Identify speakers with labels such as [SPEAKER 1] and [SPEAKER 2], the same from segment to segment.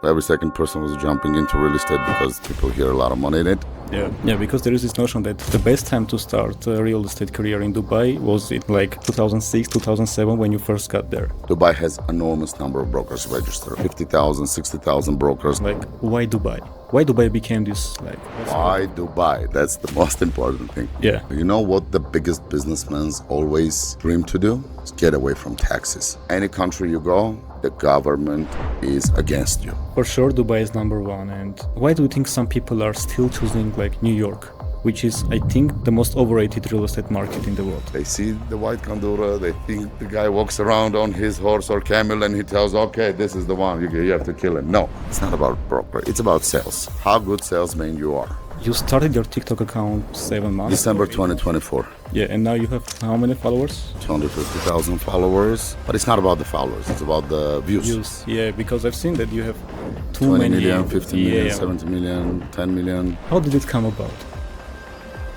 [SPEAKER 1] Every second person was jumping into real estate because people hear a lot of money in it.
[SPEAKER 2] Yeah, because there is this notion that the best time to start a real estate career in Dubai was it like 2006, 2007 when you first got there.
[SPEAKER 1] Dubai has enormous number of brokers registered, 50,000, 60,000 brokers.
[SPEAKER 2] Like, why Dubai? Why Dubai became this like...
[SPEAKER 1] Why Dubai? That's the most important thing.
[SPEAKER 2] Yeah.
[SPEAKER 1] You know what the biggest businessmen always dream to do? Is get away from taxes. Any country you go, the government is against you.
[SPEAKER 2] For sure, Dubai is number one. And why do you think some people are still choosing like New York, which is, I think, the most overrated real estate market in the world?
[SPEAKER 1] They see the white Kandura, they think the guy walks around on his horse or camel and he tells, okay, this is the one, you have to kill him. No, it's not about broker, it's about sales. How good salesman you are.
[SPEAKER 2] You started your TikTok account 7 months
[SPEAKER 1] December
[SPEAKER 2] ago.
[SPEAKER 1] 2024.
[SPEAKER 2] Yeah, and now you have how many followers?
[SPEAKER 1] 250,000 followers. But it's not about the followers, it's about the views.
[SPEAKER 2] Yeah, because I've seen that you have too
[SPEAKER 1] 20
[SPEAKER 2] many.
[SPEAKER 1] million, 50 million,
[SPEAKER 2] Yeah.
[SPEAKER 1] 70 million, 10 million.
[SPEAKER 2] How did it come about?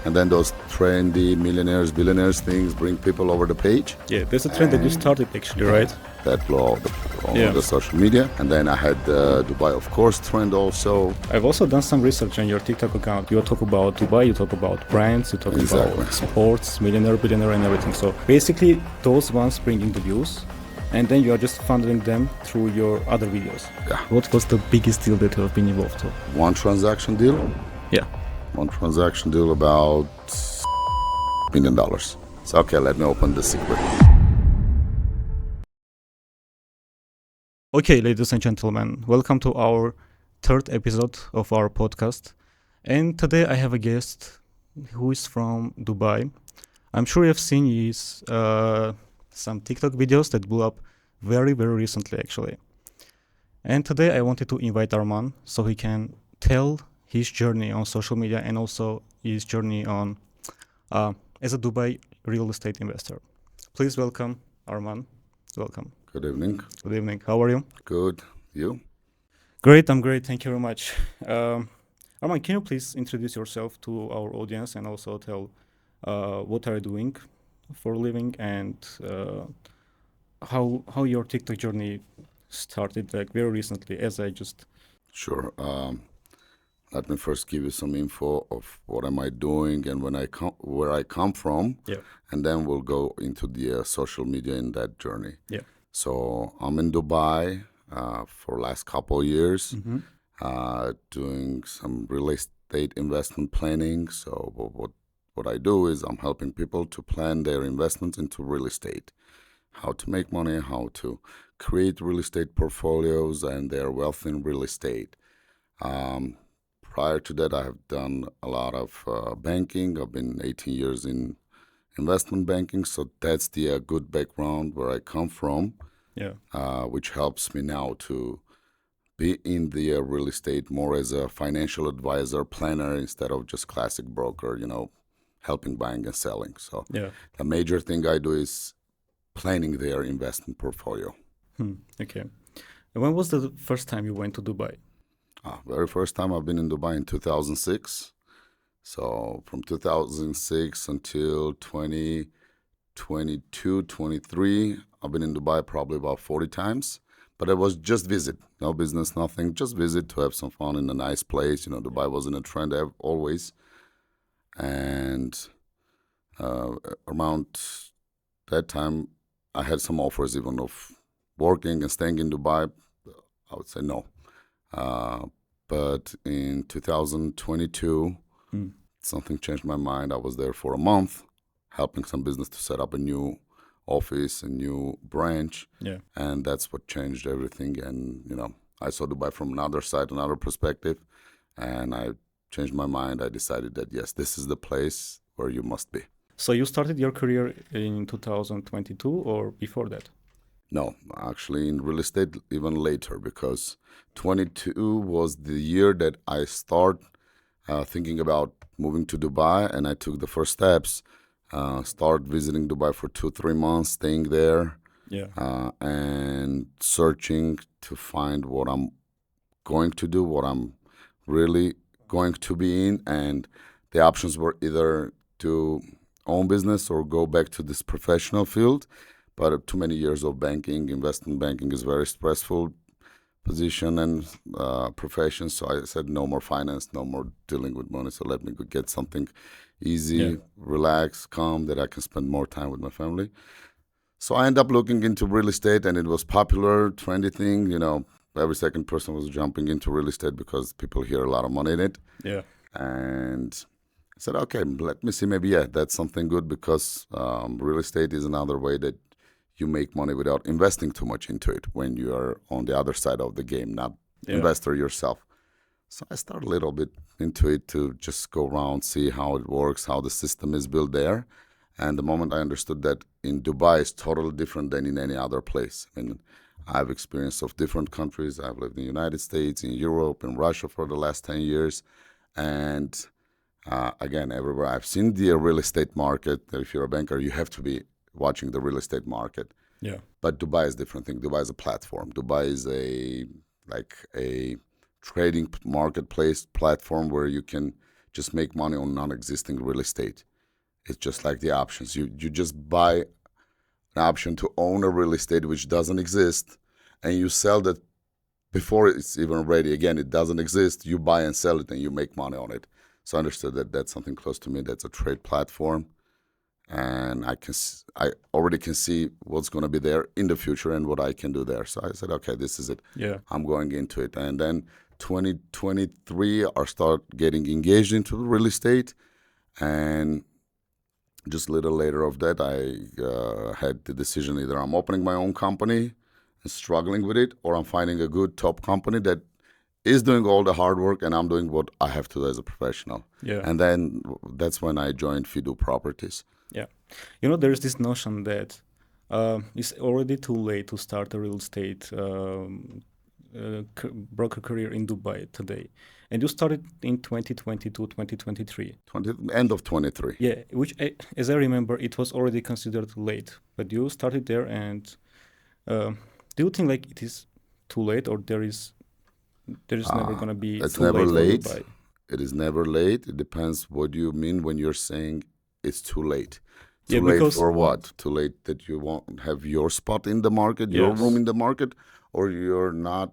[SPEAKER 1] And then those trendy millionaires, billionaires things bring people over the page.
[SPEAKER 2] Yeah, there's a trend that you started actually, right?
[SPEAKER 1] That blow all
[SPEAKER 2] Yeah.
[SPEAKER 1] the social media. And then I had the Dubai, of course, trend also.
[SPEAKER 2] I've also done some research on your TikTok account. You talk about Dubai, you talk about brands, you talk
[SPEAKER 1] Exactly.
[SPEAKER 2] about sports, millionaire, billionaire, and everything. So basically, those ones bringing the views, and then you are just funneling them through your other videos.
[SPEAKER 1] Yeah.
[SPEAKER 2] What was the biggest deal that you have been involved to?
[SPEAKER 1] One transaction deal.
[SPEAKER 2] Yeah.
[SPEAKER 1] One transaction deal about $1 million. So, okay, let me open the secret.
[SPEAKER 2] Okay, ladies and gentlemen, welcome to our third episode of our podcast. And today I have a guest who is from Dubai. I'm sure you've seen his some TikTok videos that blew up very, very recently, actually. And today I wanted to invite Arman so he can tell his journey on social media and also his journey on as a Dubai real estate investor. Please welcome Arman. Welcome.
[SPEAKER 1] Good evening.
[SPEAKER 2] Good evening. How are you?
[SPEAKER 1] Good. You?
[SPEAKER 2] Great, I'm great. Thank you very much. Arman, can you please introduce yourself to our audience and also tell what are you doing for a living and how your TikTok journey started like very recently, as I just...
[SPEAKER 1] Sure. Let me first give you some info of what am I doing and where I come from.
[SPEAKER 2] Yeah.
[SPEAKER 1] And then we'll go into the social media in that journey.
[SPEAKER 2] Yeah.
[SPEAKER 1] So I'm in Dubai for last couple of years, doing some real estate investment planning. So what I do is I'm helping people to plan their investments into real estate, how to make money, how to create real estate portfolios and their wealth in real estate. Prior to that, I have done a lot of banking. I've been 18 years in investment banking, so that's the good background where I come from,
[SPEAKER 2] Yeah.
[SPEAKER 1] which helps me now to be in the real estate more as a financial advisor, planner, instead of just classic broker, helping buying and selling. So
[SPEAKER 2] Yeah.
[SPEAKER 1] the major thing I do is planning their investment portfolio.
[SPEAKER 2] Okay. And when was the first time you went to Dubai?
[SPEAKER 1] Very first time I've been in Dubai in 2006. So from 2006 until 2022, 23, I've been in Dubai probably about 40 times. But it was just visit, no business, nothing, just visit to have some fun in a nice place. Dubai was in a trend always. And around that time, I had some offers even of working and staying in Dubai. I would say no. But in 2022, something changed my mind. I was there for a month, helping some business to set up a new office, a new branch.
[SPEAKER 2] Yeah.
[SPEAKER 1] And that's what changed everything. And, I saw Dubai from another side, another perspective. And I changed my mind. I decided that, yes, this is the place where you must be.
[SPEAKER 2] So you started your career in 2022 or before that?
[SPEAKER 1] No, actually in real estate even later, because 22 was the year that I start thinking about moving to Dubai, and I took the first steps, start visiting Dubai for 2-3 months, staying there,
[SPEAKER 2] Yeah.
[SPEAKER 1] and searching to find what I'm going to do, what I'm really going to be in, and the options were either to own business or go back to this professional field. But too many years of banking, investment banking is very stressful. position and profession. So I said, no more finance, no more dealing with money. So let me go get something easy, relax, calm, that I can spend more time with my family. So I ended up looking into real estate, and it was popular, trendy thing. Every second person was jumping into real estate because people hear a lot of money in it.
[SPEAKER 2] Yeah.
[SPEAKER 1] And I said, okay, let me see. Maybe, that's something good, because real estate is another way that you make money without investing too much into it when you are on the other side of the game, not investor yourself. So I started a little bit into it to just go around, see how it works, how the system is built there. And the moment I understood that in Dubai is totally different than in any other place. I mean, I have experience of different countries. I've lived in the United States, in Europe, in Russia for the last 10 years. And again, everywhere I've seen the real estate market. If you're a banker, you have to be watching the real estate market.
[SPEAKER 2] Yeah.
[SPEAKER 1] But Dubai is a different thing. Dubai is a platform. Dubai is a trading marketplace platform where you can just make money on non-existing real estate. It's just like the options. You just buy an option to own a real estate which doesn't exist, and you sell that before it's even ready. Again, it doesn't exist. You buy and sell it, and you make money on it. So I understood that that's something close to me. That's a trade platform, and I already can see what's going to be there in the future and what I can do there. So I said, okay, this is it.
[SPEAKER 2] Yeah.
[SPEAKER 1] I'm going into it. And then 2023, I start getting engaged into real estate, and just a little later of that, I had the decision: either I'm opening my own company and struggling with it, or I'm finding a good top company that is doing all the hard work, and I'm doing what I have to do as a professional.
[SPEAKER 2] Yeah.
[SPEAKER 1] And then that's when I joined Fidu Properties.
[SPEAKER 2] Yeah. There's this notion that it's already too late to start a real estate broker career in Dubai today. And you started in 2022, 2023.
[SPEAKER 1] End of 23.
[SPEAKER 2] Yeah, which, as I remember, it was already considered late. But you started there, and do you think like it is too late, or there is never going to be
[SPEAKER 1] It's
[SPEAKER 2] too
[SPEAKER 1] never
[SPEAKER 2] late
[SPEAKER 1] late.
[SPEAKER 2] for Dubai?
[SPEAKER 1] It is never late. It depends what you mean when you're saying it's too late. Too
[SPEAKER 2] Yeah,
[SPEAKER 1] late
[SPEAKER 2] because
[SPEAKER 1] for what? Too late that you won't have your spot in the market, your
[SPEAKER 2] Yes.
[SPEAKER 1] room in the market, or you're not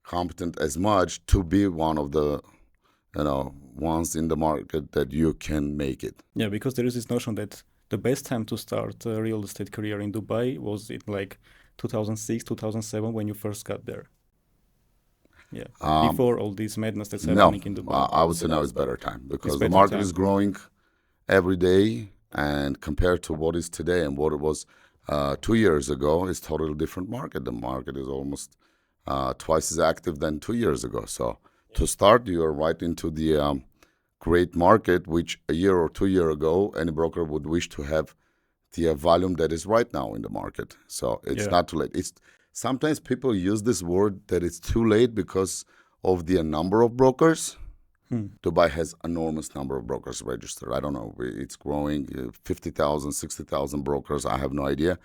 [SPEAKER 1] competent as much to be one of the ones in the market that you can make it.
[SPEAKER 2] Yeah, because there is this notion that the best time to start a real estate career in Dubai was in like 2006, 2007 when you first got there. Yeah, before all this madness that's
[SPEAKER 1] No,
[SPEAKER 2] happening in Dubai.
[SPEAKER 1] I would say now is better time, because the
[SPEAKER 2] better
[SPEAKER 1] market
[SPEAKER 2] time.
[SPEAKER 1] is growing every day, and compared to what is today and what it was 2 years ago, it's totally different market. The market is almost twice as active than 2 years ago. So to start, you are right into the great market, which a year or 2 years ago, any broker would wish to have the volume that is right now in the market. So it's
[SPEAKER 2] Yeah.
[SPEAKER 1] not too late. It's sometimes people use this word that it's too late because of the number of brokers. Dubai has enormous number of brokers registered. I don't know. It's growing, 50,000, 60,000 brokers. I have no idea.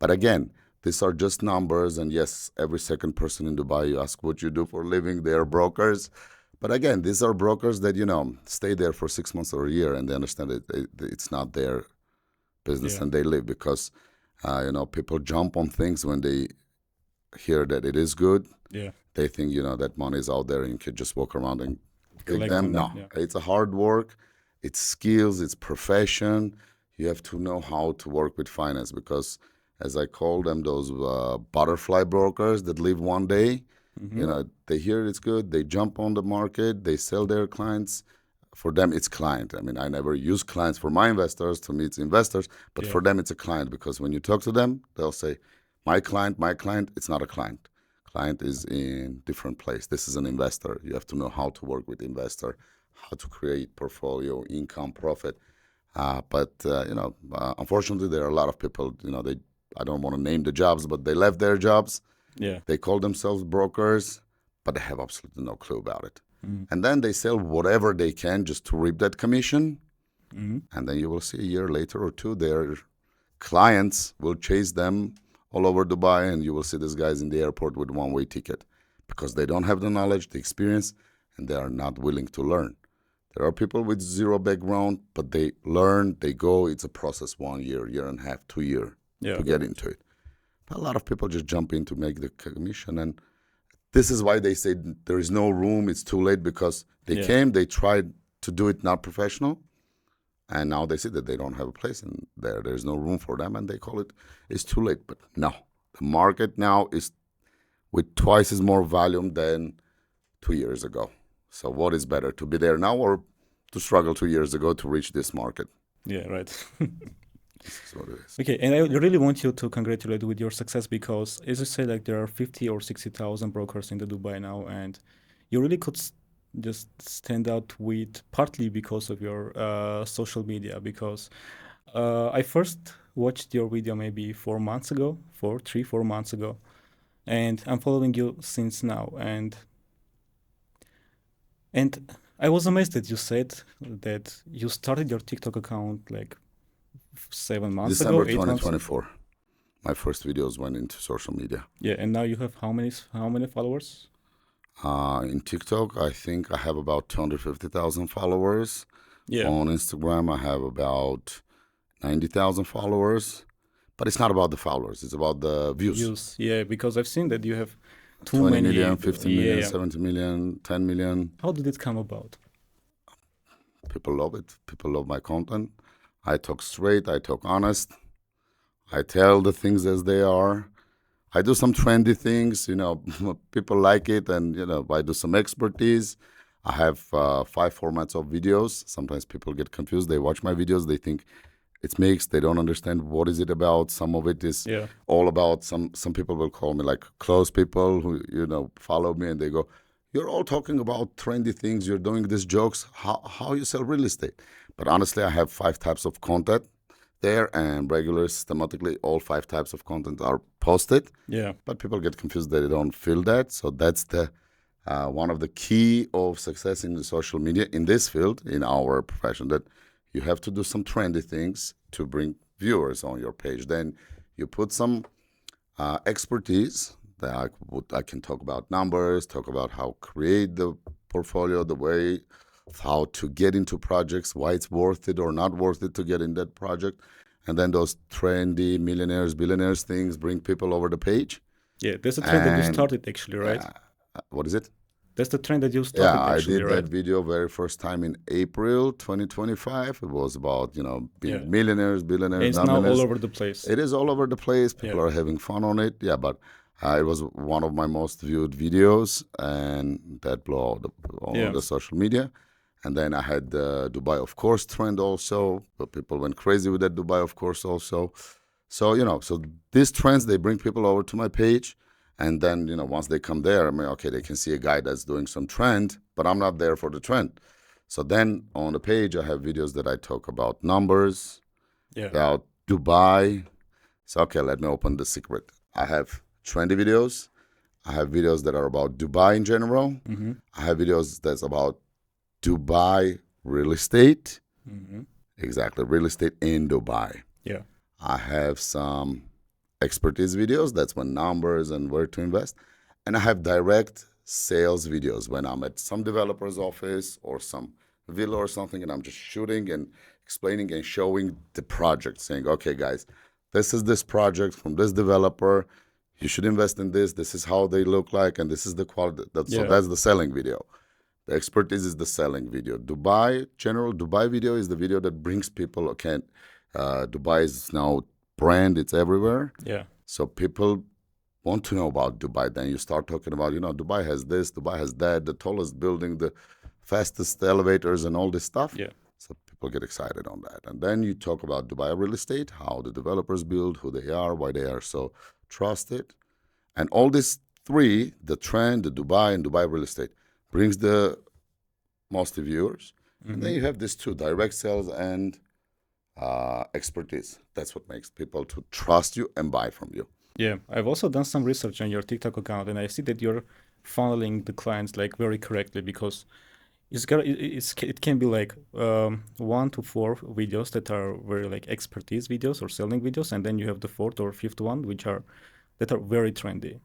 [SPEAKER 1] But again, these are just numbers. And yes, every second person in Dubai, you ask what you do for a living, they are brokers. But again, these are brokers that, stay there for 6 months or a year, and they understand it's not their business.
[SPEAKER 2] Yeah.
[SPEAKER 1] And they live because, people jump on things when they hear that it is good.
[SPEAKER 2] Yeah.
[SPEAKER 1] They think, that money is out there and you can just walk around and
[SPEAKER 2] Collect
[SPEAKER 1] them.
[SPEAKER 2] on
[SPEAKER 1] No,
[SPEAKER 2] that, yeah.
[SPEAKER 1] it's a hard work, it's skills, it's profession. You have to know how to work with finance, because, as I call them, those butterfly brokers that live one day. They hear it's good, they jump on the market, they sell their clients. For them, it's client. I mean, I never use clients for my investors. To me, it's investors, but
[SPEAKER 2] Yeah.
[SPEAKER 1] for them, it's a client, because when you talk to them, they'll say, my client. It's not a client. Client is in different place. This is an investor. You have to know how to work with investor, how to create portfolio, income, profit. But unfortunately, there are a lot of people. I don't want to name the jobs, but they left their jobs.
[SPEAKER 2] Yeah.
[SPEAKER 1] They call themselves brokers, but they have absolutely no clue about it. And then they sell whatever they can just to reap that commission. And then you will see a year later or two, their clients will chase them all over Dubai, and you will see these guys in the airport with one-way ticket, because they don't have the knowledge, the experience, and they are not willing to learn. There are people with zero background, but they learn, they go. It's a process, 1 year, year and a half, 2 years
[SPEAKER 2] Yeah.
[SPEAKER 1] to get into it. But a lot of people just jump in to make the commission, and this is why they say there is no room, it's too late, because they came, they tried to do it not professional, and now they say that they don't have a place in there. There's no room for them, and they call it it's too late. But no, the market now is with twice as more volume than 2 years ago. So what is better, to be there now or to struggle 2 years ago to reach this market?
[SPEAKER 2] Yeah, right.
[SPEAKER 1] This is what it is.
[SPEAKER 2] Okay, and I really want you to congratulate with your success because, as you say, like there are 50 or 60,000 brokers in the Dubai now, and you really could just stand out with partly because of your social media. Because I first watched your video maybe 4 months ago, 4 months ago, and I'm following you since now, and I was amazed that you said that you started your TikTok account like 7 months
[SPEAKER 1] December
[SPEAKER 2] ago, 8 months ago.
[SPEAKER 1] 2024, my first videos went into social media.
[SPEAKER 2] Yeah, and now you have how many followers?
[SPEAKER 1] In TikTok, I think I have about 250,000 followers.
[SPEAKER 2] Yeah.
[SPEAKER 1] On Instagram, I have about 90,000 followers. But it's not about the followers, it's about the views.
[SPEAKER 2] Yeah, because I've seen that you have too
[SPEAKER 1] 20
[SPEAKER 2] many.
[SPEAKER 1] million, 50 million,
[SPEAKER 2] Yeah.
[SPEAKER 1] 70 million, 10 million.
[SPEAKER 2] How did it come about?
[SPEAKER 1] People love it. People love my content. I talk straight, I talk honest. I tell the things as they are. I do some trendy things, people like it, and, I do some expertise. I have 5 formats of videos. Sometimes people get confused. They watch my videos, they think it's mixed. They don't understand what is it about. Some of it is all about, some people will call me like close people who, follow me, and they go, you're all talking about trendy things. You're doing these jokes. How you sell real estate? But honestly, I have 5 types of content there, and regularly, systematically, all 5 types of content are posted.
[SPEAKER 2] Yeah.
[SPEAKER 1] But people get confused. They don't feel that. So that's the one of the key of success in the social media in this field, in our profession, that you have to do some trendy things to bring viewers on your page. Then you put some expertise that I can talk about numbers, talk about how create the portfolio, the way, how to get into projects, why it's worth it or not worth it to get in that project. And then those trendy millionaires, billionaires things bring people over the page.
[SPEAKER 2] Yeah, that's the trend that you started actually, right?
[SPEAKER 1] What is it?
[SPEAKER 2] That's the trend that you started actually,
[SPEAKER 1] I did
[SPEAKER 2] right?
[SPEAKER 1] that video very first time in April 2025. It was about, being millionaires, billionaires,
[SPEAKER 2] And it's
[SPEAKER 1] not
[SPEAKER 2] now all
[SPEAKER 1] millionaires.
[SPEAKER 2] over the place.
[SPEAKER 1] It is all over the place. People are having fun on it. Yeah, but it was one of my most viewed videos, and that blew out on the social media. And then I had the Dubai, of course, trend also. But people went crazy with that Dubai, of course, also. So, so these trends, they bring people over to my page. And then, once they come there, okay, they can see a guy that's doing some trend, but I'm not there for the trend. So then on the page, I have videos that I talk about numbers, about Dubai. So, okay, let me open the secret. I have trendy videos. I have videos that are about Dubai in general.
[SPEAKER 2] Mm-hmm.
[SPEAKER 1] I have videos that's about Dubai real estate.
[SPEAKER 2] Mm-hmm.
[SPEAKER 1] Exactly, real estate in Dubai.
[SPEAKER 2] Yeah.
[SPEAKER 1] I have some expertise videos, that's when numbers and where to invest. And I have direct sales videos when I'm at some developer's office or some villa or something, and I'm just shooting and explaining and showing the project, saying, okay, guys, this is this project from this developer. You should invest in this. This is how they look like, and this is the quality. So that's the selling video. The expertise is the selling video. Dubai video is the video that brings people. Okay, Dubai is now brand, it's everywhere.
[SPEAKER 2] Yeah.
[SPEAKER 1] So people want to know about Dubai. Then you start talking about, Dubai has this, Dubai has that, the tallest building, the fastest elevators, and all this stuff.
[SPEAKER 2] Yeah.
[SPEAKER 1] So people get excited on that. And then you talk about Dubai real estate, how the developers build, who they are, why they are so trusted. And all these 3, the trend, the Dubai, and Dubai real estate, brings the most viewers. Mm-hmm. And then you have these 2, direct sales and expertise. That's what makes people to trust you and buy from you.
[SPEAKER 2] Yeah, I've also done some research on your TikTok account, and I see that you're funneling the clients like very correctly, because it can be like 1 to 4 videos that are very like expertise videos or selling videos, and then you have the 4th or 5th one that are very trendy.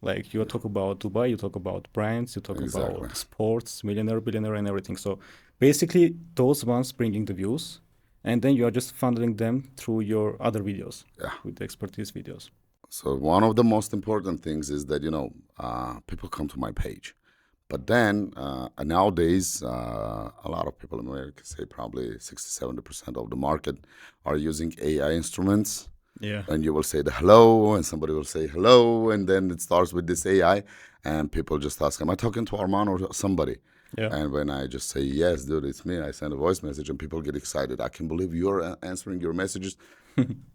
[SPEAKER 2] Like you talk about Dubai, you talk about brands, you talk about sports, millionaire, billionaire, and everything. So basically, those ones bringing the views, and then you are just funneling them through your other videos with the expertise videos.
[SPEAKER 1] So one of the most important things is that people come to my page, but then nowadays a lot of people in America, say probably 60-70% of the market, are using AI instruments.
[SPEAKER 2] Yeah.
[SPEAKER 1] And you will say the hello, and somebody will say hello, and then it starts with this AI, and people just ask, "Am I talking to Arman or somebody?"
[SPEAKER 2] Yeah.
[SPEAKER 1] And when I just say, "Yes, dude, it's me," I send a voice message, and people get excited. I can believe you're answering your messages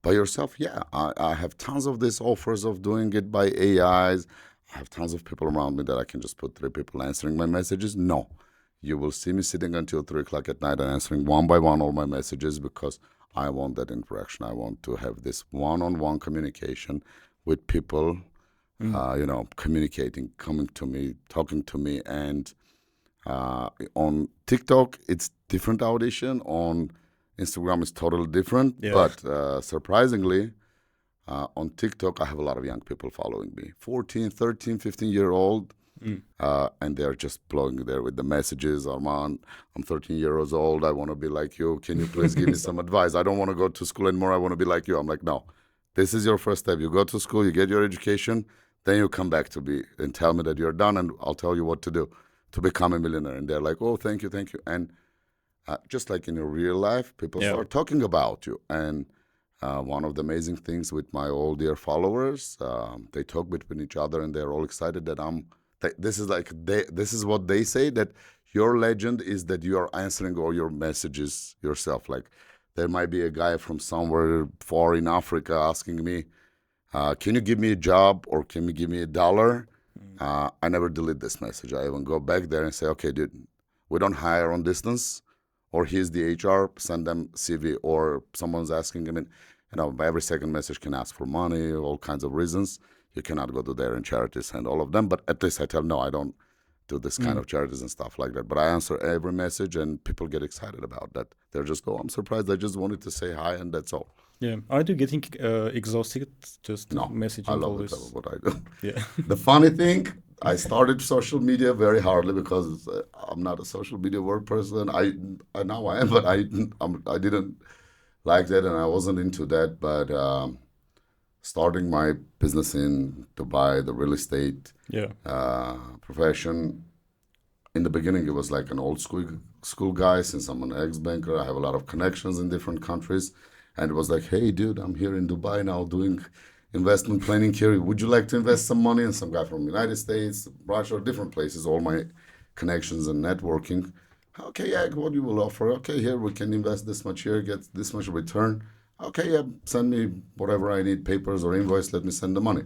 [SPEAKER 1] by yourself. Yeah, I have tons of these offers of doing it by AIs. I have tons of people around me that I can just put 3 people answering my messages. No, you will see me sitting until 3 o'clock at night and answering one by one all my messages, because I want that interaction. I want to have this one-on-one communication with people, communicating, coming to me, talking to me. And on TikTok, it's different audition. On Instagram, it's totally different.
[SPEAKER 2] Yeah.
[SPEAKER 1] But surprisingly, on TikTok, I have a lot of young people following me, 14, 13, 15-year-old. And they're just blowing there with the messages. Arman, I'm 13 years old. I want to be like you. Can you please give me some advice? I don't want to go to school anymore. I want to be like you. I'm like, no, this is your first step. You go to school, you get your education, then you come back to me and tell me that you're done, and I'll tell you what to do to become a millionaire. And they're like, oh, thank you, thank you. And just like in your real life, people
[SPEAKER 2] Yeah.
[SPEAKER 1] start talking about you. And one of the amazing things with my old dear followers, they talk between each other, and they're all excited that this is what they say, that your legend is that you are answering all your messages yourself. Like, there might be a guy from somewhere far in Africa asking me, can you give me a job, or can you give me $1? I never delete this message. I even go back there and say, okay, dude, we don't hire on distance, or here's the HR, send them CV. Or someone's asking, every second message can ask for money, all kinds of reasons. You cannot go to there and charities and all of them. But at least I tell, no, I don't do this kind of charities and stuff like that. But I answer every message, and people get excited about that. They're just, oh, I'm surprised. I just wanted to say hi, and that's all.
[SPEAKER 2] Yeah. Are you getting exhausted just
[SPEAKER 1] No,
[SPEAKER 2] messaging
[SPEAKER 1] I love
[SPEAKER 2] always?
[SPEAKER 1] it, what I do.
[SPEAKER 2] Yeah.
[SPEAKER 1] The funny thing, I started social media very hardly, because I'm not a social media work person. Now I am, but I didn't like that, and I wasn't into that. But starting my business in Dubai, the real estate
[SPEAKER 2] Yeah.
[SPEAKER 1] profession, in the beginning it was like an old school guy. Since I'm an ex-banker, I have a lot of connections in different countries, and it was like, hey, dude, I'm here in Dubai now doing investment planning here. Would you like to invest some money? And some guy from the United States, Russia, different places, all my connections and networking. Okay, yeah, what you will offer? Okay, here we can invest this much here, get this much return. Okay, yeah, send me whatever I need, papers or invoice, let me send the money.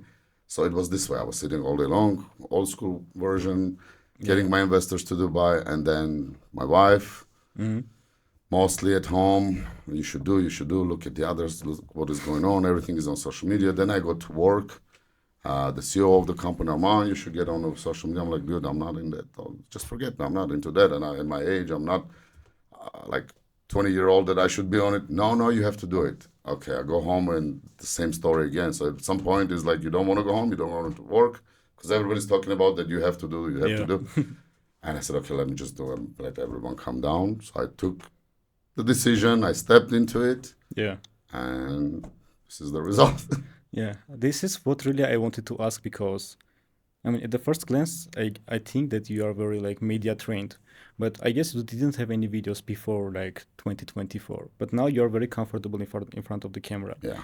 [SPEAKER 1] So it was this way. I was sitting all day long, old school version, getting my investors to Dubai, and then my wife, mostly at home. You should do, look at the others, look what is going on. Everything is on social media. Then I go to work. The CEO of the company, Arman, you should get on the social media. I'm like, dude, I'm not in that. Just forget me. I'm not into that. And at my age, I'm not like 20-year-old that I should be on it. No, you have to do it. Okay, I go home, and the same story again. So at some point, it's like, you don't want to go home, you don't want to work, because everybody's talking about that you have to do, to do. And I said, okay, let me just do it, let everyone calm down. So I took the decision, I stepped into it,
[SPEAKER 2] Yeah.
[SPEAKER 1] and this is the result.
[SPEAKER 2] Yeah. This is what really I wanted to ask, because at the first glance, I think that you are very like media trained, but I guess you didn't have any videos before like 2024. But now you're very comfortable in front of the camera.
[SPEAKER 1] Yeah.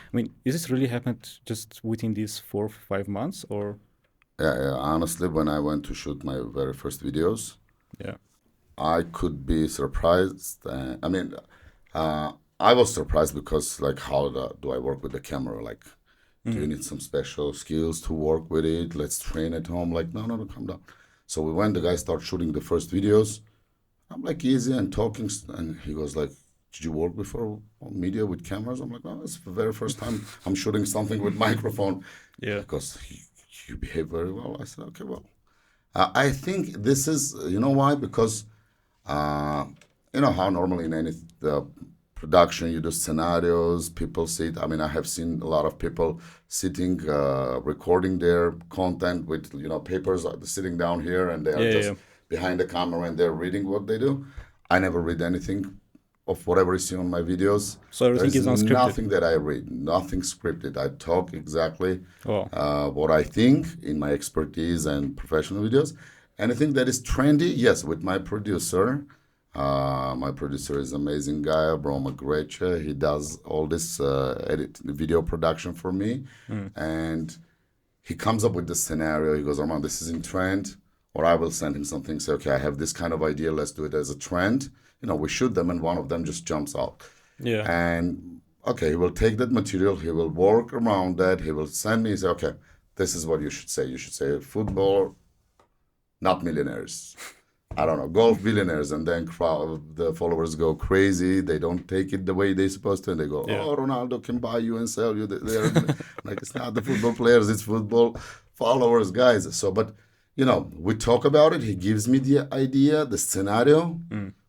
[SPEAKER 2] Is this really happened just within these 4-5 months, or?
[SPEAKER 1] Yeah, honestly, when I went to shoot my very first videos,
[SPEAKER 2] Yeah.
[SPEAKER 1] I could be surprised. I was surprised, because like, how do I work with the camera? Like, do you need some special skills to work with it? Let's train at home. Like, no, calm down. So we went, the guy started shooting the first videos. I'm like, easy and talking. And he goes like, did you work before on media with cameras? I'm like, no, it's the very first time I'm shooting something with microphone.
[SPEAKER 2] Yeah.
[SPEAKER 1] Because you behave very well. I said, okay, well. I think this is, you know why? Because, you know how normally in any production you do scenarios, people sit. I have seen a lot of people sitting, recording their content with, papers sitting down here, and they are just behind the camera, and they're reading what they do. I never read anything. of whatever you see on my videos.
[SPEAKER 2] So everything
[SPEAKER 1] There's
[SPEAKER 2] is unscripted.
[SPEAKER 1] nothing that I read, nothing scripted. I talk exactly
[SPEAKER 2] Oh,
[SPEAKER 1] what I think in my expertise and professional videos. Anything that is trendy, yes, with my producer. My producer is an amazing guy, Broma Grecha. He does all this video production for me. And he comes up with the scenario. He goes, Arman, this is in trend. Or I will send him something, say, okay, I have this kind of idea. Let's do it as a trend. We shoot them and one of them just jumps out.
[SPEAKER 2] yeah.
[SPEAKER 1] And okay, he will take that material. He will work around that. He will send me, say, okay, this is what you should say. You should say football, not millionaires. I don't know, golf billionaires, and then the followers go crazy. They don't take it the way they're supposed to, and they go, "Oh, Ronaldo can buy you and sell you." They're like, it's not the football players; it's football followers, guys. So, but we talk about it. He gives me the idea, the scenario.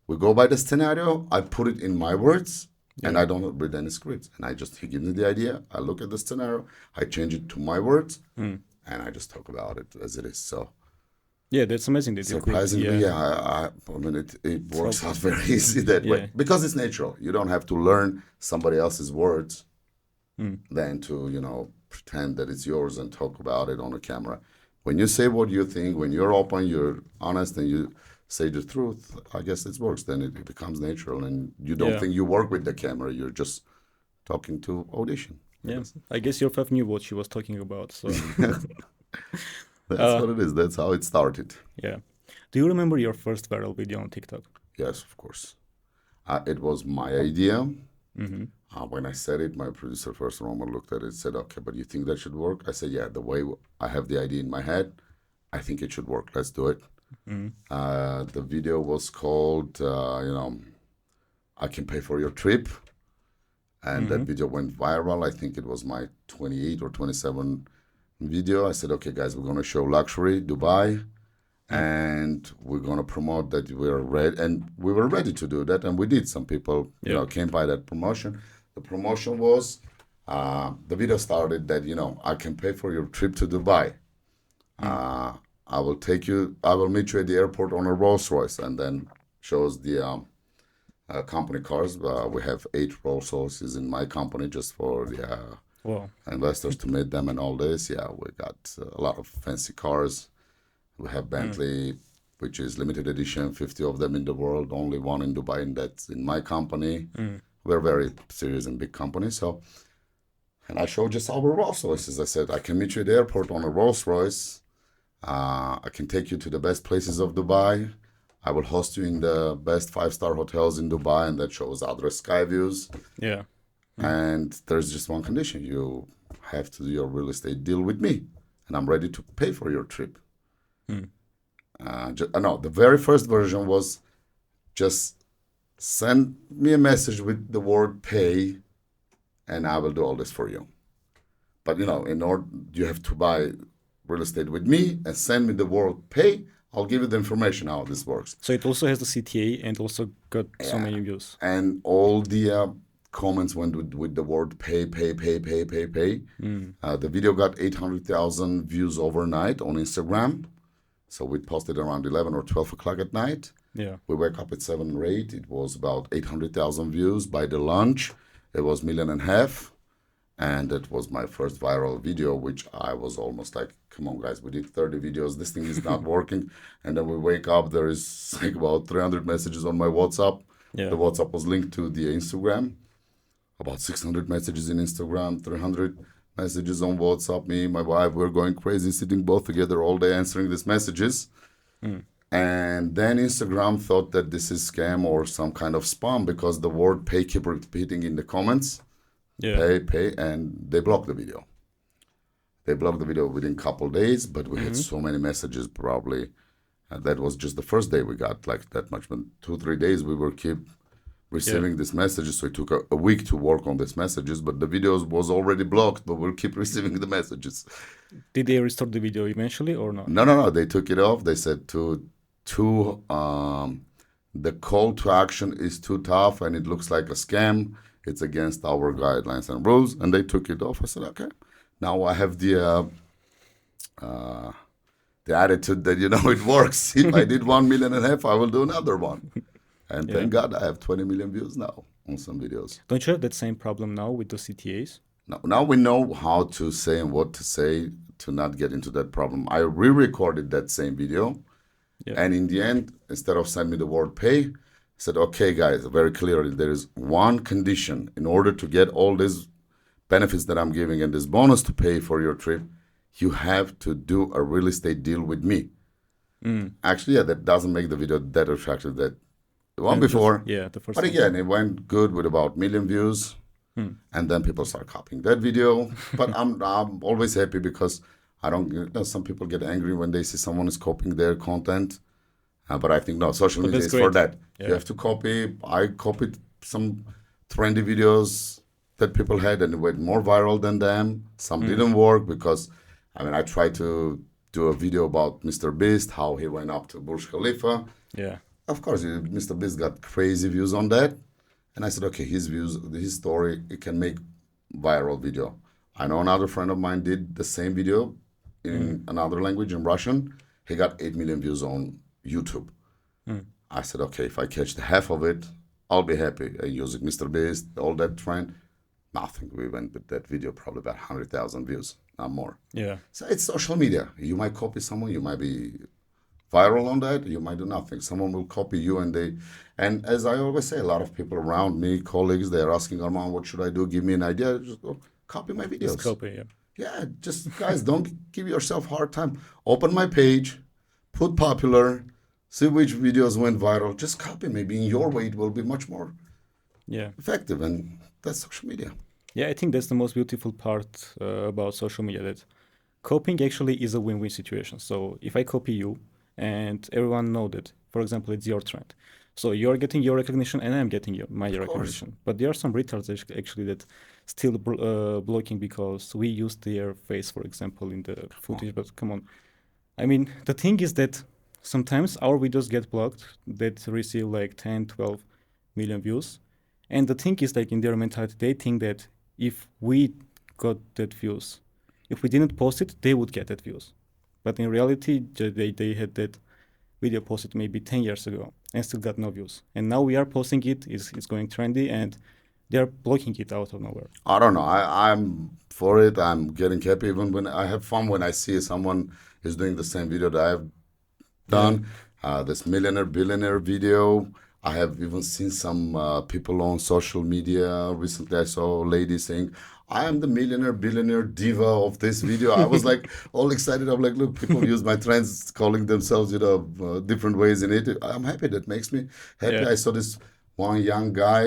[SPEAKER 1] We go by the scenario. I put it in my words, and I don't read any scripts. And he gives me the idea. I look at the scenario. I change it to my words, and I just talk about it as it is. So.
[SPEAKER 2] Yeah, that's amazing. That
[SPEAKER 1] Surprisingly, I mean, it works out very easy that way because it's natural. You don't have to learn somebody else's words than to, pretend that it's yours and talk about it on a camera. When you say what you think, when you're open, you're honest, and you say the truth, I guess it works. Then it becomes natural, and you don't think you work with the camera. You're just talking to audition.
[SPEAKER 2] Yeah, I guess your wife knew what she was talking about. So.
[SPEAKER 1] That's what it is. That's how it started.
[SPEAKER 2] Yeah. Do you remember your first viral video on TikTok?
[SPEAKER 1] Yes, of course. It was my idea. When I said it, my producer, first Roman, looked at it and said, okay, but you think that should work? I said, yeah, the way I have the idea in my head, I think it should work. Let's do it. The video was called, I Can Pay for Your Trip. And that video went viral. I think it was my 28 or 27 video. I said, okay, guys, we're going to show luxury, Dubai, and we're going to promote that we're ready. And we were ready to do that, and we did. Some people, came by that promotion. The promotion was, the video started that, I can pay for your trip to Dubai. I will meet you at the airport on a Rolls Royce, and then shows the company cars. We have 8 Rolls Royces in my company just for the investors to meet them and all this. Yeah, we got a lot of fancy cars. We have Bentley, which is limited edition, 50 of them in the world, only one in Dubai, and that's in my company. We're very serious and big company. So, and I showed just our Rolls Royces. I said, I can meet you at the airport on a Rolls Royce. I can take you to the best places of Dubai. I will host you in the best 5-star hotels in Dubai, and that shows other sky views.
[SPEAKER 2] Yeah.
[SPEAKER 1] And there's just one condition. You have to do your real estate deal with me, and I'm ready to pay for your trip. The very first version was just send me a message with the word pay, and I will do all this for you. But, in order, you have to buy real estate with me and send me the word pay. I'll give you the information how this works.
[SPEAKER 2] So it also has the CTA and also got so many views.
[SPEAKER 1] And all the comments went with the word pay. The video got 800,000 views overnight on Instagram. So we posted around 11 or 12 o'clock at night.
[SPEAKER 2] Yeah.
[SPEAKER 1] We wake up at 7 or 8. It was about 800,000 views. By the lunch, it was 1.5 million. And that was my first viral video, which I was almost like, come on, guys, we did 30 videos. This thing is not working. And then we wake up, there is like about 300 messages on my WhatsApp.
[SPEAKER 2] Yeah.
[SPEAKER 1] The WhatsApp was linked to the Instagram. About 600 messages in Instagram, 300 messages on WhatsApp. Me, my wife, we're going crazy, sitting both together all day answering these messages. And then Instagram thought that this is scam or some kind of spam because the word pay keep repeating in the comments.
[SPEAKER 2] Yeah.
[SPEAKER 1] Pay, and they blocked the video. They blocked the video within a couple days, but we had so many messages probably. That was just the first day we got like that much. But 2-3 days we were keep receiving these messages. So it took a week to work on these messages, but the videos was already blocked, but we'll keep receiving the messages.
[SPEAKER 2] Did they restore the video eventually or not?
[SPEAKER 1] No. They took it off. They said the call to action is too tough and it looks like a scam. It's against our guidelines and rules, and they took it off. I said, okay. Now I have the attitude that it works. If I did 1.5 million, I will do another one. And
[SPEAKER 2] Yeah.
[SPEAKER 1] thank God I have 20 million views now on some videos.
[SPEAKER 2] Don't you have that same problem now with the CTAs?
[SPEAKER 1] Now we know how to say and what to say to not get into that problem. I re-recorded that same video,
[SPEAKER 2] Yeah.
[SPEAKER 1] and in the end, instead of sending me the word pay, I said, okay, guys, very clearly, there is one condition. In order to get all these benefits that I'm giving and this bonus to pay for your trip, you have to do a real estate deal with me. Actually, yeah, that doesn't make the video that attractive that the one before.
[SPEAKER 2] The first
[SPEAKER 1] But
[SPEAKER 2] one.
[SPEAKER 1] again, it went good with about 1 million views. And then people start copying that video. But I'm always happy because I don't. Some people get angry when they see someone is copying their content. But I think no, social
[SPEAKER 2] But
[SPEAKER 1] media
[SPEAKER 2] that's
[SPEAKER 1] is for
[SPEAKER 2] great.
[SPEAKER 1] that.
[SPEAKER 2] Yeah.
[SPEAKER 1] You have to copy. I copied some trendy videos that people had and it went more viral than them. Some didn't work because, I mean, I tried to do a video about Mr. Beast, how he went up to Burj Khalifa.
[SPEAKER 2] Yeah.
[SPEAKER 1] Of course, Mr. Beast got crazy views on that. And I said, okay, his views, his story, it can make viral video. I know another friend of mine did the same video in another language, in Russian. He got 8 million views on YouTube. I said, okay, if I catch the half of it, I'll be happy. Using Mr. Beast, all that trend, nothing. We went with that video, probably about 100,000 views, not more.
[SPEAKER 2] Yeah.
[SPEAKER 1] So it's social media. You might copy someone, you might be viral on that, you might do nothing. Someone will copy you and as I always say, a lot of people around me, colleagues, they're asking, Arman, what should I do? Give me an idea. Just go copy my videos.
[SPEAKER 2] Just copy. Yeah.
[SPEAKER 1] Yeah, just guys, don't give yourself a hard time. Open my page, put popular, see which videos went viral. Just copy. Maybe in your way it will be much more
[SPEAKER 2] Yeah.
[SPEAKER 1] effective. And that's social media.
[SPEAKER 2] Yeah, I think that's the most beautiful part about social media, that copying actually is a win-win situation. So if I copy you and everyone know that, for example, it's your trend. So you're getting your recognition and I'm getting my recognition. But there are some retards actually that still blocking because we use their face, for example, in the footage. But come on. I mean, the thing is that sometimes our videos get blocked that receive like 10, 12 million views. And the thing is, like, in their mentality, they think that if we got that views, if we didn't post it, they would get that views. But in reality, they had that video posted maybe 10 years ago and still got no views. And now we are posting it, it's going trendy, and they're blocking it out of nowhere.
[SPEAKER 1] I don't know. I'm for it. I'm getting happy even when I have fun when I see someone is doing the same video that I've done. This millionaire, billionaire video. I have even seen some people on social media. Recently, I saw a lady saying, I am the millionaire, billionaire diva of this video. I was like all excited. I'm like, look, people use my trends calling themselves, different ways in it. I'm happy. That makes me happy.
[SPEAKER 2] Yeah.
[SPEAKER 1] I saw this one young guy,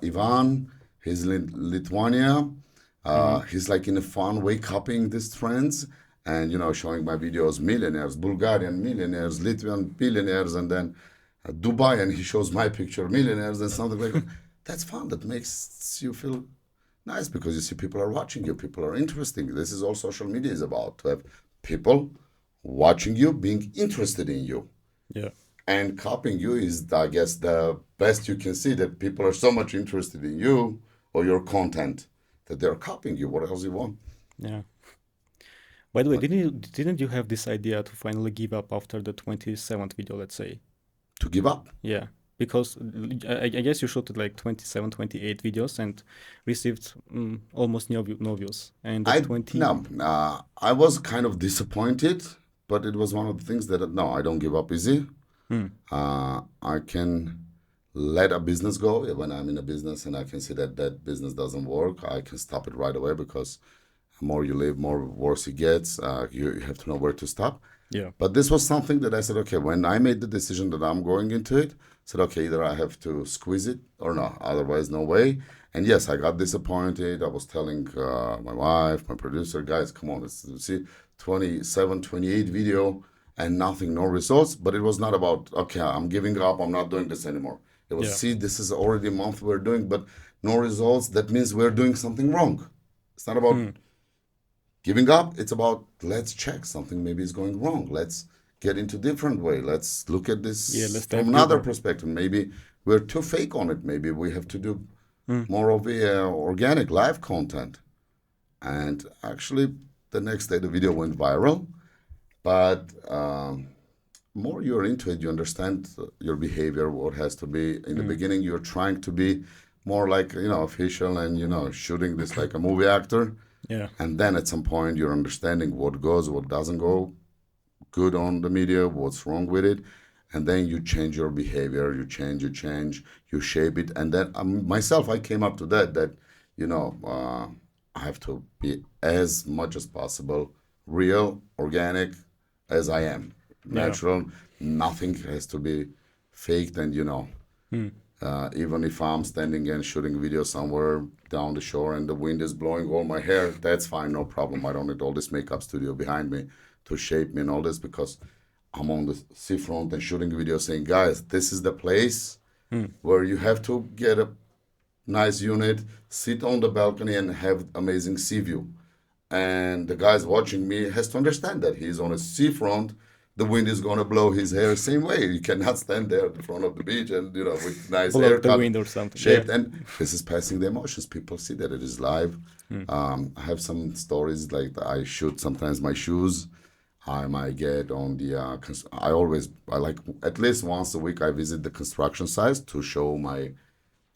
[SPEAKER 1] Ivan. He's in Lithuania. He's like in a fun way copying these trends and, showing my videos, millionaires, Bulgarian millionaires, Lithuanian billionaires, and then Dubai, and he shows my picture, millionaires, and something like that. That's fun. That makes you feel nice because you see people are watching you, people are interested. This is all social media is about, to have people watching you, being interested in you.
[SPEAKER 2] Yeah.
[SPEAKER 1] And copying you is, I guess, the best you can see, that people are so much interested in you or your content that they're copying you. What else do you want?
[SPEAKER 2] Yeah. By the way, didn't you have this idea to finally give up after the 27th video, let's say?
[SPEAKER 1] To give up?
[SPEAKER 2] Yeah, because I guess you shot like 27, 28 videos and received almost no views. And the 20...
[SPEAKER 1] I was kind of disappointed, but it was one of the things that, no, I don't give up easy. I can let a business go when I'm in a business and I can see that that business doesn't work. I can stop it right away because the more you live, more worse it gets. You have to know where to stop.
[SPEAKER 2] Yeah.
[SPEAKER 1] But this was something that I said, okay, when I made the decision that I'm going into it, I said, okay, either I have to squeeze it or not. Otherwise, no way. And yes, I got disappointed. I was telling my wife, my producer, guys, come on, let's see 27, 28 video and nothing, no results. But it was not about, okay, I'm giving up. I'm not doing this anymore. It was, see, this is already a month we're doing, but no results. That means we're doing something wrong. It's not about giving up. It's about, let's check something maybe is going wrong. Let's get into different way. Let's look at this from another perspective. Maybe we're too fake on it. Maybe we have to do more of a organic live content. And actually, the next day the video went viral. But more you're into it, you understand your behavior, what has to be. In the beginning, you're trying to be more like, official and, shooting this like a movie actor.
[SPEAKER 2] Yeah.
[SPEAKER 1] And then at some point, you're understanding what goes, what doesn't go good on the media, what's wrong with it. And then you change your behavior, you change, you shape it. And then myself, I came up to that, I have to be as much as possible real, organic as I am,
[SPEAKER 2] Yeah.
[SPEAKER 1] natural. Nothing has to be faked. And, even if I'm standing and shooting video somewhere down the shore and the wind is blowing all my hair, that's fine, no problem. I don't need all this makeup studio behind me to shape me and all this, because I'm on the seafront and shooting video saying, guys, this is the place where you have to get a nice unit, sit on the balcony and have amazing sea view. And the guys watching me has to understand that he's on a seafront. The wind is going to blow his hair same way. You cannot stand there at the front of the beach and, with nice
[SPEAKER 2] Block the
[SPEAKER 1] haircut
[SPEAKER 2] wind or something.
[SPEAKER 1] shaped.
[SPEAKER 2] Yeah.
[SPEAKER 1] And this is passing the emotions. People see that it is live. I have some stories like I shoot sometimes my shoes. I might get on the, I like at least once a week I visit the construction sites to show my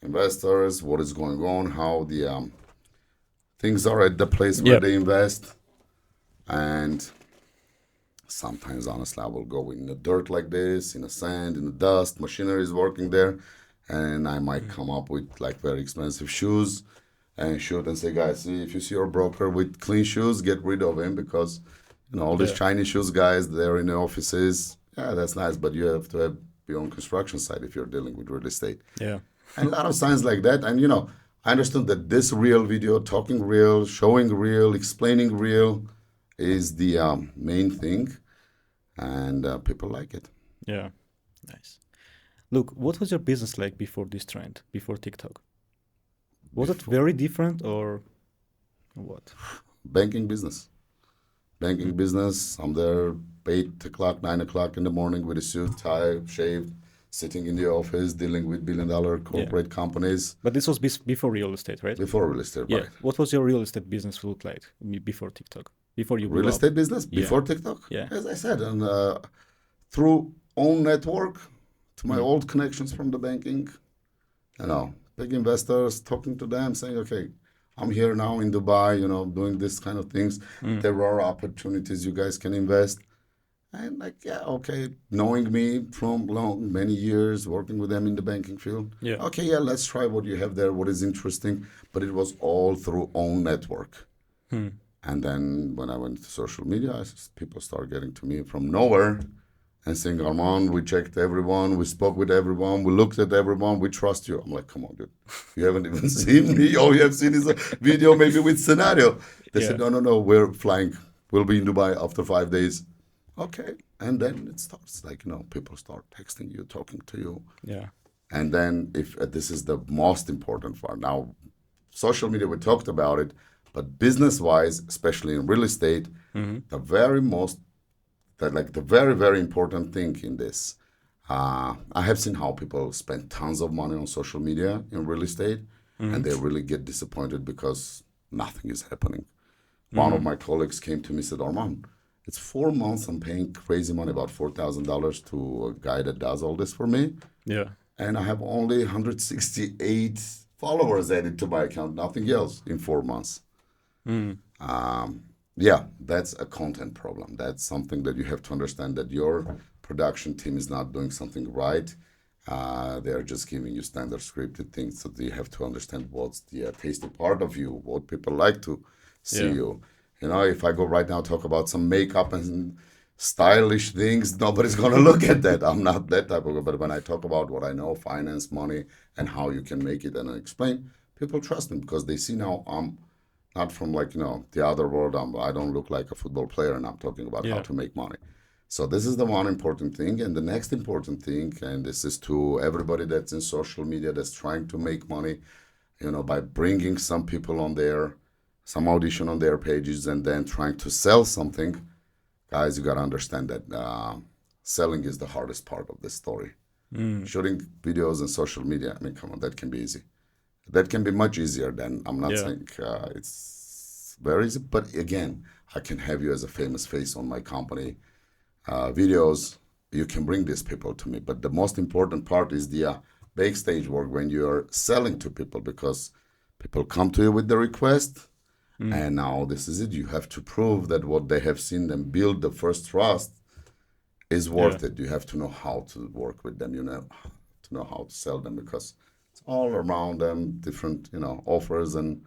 [SPEAKER 1] investors what is going on, how the things are at the place where
[SPEAKER 2] Yeah.
[SPEAKER 1] they invest. And sometimes, honestly, I will go in the dirt like this, in the sand, in the dust, machinery is working there. And I might come up with like very expensive shoes and shoot and say, guys, see, if you see your broker with clean shoes, get rid of him, because, all these
[SPEAKER 2] Yeah.
[SPEAKER 1] Chinese shoes guys, they're in the offices. Yeah, that's nice, but you have to have your own construction site if you're dealing with real estate.
[SPEAKER 2] Yeah.
[SPEAKER 1] And a lot of signs like that. And, I understood that this real video, talking real, showing real, explaining real is the main thing. And people like it.
[SPEAKER 2] Yeah. Nice. Look, what was your business like before this trend, before TikTok? Was it very different or what?
[SPEAKER 1] Banking business. Banking business. I'm there 8 o'clock, 9 o'clock in the morning with a suit, tie, shaved, sitting in the office, dealing with billion-dollar corporate companies.
[SPEAKER 2] But this was before real estate, right?
[SPEAKER 1] Before real estate,
[SPEAKER 2] Yeah.
[SPEAKER 1] right?
[SPEAKER 2] What was your real estate business look like before TikTok? Before you blew
[SPEAKER 1] Real
[SPEAKER 2] up?
[SPEAKER 1] estate business
[SPEAKER 2] Yeah.
[SPEAKER 1] before TikTok?
[SPEAKER 2] Yeah.
[SPEAKER 1] As I said, and through own network to my old connections from the banking, big investors, talking to them, saying, okay, I'm here now in Dubai, doing this kind of things. There are opportunities you guys can invest. And like, yeah, okay, knowing me from many years, working with them in the banking field.
[SPEAKER 2] Yeah.
[SPEAKER 1] Okay, yeah, let's try what you have there, what is interesting. But it was all through own network. And then when I went to social media, people started getting to me from nowhere and saying, Arman, we checked everyone, we spoke with everyone, we looked at everyone, we trust you. I'm like, come on, dude. You haven't even seen me. All you have seen is a video maybe with scenario. They said, no, we're flying. We'll be in Dubai after 5 days. Okay. And then it starts like, people start texting you, talking to you.
[SPEAKER 2] Yeah.
[SPEAKER 1] And then if this is the most important part. Now, social media, we talked about it, but business-wise, especially in real estate, the very, very important thing in this, I have seen how people spend tons of money on social media in real estate, and they really get disappointed because nothing is happening. One of my colleagues came to me and said, Arman, it's 4 months I'm paying crazy money, about $4,000 to a guy that does all this for me.
[SPEAKER 2] Yeah.
[SPEAKER 1] And I have only 168 followers added to my account, nothing else in 4 months. Yeah, that's a content problem. That's something that you have to understand, that your production team is not doing something right. They're just giving you standard scripted things. So you have to understand what's the tasty part of you, what people like to see you. If I go right now talk about some makeup and stylish things, nobody's going to look at that. I'm not that type of guy. But when I talk about what I know, finance, money, and how you can make it and explain, people trust me because they see now I'm not from the other world. I don't look like a football player, and I'm talking about how to make money. So this is the one important thing. And the next important thing, and this is to everybody that's in social media that's trying to make money, by bringing some people on there, some audition on their pages, and then trying to sell something. Guys, you got to understand that selling is the hardest part of this story. Shooting videos on social media, I mean, come on, that can be easy. That can be much easier than, I'm not saying it's very easy, but again, I can have you as a famous face on my company videos, you can bring these people to me. But the most important part is the backstage work when you're selling to people, because people come to you with the request, and now this is it. You have to prove that what they have seen them build the first trust is worth it. You have to know how to work with them. You know, to know how to sell them, because it's all around them, different offers and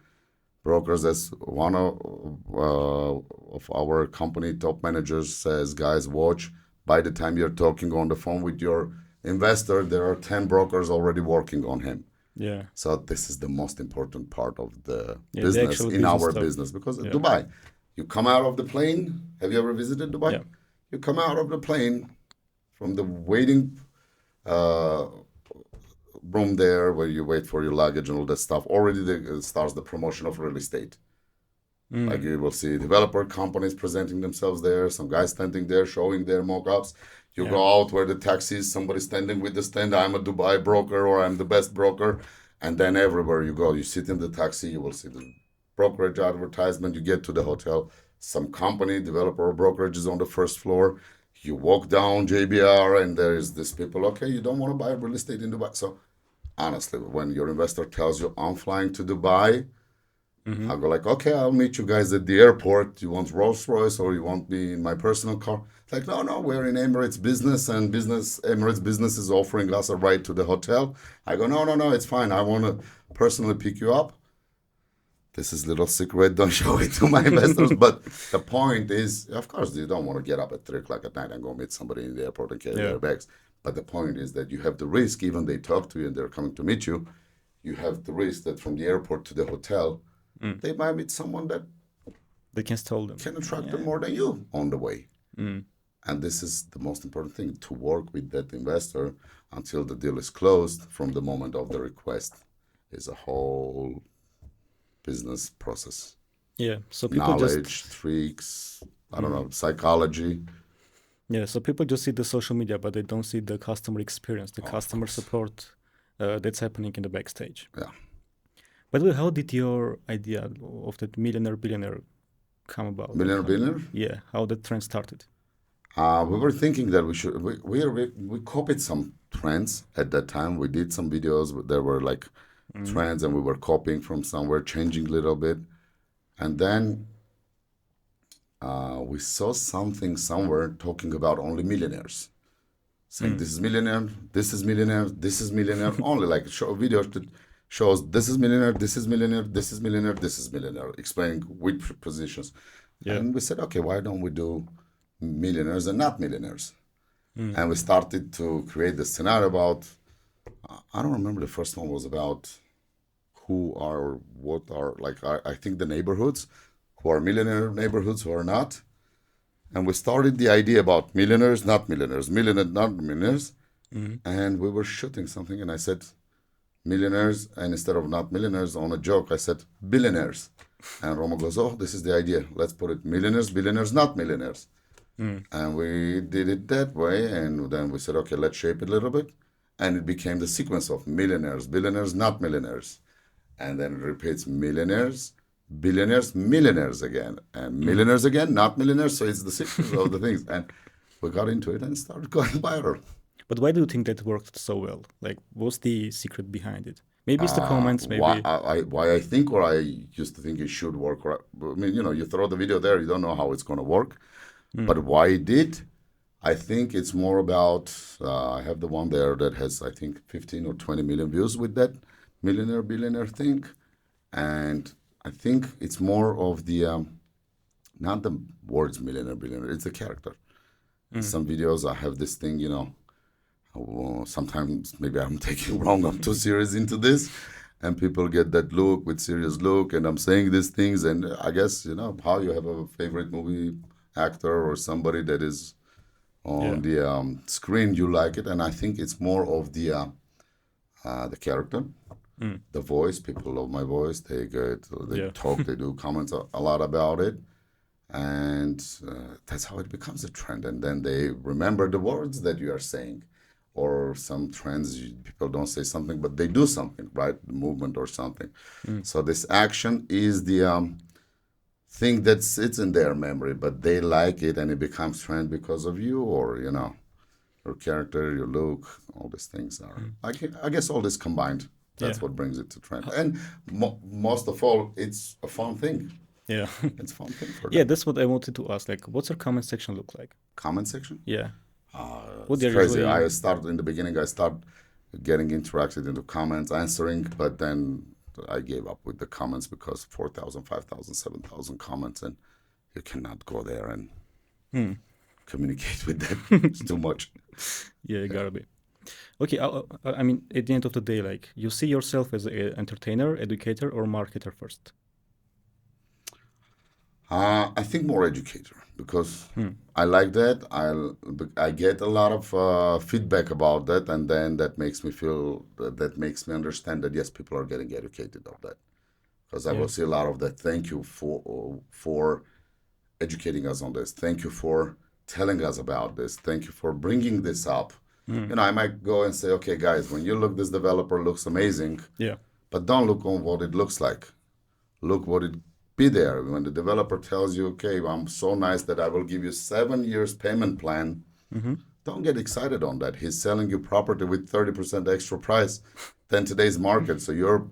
[SPEAKER 1] brokers. As one of our company top managers says, guys, watch. By the time you're talking on the phone with your investor, there are 10 brokers already working on him.
[SPEAKER 2] Yeah.
[SPEAKER 1] So this is the most important part of the
[SPEAKER 2] The
[SPEAKER 1] business
[SPEAKER 2] actual
[SPEAKER 1] in
[SPEAKER 2] business
[SPEAKER 1] our
[SPEAKER 2] stuff.
[SPEAKER 1] business, because Dubai, you come out of the plane. Have you ever visited Dubai?
[SPEAKER 2] Yeah.
[SPEAKER 1] You come out of the plane from the waiting uh, room there where you wait for your luggage and all that stuff. Already starts the promotion of real estate. Like you will see developer companies presenting themselves there, some guys standing there showing their mock-ups. You go out where the taxis, somebody standing with the stand, I'm a Dubai broker or I'm the best broker. And then everywhere you go, you sit in the taxi, you will see the brokerage advertisement. You get to the hotel, some company, developer or brokerage is on the first floor. You walk down JBR and there is this people, okay, you don't want to buy real estate in Dubai. So honestly, when your investor tells you I'm flying to Dubai, I'll go like, okay, I'll meet you guys at the airport. You want Rolls Royce or you want me in my personal car? It's like, no, we're in Emirates Business, and Emirates Business is offering us a ride to the hotel. I go, no, it's fine. I want to personally pick you up. This is little secret. Don't show it to my investors. But the point is, of course, you don't want to get up at 3 o'clock at night and go meet somebody in the airport and carry their bags. But the point is that you have the risk, even they talk to you and they're coming to meet you, you have the risk that from the airport to the hotel, they might meet someone that
[SPEAKER 2] They can stall them.
[SPEAKER 1] can attract them more than you on the way. And this is the most important thing, to work with that investor until the deal is closed. From the moment of the request is a whole business process.
[SPEAKER 2] Yeah. So people
[SPEAKER 1] Knowledge, tricks, I don't know, psychology.
[SPEAKER 2] Yeah. So people just see the social media, but they don't see the customer experience, the customer support that's happening in the backstage.
[SPEAKER 1] Yeah.
[SPEAKER 2] By the way, how did your idea of that millionaire billionaire come about?
[SPEAKER 1] Millionaire, billionaire?
[SPEAKER 2] Yeah, how that trend started.
[SPEAKER 1] We were thinking that we copied some trends at that time. We did some videos. There were like trends, and we were copying from somewhere, changing a little bit, and then we saw something somewhere talking about only millionaires, saying this is millionaire, this is millionaire, this is millionaire. Only like show videos that shows this is millionaire, this is millionaire, this is millionaire, this is millionaire, explaining which positions.
[SPEAKER 2] Yeah.
[SPEAKER 1] And we said, okay, why don't we do millionaires and not millionaires? And we started to create the scenario about, I don't remember, the first one was about who are, what are, like, I think the neighborhoods, who are millionaire neighborhoods, who are not. And we started the idea about millionaires, not millionaires, millionaire, not millionaires. And we were shooting something, and I said, millionaires, and instead of not millionaires, on a joke, I said billionaires. And Roma goes, oh, this is the idea. Let's put it millionaires, billionaires, not millionaires. And we did it that way. And then we said, okay, let's shape it a little bit. And it became the sequence of millionaires, billionaires, not millionaires. And then it repeats millionaires, billionaires, millionaires again. And millionaires again, not millionaires. So it's the sequence of the things. And we got into it and started going viral.
[SPEAKER 2] But why do you think that worked so well? Like, what's the secret behind it? Maybe it's the comments, maybe.
[SPEAKER 1] Why I think, or I used to think it should work. Or, I mean, you throw the video there, you don't know how it's going to work. But why it did, I think it's more about, I have the one there that has, I think, 15 or 20 million views with that millionaire, billionaire thing. And I think it's more of the, not the words millionaire, billionaire, it's the character. Some videos, I have this thing, sometimes maybe I'm taking wrong, I'm too serious into this, and people get that look with serious look, and I'm saying these things, and I guess how you have a favorite movie actor or somebody that is on the screen, you like it, and I think it's more of the character, the voice. People love my voice. They talk, they do comments a lot about it, and that's how it becomes a trend, and then they remember the words that you are saying. Or some trends, people don't say something, but they do something, right? The movement or something. So this action is the thing that sits in their memory, but they like it and it becomes trend because of you, or, your character, your look, all these things are.
[SPEAKER 2] Mm.
[SPEAKER 1] I guess all this combined.
[SPEAKER 2] Yeah.
[SPEAKER 1] That's what brings it to trend. And most of all, it's a fun thing.
[SPEAKER 2] Yeah.
[SPEAKER 1] It's a fun thing for
[SPEAKER 2] Yeah,
[SPEAKER 1] them.
[SPEAKER 2] that's what I wanted to ask. Like, what's your comment section look like?
[SPEAKER 1] Comment section.
[SPEAKER 2] Yeah. What
[SPEAKER 1] It's
[SPEAKER 2] they're
[SPEAKER 1] crazy. I
[SPEAKER 2] usually.
[SPEAKER 1] started in the beginning. I started getting interacted into comments, answering, but then I gave up with the comments because 4,000, 5,000, 7,000 comments, and you cannot go there and
[SPEAKER 2] Hmm.
[SPEAKER 1] communicate with them. It's too much.
[SPEAKER 2] Yeah, it gotta be. Okay, I mean, at the end of the day, like, you see yourself as an entertainer, educator, or marketer first?
[SPEAKER 1] I think more educator because
[SPEAKER 2] Hmm.
[SPEAKER 1] I like that. I get a lot of feedback about that, and then that makes me feel that makes me understand that yes, people are getting educated of that. Because I
[SPEAKER 2] Yeah.
[SPEAKER 1] will see a lot of that. Thank you for educating us on this. Thank you for telling us about this. Thank you for bringing this up.
[SPEAKER 2] Hmm.
[SPEAKER 1] I might go and say, okay, guys, when you look, this developer looks amazing,
[SPEAKER 2] Yeah.
[SPEAKER 1] but don't look on what it looks like. Look what it be there. When the developer tells you, okay, I'm so nice that I will give you 7 years payment plan,
[SPEAKER 2] Mm-hmm.
[SPEAKER 1] don't get excited on that. He's selling you property with 30% extra price than today's market. So you're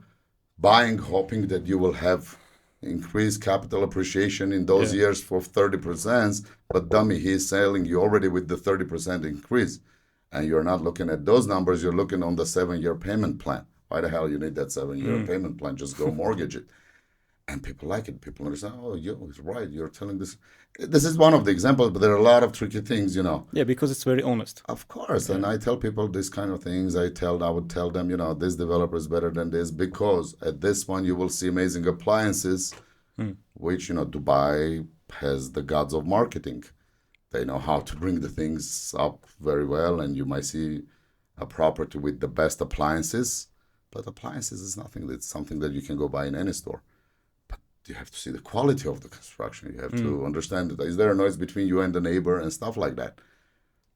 [SPEAKER 1] buying hoping that you will have increased capital appreciation in those
[SPEAKER 2] Yeah.
[SPEAKER 1] years for 30%, but dummy, he's selling you already with the 30% increase. And you're not looking at those numbers, you're looking on the 7 year payment plan. Why the hell you need that 7 year
[SPEAKER 2] Mm.
[SPEAKER 1] payment plan? Just go mortgage it. And people like it. People understand, oh, he's right. You're telling this. This is one of the examples, but there are a lot of tricky things.
[SPEAKER 2] Yeah, because it's very honest.
[SPEAKER 1] Of course,
[SPEAKER 2] Yeah.
[SPEAKER 1] and I tell people this kind of things. I would tell them, this developer is better than this because at this one you will see amazing appliances,
[SPEAKER 2] Mm.
[SPEAKER 1] which Dubai has the gods of marketing. They know how to bring the things up very well, and you might see a property with the best appliances. But appliances is nothing. It's something that you can go buy in any store. But you have to see the quality of the construction. You have
[SPEAKER 2] Mm.
[SPEAKER 1] to understand that is there a noise between you and the neighbor and stuff like that.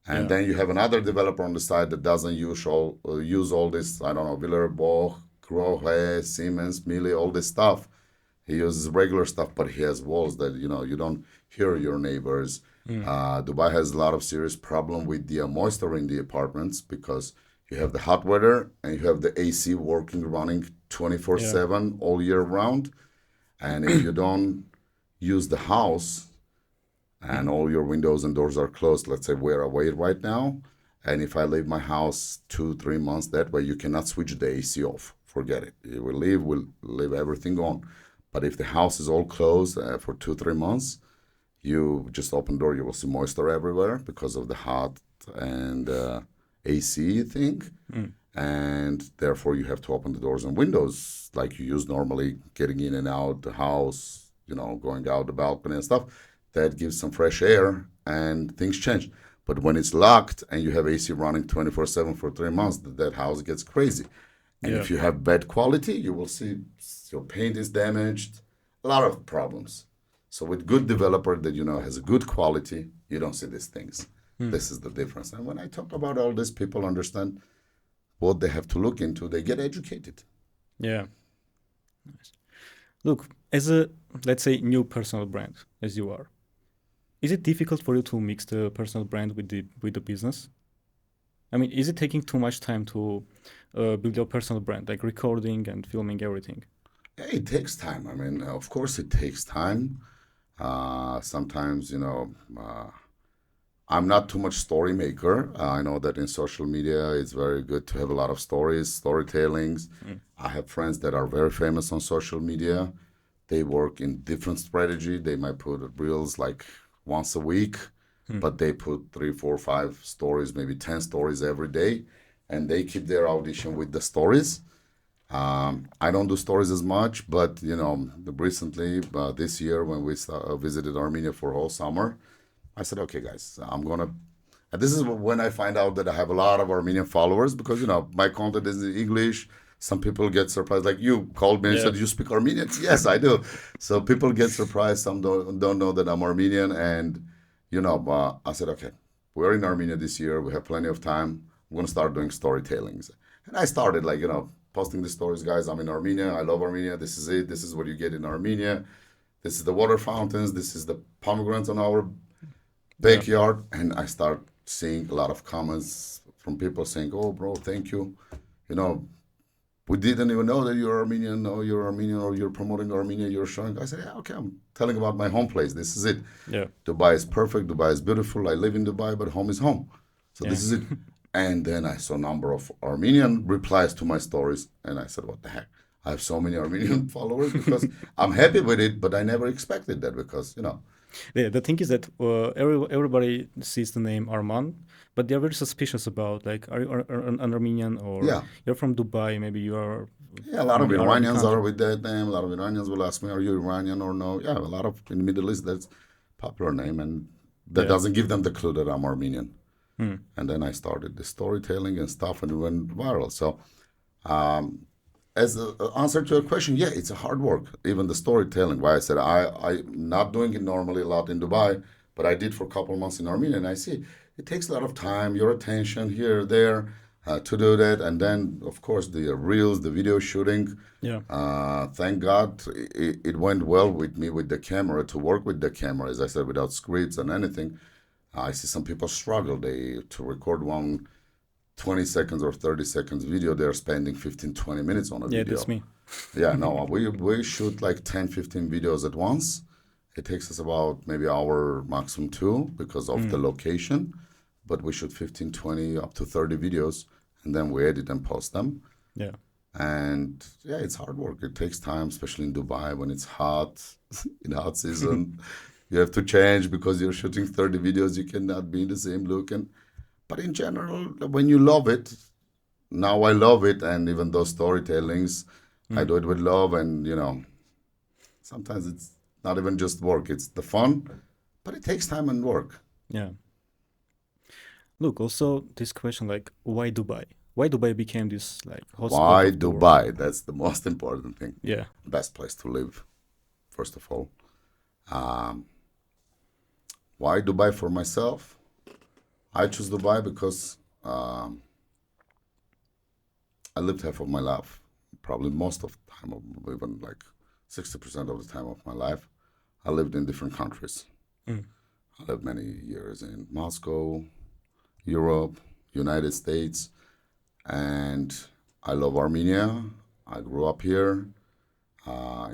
[SPEAKER 1] And
[SPEAKER 2] Yeah.
[SPEAKER 1] then you have another developer on the side that doesn't use all this, I don't know, Villeurbanne, Grohe, Siemens, Miele, all this stuff. He uses regular stuff, but he has walls that, you don't hear your neighbors.
[SPEAKER 2] Mm.
[SPEAKER 1] Dubai has a lot of serious problem with the moisture in the apartments because you have the hot weather and you have the AC running
[SPEAKER 2] Yeah.
[SPEAKER 1] 24/7 all year round. And if you don't use the house, and all your windows and doors are closed, let's say we're away right now, and if I leave my house 2 3 months that way, you cannot switch the AC off. Forget it. You will leave everything on. But if the house is all closed for 2 3 months, you just open the door, you will see moisture everywhere because of the hot and AC thing.
[SPEAKER 2] Mm.
[SPEAKER 1] And therefore you have to open the doors and windows like you use normally, getting in and out the house, going out the balcony and stuff. That gives some fresh air and things change. But when it's locked and you have AC running 24/7 for 3 months, that house gets crazy. And
[SPEAKER 2] Yeah.
[SPEAKER 1] if you have bad quality, you will see your paint is damaged, a lot of problems. So with good developer that has a good quality, you don't see these things.
[SPEAKER 2] Mm.
[SPEAKER 1] This is the difference. And when I talk about all this, people understand what they have to look into. They get educated.
[SPEAKER 2] Yeah. Nice. Look, as a, let's say, new personal brand, as you are, is it difficult for you to mix the personal brand with the business? I mean, is it taking too much time to build your personal brand, like recording and filming everything?
[SPEAKER 1] Yeah, it takes time. I mean, of course, it takes time. Sometimes, I'm not too much story maker. I know that in social media, it's very good to have a lot of stories, storytellings.
[SPEAKER 2] Mm.
[SPEAKER 1] I have friends that are very famous on social media. They work in different strategy. They might put reels like once a week,
[SPEAKER 2] Mm.
[SPEAKER 1] but they put 3 4 5 stories, maybe 10 stories every day, and they keep their audition with the stories. I don't do stories as much, but recently this year when we visited Armenia for whole summer, I said, okay, guys, I'm gonna. And this is when I find out that I have a lot of Armenian followers because my content is in English. Some people get surprised, like you called me and
[SPEAKER 2] Yeah.
[SPEAKER 1] said, "You speak Armenian?" Yes, I do. So people get surprised. Some don't know that I'm Armenian, and I said, okay, we're in Armenia this year. We have plenty of time. I'm gonna start doing storytellings, and I started posting the stories, guys. I'm in Armenia. I love Armenia. This is it. This is what you get in Armenia. This is the water fountains. This is the pomegranates on our
[SPEAKER 2] Yeah.
[SPEAKER 1] backyard. And I start seeing a lot of comments from people saying, "Oh, bro, thank you. You know, we didn't even know that you're Armenian, or you're Armenian, or you're promoting Armenia, you're showing." I said, "Yeah, okay, I'm telling about my home place. This is it.
[SPEAKER 2] Yeah.
[SPEAKER 1] Dubai is perfect. Dubai is beautiful. I live in Dubai, but home is home. So
[SPEAKER 2] Yeah.
[SPEAKER 1] this is it." And then I saw a number of Armenian replies to my stories, and I said, "What the heck? I have so many Armenian followers because I'm happy with it, but I never expected that because, you know."
[SPEAKER 2] Yeah, the thing is that everybody sees the name Arman, but they're very suspicious about like, are you an Armenian, or
[SPEAKER 1] Yeah.
[SPEAKER 2] you're from Dubai? Maybe you are
[SPEAKER 1] Yeah, a lot
[SPEAKER 2] from
[SPEAKER 1] of
[SPEAKER 2] any Arabic
[SPEAKER 1] Iranians are
[SPEAKER 2] country.
[SPEAKER 1] with that name. A lot of Iranians will ask me, "Are you Iranian or no?" Yeah, a lot of in the Middle East, that's popular name, and that
[SPEAKER 2] Yeah.
[SPEAKER 1] doesn't give them the clue that I'm Armenian.
[SPEAKER 2] Hmm.
[SPEAKER 1] And then I started the storytelling and stuff, and it went viral. So, um, as an answer to your question, yeah, it's a hard work. Even the storytelling. Why I said I'm not doing it normally a lot in Dubai, but I did for a couple of months in Armenia, and I see it takes a lot of time, your attention here, there, to do that, and then of course the reels, the video shooting.
[SPEAKER 2] Yeah.
[SPEAKER 1] Thank God it went well with me with the camera to work with the camera, as I said, without scripts and anything. I see some people struggle. They to record one 20 seconds or 30 seconds video, they're spending 15, 20 minutes on a
[SPEAKER 2] Yeah, that's
[SPEAKER 1] video.
[SPEAKER 2] me.
[SPEAKER 1] Yeah, no, we shoot like 10, 15 videos at once. It takes us about maybe hour, maximum two, because of the
[SPEAKER 2] Mm.
[SPEAKER 1] location. But we shoot 15, 20, up to 30 videos, and then we edit and post them.
[SPEAKER 2] Yeah.
[SPEAKER 1] And yeah, it's hard work. It takes time, especially in Dubai when it's hot, in hot season. You have to change because you're shooting 30 videos. You cannot be in the same look. But in general, when you love it, now I love it. And even those storytellings, I
[SPEAKER 2] Mm.
[SPEAKER 1] do it with love. And, sometimes it's not even just work, it's the fun, but it takes time and work.
[SPEAKER 2] Yeah. Look, also this question, like, why Dubai? Why Dubai became this like hotspot
[SPEAKER 1] Why
[SPEAKER 2] of the world?
[SPEAKER 1] Dubai? That's the most important thing.
[SPEAKER 2] Yeah.
[SPEAKER 1] Best place to live, first of all. Um, why Dubai for myself? I choose Dubai because I lived half of my life, probably most of the time, even like 60% of the time of my life, I lived in different countries.
[SPEAKER 2] Mm.
[SPEAKER 1] I lived many years in Moscow, Europe, United States, and I love Armenia. I grew up here.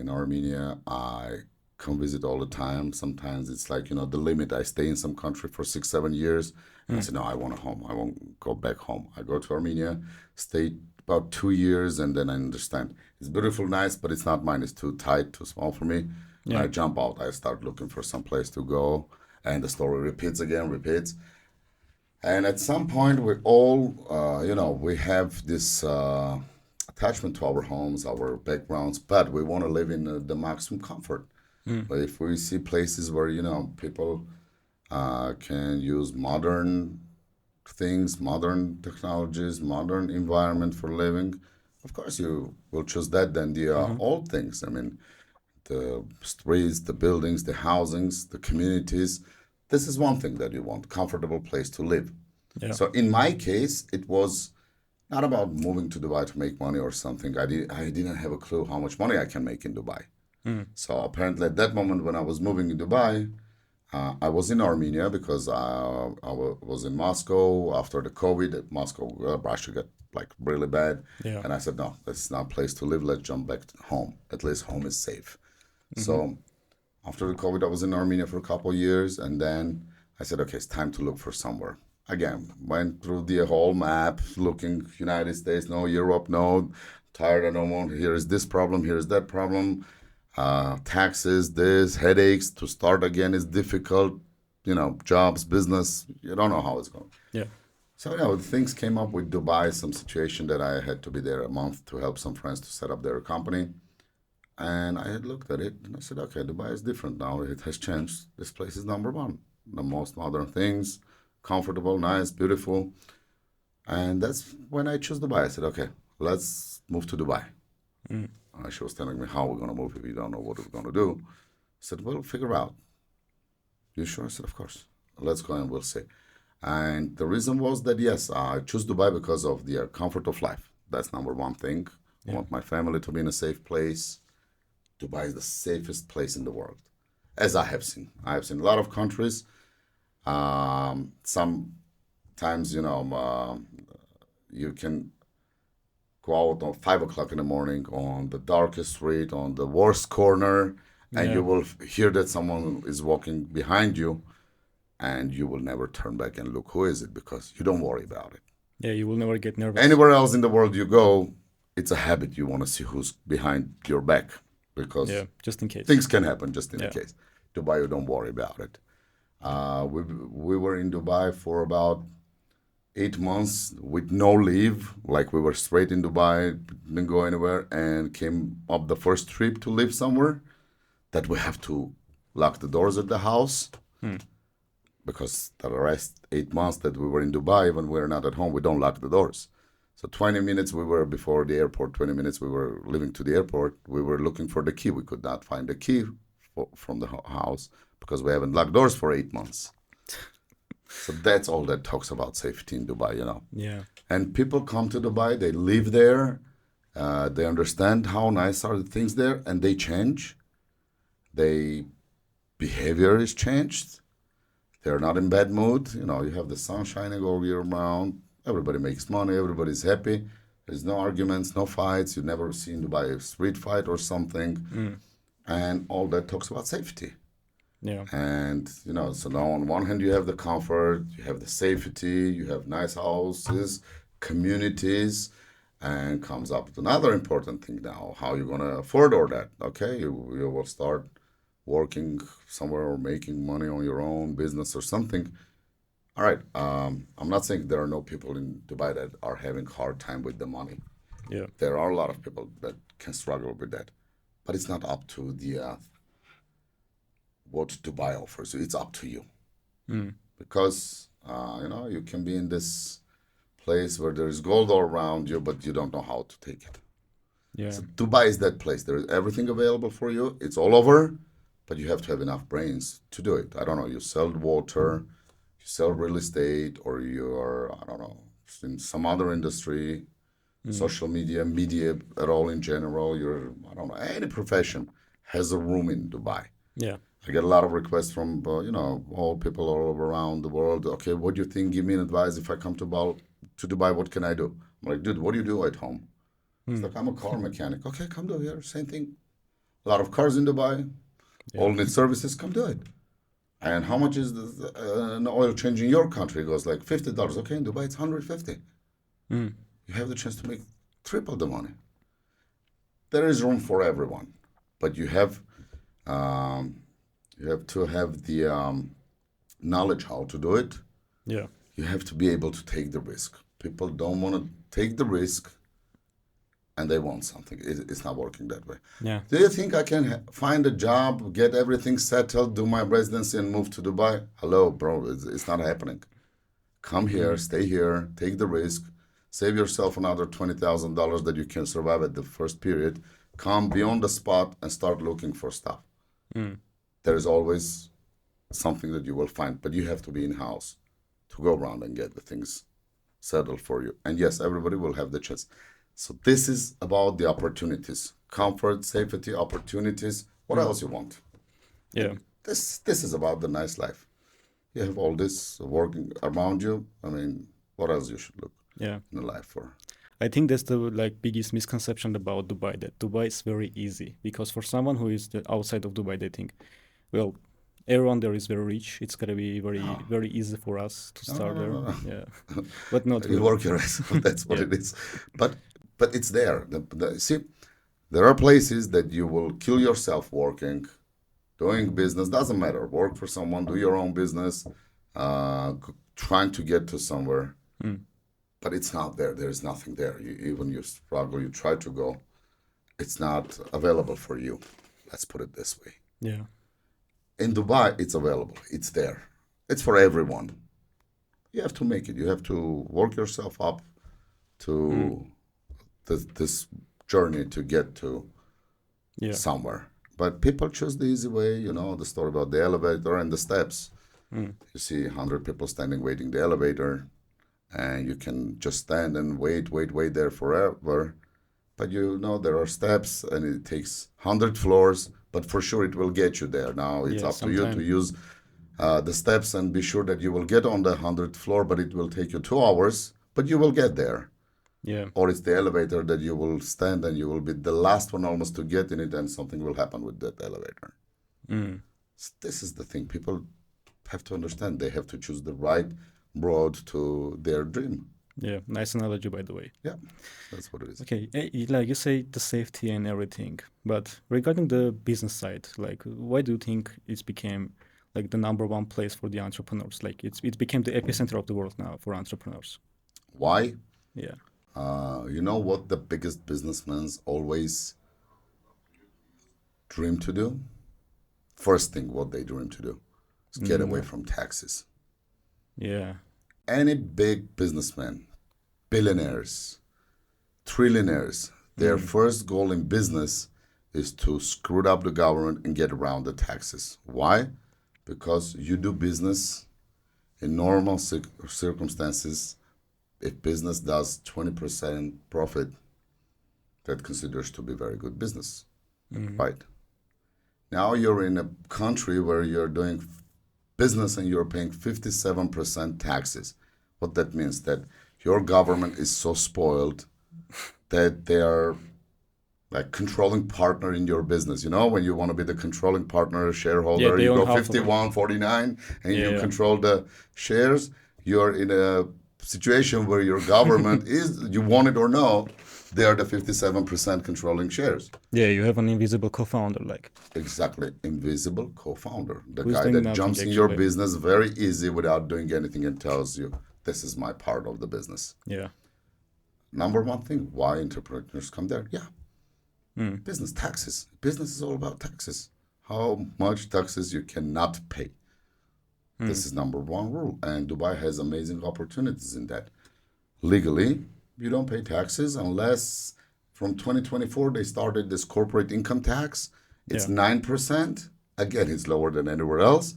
[SPEAKER 1] In Armenia, I come visit all the time. Sometimes it's like, the limit. I stay in some country for 6, 7 years, and I
[SPEAKER 2] Mm.
[SPEAKER 1] say, no, I want a home. I won't go back home. I go to Armenia, stay about 2 years, and then I understand. It's beautiful, nice, but it's not mine. It's too tight, too small for me. And I
[SPEAKER 2] Yeah.
[SPEAKER 1] jump out. I start looking for some place to go, and the story repeats again, repeats. And at some point, we all, we have this attachment to our homes, our backgrounds, but we want to live in the maximum comfort.
[SPEAKER 2] Mm.
[SPEAKER 1] But if we see places where, people can use modern things, modern technologies, modern environment for living, of course you will choose that than the
[SPEAKER 2] Mm-hmm.
[SPEAKER 1] old things. I mean, the streets, the buildings, the housings, the communities. This is one thing that you want, comfortable place to live.
[SPEAKER 2] Yeah.
[SPEAKER 1] So in my case, it was not about moving to Dubai to make money or something. I didn't have a clue how much money I can make in Dubai.
[SPEAKER 2] Mm.
[SPEAKER 1] So apparently at that moment when I was moving in Dubai, I was in Armenia because was in Moscow after the COVID. Moscow, Russia got like really bad.
[SPEAKER 2] Yeah.
[SPEAKER 1] And I said, no, this is not a place to live. Let's jump back to home. At least home is safe.
[SPEAKER 2] Mm-hmm.
[SPEAKER 1] So after the COVID, I was in Armenia for a couple of years, and then I said, okay, it's time to look for somewhere. Again, went through the whole map, looking United States, no, Europe, no, tired, I don't want, here is this problem, here is that problem, taxes, this, headaches, to start again is difficult, jobs, business, you don't know how it's going.
[SPEAKER 2] Yeah.
[SPEAKER 1] So, things came up with Dubai, some situation that I had to be there a month to help some friends to set up their company. And I had looked at it and I said, okay, Dubai is different now. It has changed. This place is number one. The most modern things, comfortable, nice, beautiful. And that's when I chose Dubai. I said, okay, let's move to Dubai.
[SPEAKER 2] Mm.
[SPEAKER 1] She was telling me how we're going to move if we don't know what we're going to do. I said, well, figure out. You sure? I said, of course. Let's go and we'll see. And the reason was that, yes, I chose Dubai because of the comfort of life. That's number one thing. I
[SPEAKER 2] Yeah.
[SPEAKER 1] want my family to be in a safe place. Dubai is the safest place in the world, as I have seen. I have seen a lot of countries. Some times, you can go out on 5 o'clock in the morning on the darkest street, on the worst corner, and
[SPEAKER 2] Yeah.
[SPEAKER 1] you will hear that someone is walking behind you, and you will never turn back and look who is it because you don't worry about it.
[SPEAKER 2] Yeah, you will never get nervous.
[SPEAKER 1] Anywhere else in the world you go, it's a habit. You want to see who's behind your back because
[SPEAKER 2] Yeah, just in case.
[SPEAKER 1] things can happen just in
[SPEAKER 2] Yeah.
[SPEAKER 1] the case. Dubai, you don't worry about it. We were in Dubai for about 8 months with no leave. Like we were straight in Dubai, didn't go anywhere, and came up the first trip to live somewhere that we have to lock the doors at the house because the rest 8 months that we were in Dubai, when we were not at home, we don't lock the doors. So 20 minutes we were before the airport, 20 minutes we were leaving to the airport. We were looking for the key. We could not find the key from the house because we haven't locked doors for 8 months. So that's all that talks about safety in Dubai.
[SPEAKER 2] Yeah.
[SPEAKER 1] And people come to Dubai, they live there, they understand how nice are the things there, and they change. Their behavior is changed. They're not in bad mood. You have the sun shining all year round. Everybody makes money. Everybody's happy. There's no arguments, no fights. You never see in Dubai a street fight or something. And all that talks about safety.
[SPEAKER 2] Yeah.
[SPEAKER 1] And, so now on one hand, you have the comfort, you have the safety, you have nice houses, communities, and comes up with another important thing now, how you're going to afford all that. Okay, you will start working somewhere or making money on your own business or something. All right, I'm not saying there are no people in Dubai that are having hard time with the money.
[SPEAKER 2] Yeah.
[SPEAKER 1] There are a lot of people that can struggle with that, but it's not up to the what Dubai offers you. It's up to you because you can be in this place where there is gold all around you, but you don't know how to take it.
[SPEAKER 2] Yeah.
[SPEAKER 1] So Dubai is that place. There is everything available for you. It's all over, but you have to have enough brains to do it. I don't know. You sell water, you sell real estate, or you're, I don't know, in some other industry, social media at all in general. I don't know, any profession has a room in Dubai.
[SPEAKER 2] Yeah.
[SPEAKER 1] I get a lot of requests from, all people all around the world. Okay, what do you think? Give me an advice. If I come to Dubai, what can I do? I'm like, dude, what do you do at home? It's like, I'm a car mechanic. Okay, come do here. Same thing. A lot of cars in Dubai.
[SPEAKER 2] Yeah.
[SPEAKER 1] All need services. Come do it. And how much is an oil change in your country? It goes like $50. Okay, in Dubai, it's 150. You have the chance to make triple the money. There is room for everyone. But you have to have the knowledge how to do it.
[SPEAKER 2] Yeah.
[SPEAKER 1] You have to be able to take the risk. People don't want to take the risk and they want something. It's not working that way.
[SPEAKER 2] Yeah.
[SPEAKER 1] Do you think I can find a job, get everything settled, do my residency and move to Dubai? Hello, bro. It's not happening. Come here, stay here, take the risk, save yourself another $20,000 that you can survive at the first period. Come, be on the spot and start looking for stuff. There is always something that you will find, but you have to be in-house to go around and get the things settled for you. And yes, everybody will have the chance. So this is about the opportunities, comfort, safety, opportunities. What else you want?
[SPEAKER 2] Yeah.
[SPEAKER 1] This is about the nice life. You have all this working around you. I mean, what else you should look
[SPEAKER 2] Yeah.
[SPEAKER 1] in life for?
[SPEAKER 2] I think that's the biggest misconception about Dubai, that Dubai is very easy. Because for someone who is outside of Dubai, they think, well, everyone there is very rich. It's gonna be very easy for us to start there.
[SPEAKER 1] No.
[SPEAKER 2] Yeah, but not
[SPEAKER 1] You
[SPEAKER 2] really.
[SPEAKER 1] work your ass off. That's what
[SPEAKER 2] Yeah.
[SPEAKER 1] it is. But it's there. See, there are places that you will kill yourself working, doing business. Doesn't matter. Work for someone, do your own business, trying to get to somewhere. But it's not there. There is nothing there. Even you struggle, you try to go. It's not available for you. Let's put it this way.
[SPEAKER 2] Yeah.
[SPEAKER 1] In Dubai, it's available. It's there. It's for everyone. You have to make it. You have to work yourself up to this journey to get to
[SPEAKER 2] Yeah.
[SPEAKER 1] somewhere. But people choose the easy way. The story about the elevator and the steps. You see 100 people standing waiting the elevator, and you can just stand and wait there forever. But there are steps, and it takes 100 floors, but for sure it will get you there. Now it's
[SPEAKER 2] Yeah,
[SPEAKER 1] up to you to
[SPEAKER 2] sometime.
[SPEAKER 1] use the steps and be sure that you will get on the 100th floor, but it will take you 2 hours, but you will get there.
[SPEAKER 2] Yeah.
[SPEAKER 1] Or it's the elevator that you will stand and you will be the last one almost to get in it, and something will happen with that elevator.
[SPEAKER 2] Mm.
[SPEAKER 1] This is the thing. People have to understand. They have to choose the right road to their dream.
[SPEAKER 2] Yeah. Nice analogy, by the way.
[SPEAKER 1] Yeah, that's what it is.
[SPEAKER 2] Okay. Like you say, the safety and everything. But regarding the business side, like, why do you think it's became like the number one place for the entrepreneurs? Like, it became the epicenter of the world now for entrepreneurs.
[SPEAKER 1] Why?
[SPEAKER 2] Yeah.
[SPEAKER 1] You know what the biggest businessmen always dream to do? First thing, what they dream to do is get away from taxes.
[SPEAKER 2] Yeah.
[SPEAKER 1] Any big businessman, billionaires, trillionaires, their first goal in business is to screw up the government and get around the taxes. Why? Because you do business in normal circumstances. If business does 20% profit, that considers to be very good business, right? Now you're in a country where you're doing business and you're paying 57% taxes. What that means that your government is so spoiled that they are like controlling partner in your business. You know, when you want to be the controlling partner, shareholder,
[SPEAKER 2] they
[SPEAKER 1] you
[SPEAKER 2] own
[SPEAKER 1] go
[SPEAKER 2] half of it.
[SPEAKER 1] 51-49 and you
[SPEAKER 2] Yeah.
[SPEAKER 1] control the shares. You're in a situation where your government is, you want it or no, they are the 57% controlling shares.
[SPEAKER 2] Yeah, you have an invisible co-founder, like,
[SPEAKER 1] Exactly. Invisible co-founder. The
[SPEAKER 2] who's
[SPEAKER 1] guy
[SPEAKER 2] doing
[SPEAKER 1] that
[SPEAKER 2] nothing
[SPEAKER 1] jumps in your
[SPEAKER 2] actually.
[SPEAKER 1] business very easy without doing anything and tells you, this is my part of the business.
[SPEAKER 2] Yeah.
[SPEAKER 1] Number one thing, why entrepreneurs come there? Yeah. Business, taxes. Business is all about taxes. How much taxes you cannot pay. This is number one rule. And Dubai has amazing opportunities in that. Legally, you don't pay taxes unless from 2024 they started this corporate income tax. It's
[SPEAKER 2] Yeah.
[SPEAKER 1] 9%. Again, it's lower than anywhere else.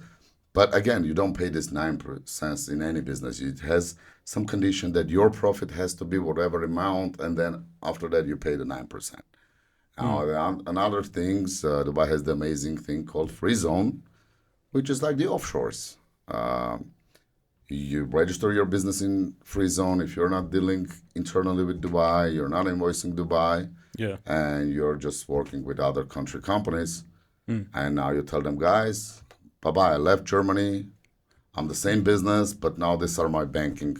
[SPEAKER 1] But again, you don't pay this 9% in any business. It has some condition that your profit has to be whatever amount, and then after that you pay the 9%. Now, another things, Dubai has the amazing thing called free zone, which is like the offshores. You register your business in free zone. If you're not dealing internally with Dubai, you're not invoicing Dubai,
[SPEAKER 2] Yeah.
[SPEAKER 1] and you're just working with other country companies. And now you tell them, guys, bye-bye, I left Germany. I'm the same business, but now these are my banking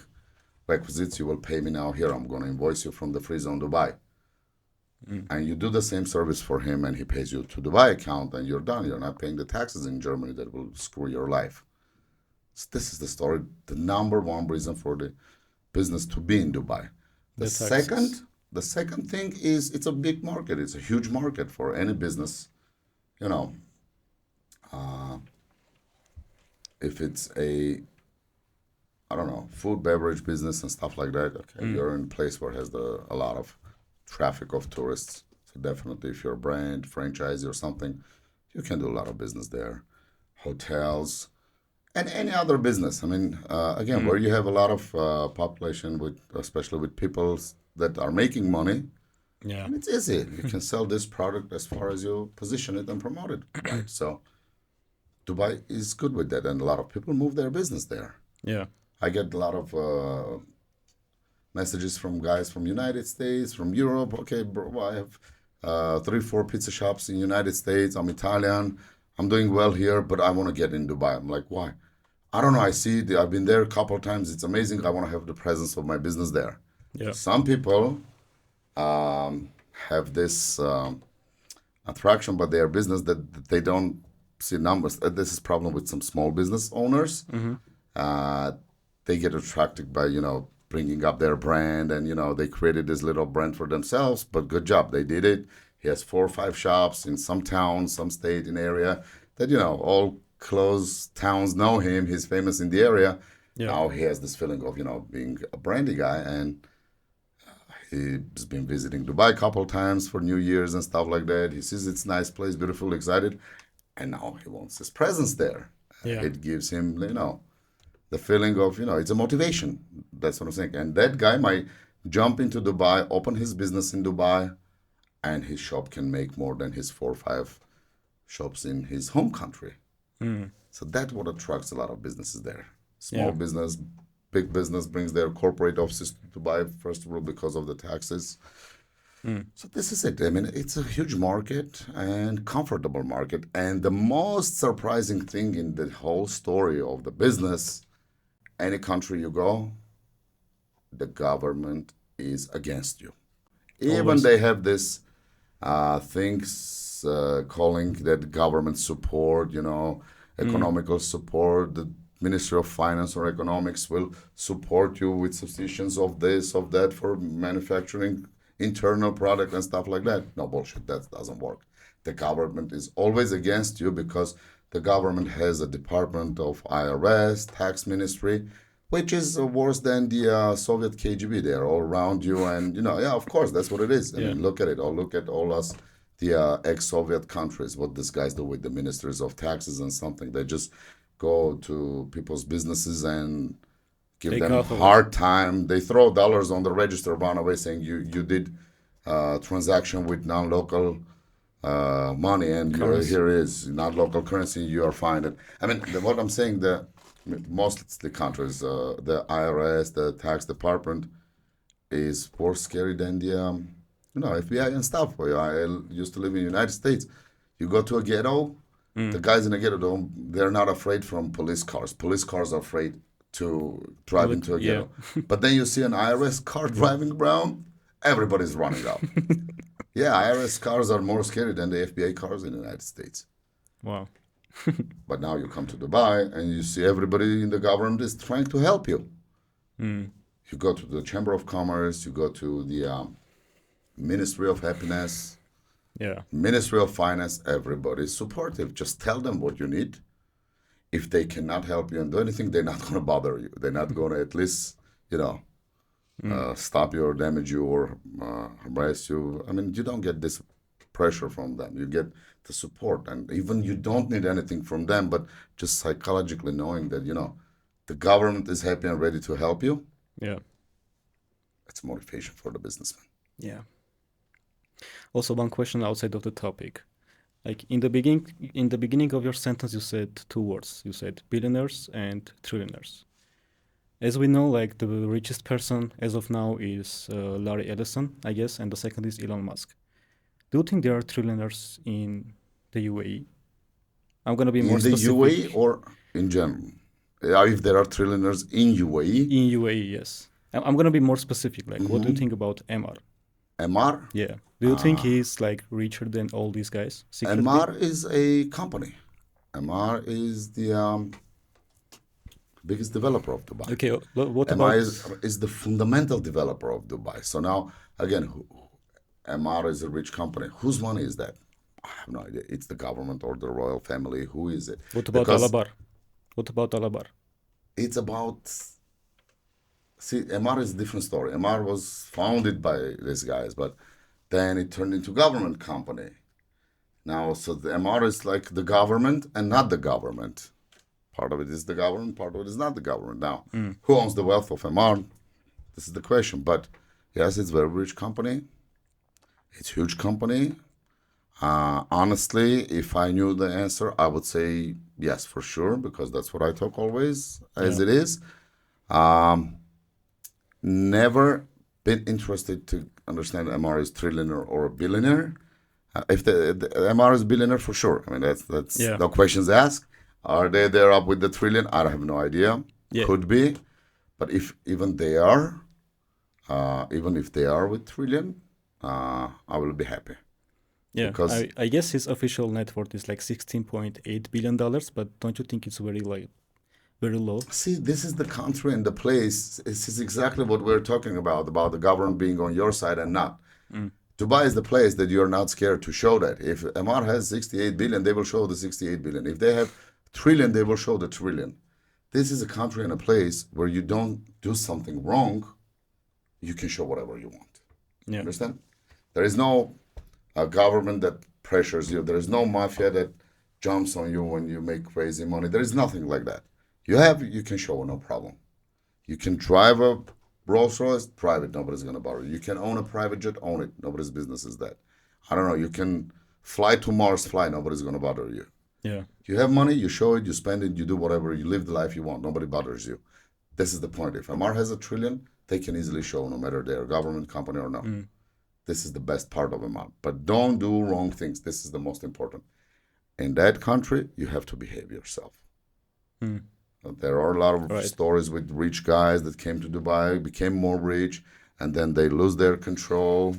[SPEAKER 1] requisites. You will pay me now here. I'm going to invoice you from the free zone Dubai. And you do the same service for him, and he pays you to Dubai account, and you're done. You're not paying the taxes in Germany that will screw your life. So this is the story. The number one reason for the business to be in Dubai.
[SPEAKER 2] The taxes.
[SPEAKER 1] The second thing is it's a big market. It's a huge market for any business. You know, if it's I don't know, food, beverage business and stuff like that. Okay, you're in a place where has a lot of traffic of tourists. So definitely, if you're a brand, franchise or something, you can do a lot of business there. Hotels and any other business. I mean, again, where you have a lot of population with, especially with people that are making money,
[SPEAKER 2] Yeah.
[SPEAKER 1] and it's easy. You can sell this product as far as you position it and promote it, right? So Dubai is good with that, and a lot of people move their business there.
[SPEAKER 2] Yeah.
[SPEAKER 1] I get a lot of messages from guys from United States, from Europe. Okay, bro, I have 3-4 pizza shops in United States. I'm Italian. I'm doing well here, but I want to get in Dubai. I'm like, why? I don't know. I see it. I've been there a couple of times. It's amazing. I want to have the presence of my business there.
[SPEAKER 2] Yeah.
[SPEAKER 1] Some people have this attraction by their business that they don't see numbers. This is problem with some small business owners. They get attracted by, bringing up their brand, and, they created this little brand for themselves, but good job. They did it. He has 4 or 5 shops in some town, some state in area that, all close towns know him. He's famous in the area.
[SPEAKER 2] Yeah.
[SPEAKER 1] Now he has this feeling of, being a brandy guy, and he's been visiting Dubai a couple times for New Year's and stuff like that. He sees it's a nice place, beautiful, excited, and now he wants his presence there.
[SPEAKER 2] Yeah.
[SPEAKER 1] It gives him, the feeling of, it's a motivation. That's what I'm saying. And that guy might jump into Dubai, open his business in Dubai, and his shop can make more than his 4 or 5 shops in his home country. So that's what attracts a lot of businesses there. Small
[SPEAKER 2] Yeah.
[SPEAKER 1] business, big business brings their corporate offices to Dubai, first of all, because of the taxes.
[SPEAKER 2] Mm.
[SPEAKER 1] So this is it. I mean, it's a huge market and comfortable market. And the most surprising thing in the whole story of the business, any country you go, the government is against you. Even
[SPEAKER 2] Always.
[SPEAKER 1] they have this things calling that government support,
[SPEAKER 2] Mm.
[SPEAKER 1] economical support. The Ministry of Finance or Economics will support you with substitutions of this, of that for manufacturing internal product and stuff like that. No bullshit. That doesn't work. The government is always against you because the government has a department of IRS, tax ministry, which is worse than the Soviet KGB. They're all around you, and yeah, of course, that's what it is. I
[SPEAKER 2] Yeah.
[SPEAKER 1] mean, look at it. Or look at all us, the ex-Soviet countries. What these guys do with the ministers of taxes and something, they just go to people's businesses and give
[SPEAKER 2] Take
[SPEAKER 1] them
[SPEAKER 2] half of it.
[SPEAKER 1] hard time. They throw dollars on the register, run away, saying you did transaction with non-local money, and
[SPEAKER 2] Currency.
[SPEAKER 1] here is not local currency. You are fined. I mean, what I'm saying, most of the countries, the IRS, the tax department, is more scary than the FBI and stuff. I used to live in the United States. You go to a ghetto, the
[SPEAKER 2] Mm.
[SPEAKER 1] guys in the ghetto they're not afraid from police cars. Police cars are afraid to drive
[SPEAKER 2] Look.
[SPEAKER 1] into a
[SPEAKER 2] Yeah.
[SPEAKER 1] ghetto. But then you see an IRS car driving around, everybody's running out. Yeah, IRS cars are more scary than the FBI cars in the United States.
[SPEAKER 2] Wow.
[SPEAKER 1] But now you come to Dubai and you see everybody in the government is trying to help you.
[SPEAKER 2] Mm.
[SPEAKER 1] You go to the Chamber of Commerce, you go to the Ministry of Happiness,
[SPEAKER 2] Yeah.
[SPEAKER 1] Ministry of Finance, everybody is supportive. Just tell them what you need. If they cannot help you and do anything, they're not going to bother you. They're not going to at least,
[SPEAKER 2] Mm.
[SPEAKER 1] stop you or damage you or harass you. I mean, you don't get this pressure from them. You get the support. And even you don't need anything from them, but just psychologically knowing that, the government is happy and ready to help you,
[SPEAKER 2] Yeah.
[SPEAKER 1] it's motivation for the businessman.
[SPEAKER 2] Yeah. Also, one question outside of the topic. Like in the beginning of your sentence, you said two words. You said billionaires and trillionaires. As we know, like the richest person as of now is Larry Ellison, I guess, and the second is Elon Musk. Do you think there are trillionaires in the UAE? I'm gonna be more
[SPEAKER 1] In the UAE
[SPEAKER 2] specific.
[SPEAKER 1] or in general? If there are trillionaires in UAE,
[SPEAKER 2] In UAE, yes. I'm gonna be more specific. Like, what do you
[SPEAKER 1] mm-hmm.
[SPEAKER 2] think about MR?
[SPEAKER 1] MR,
[SPEAKER 2] Yeah. Do you think he's like richer than all these guys secretly?
[SPEAKER 1] MR is a company. MR is the biggest developer of Dubai.
[SPEAKER 2] Okay. What
[SPEAKER 1] MR
[SPEAKER 2] about?
[SPEAKER 1] is the fundamental developer of Dubai. So now, again, MR is a rich company. Whose money is that? I have no idea. It's the government or the royal family. Who is it?
[SPEAKER 2] What about
[SPEAKER 1] Because
[SPEAKER 2] Alabar? What about Alabar?
[SPEAKER 1] it's about. See, MR is a different story. MR was founded by these guys, but then it turned into government company. Now, so the MR is like the government and not the government. Part of it is the government, part of it is not the government. Now,
[SPEAKER 2] Mm.
[SPEAKER 1] who owns the wealth of MR? This is the question. But yes, it's a very rich company. It's a huge company. Honestly, if I knew the answer, I would say yes, for sure, because that's what I talk always, as
[SPEAKER 2] Yeah.
[SPEAKER 1] it is. Never been interested to understand MR is trillionaire or a billionaire. If the MR is billionaire, for sure. I mean, that's
[SPEAKER 2] Yeah.
[SPEAKER 1] no questions asked. Are they there up with the trillion? I have no idea.
[SPEAKER 2] Yeah.
[SPEAKER 1] Could be, but if even they are, even if they are with trillion, I will be happy
[SPEAKER 2] Yeah.
[SPEAKER 1] because
[SPEAKER 2] I guess his official net worth is like $16.8 billion, but don't you think it's very low?
[SPEAKER 1] see, this is the country and the place. This is exactly what we're talking about the government being on your side and not.
[SPEAKER 2] Mm.
[SPEAKER 1] Dubai is the place that you're not scared to show that. If MR has 68 billion, they will show the 68 billion. If they have trillion, they will show the trillion. This is a country and a place where you don't do something wrong, you can show whatever you want.
[SPEAKER 2] Yeah.
[SPEAKER 1] Understand? There is no government that pressures you. There is no mafia that jumps on you when you make crazy money. There is nothing like that. You can show no problem. You can drive a Rolls Royce, private, nobody's gonna bother you. You can own a private jet, own it. Nobody's business is that. I don't know. You can fly to Mars, fly, nobody's gonna bother you.
[SPEAKER 2] Yeah.
[SPEAKER 1] You have money, you show it, you spend it, you do whatever, you live the life you want. Nobody bothers you. This is the point. If Amar has a trillion, they can easily show no matter they're a government company or not.
[SPEAKER 2] Mm.
[SPEAKER 1] This is the best part of Amar. But don't do wrong things. This is the most important. In that country, you have to behave yourself.
[SPEAKER 2] Mm.
[SPEAKER 1] There are a lot of
[SPEAKER 2] Right.
[SPEAKER 1] stories with rich guys that came to Dubai, became more rich, and then they lose their control.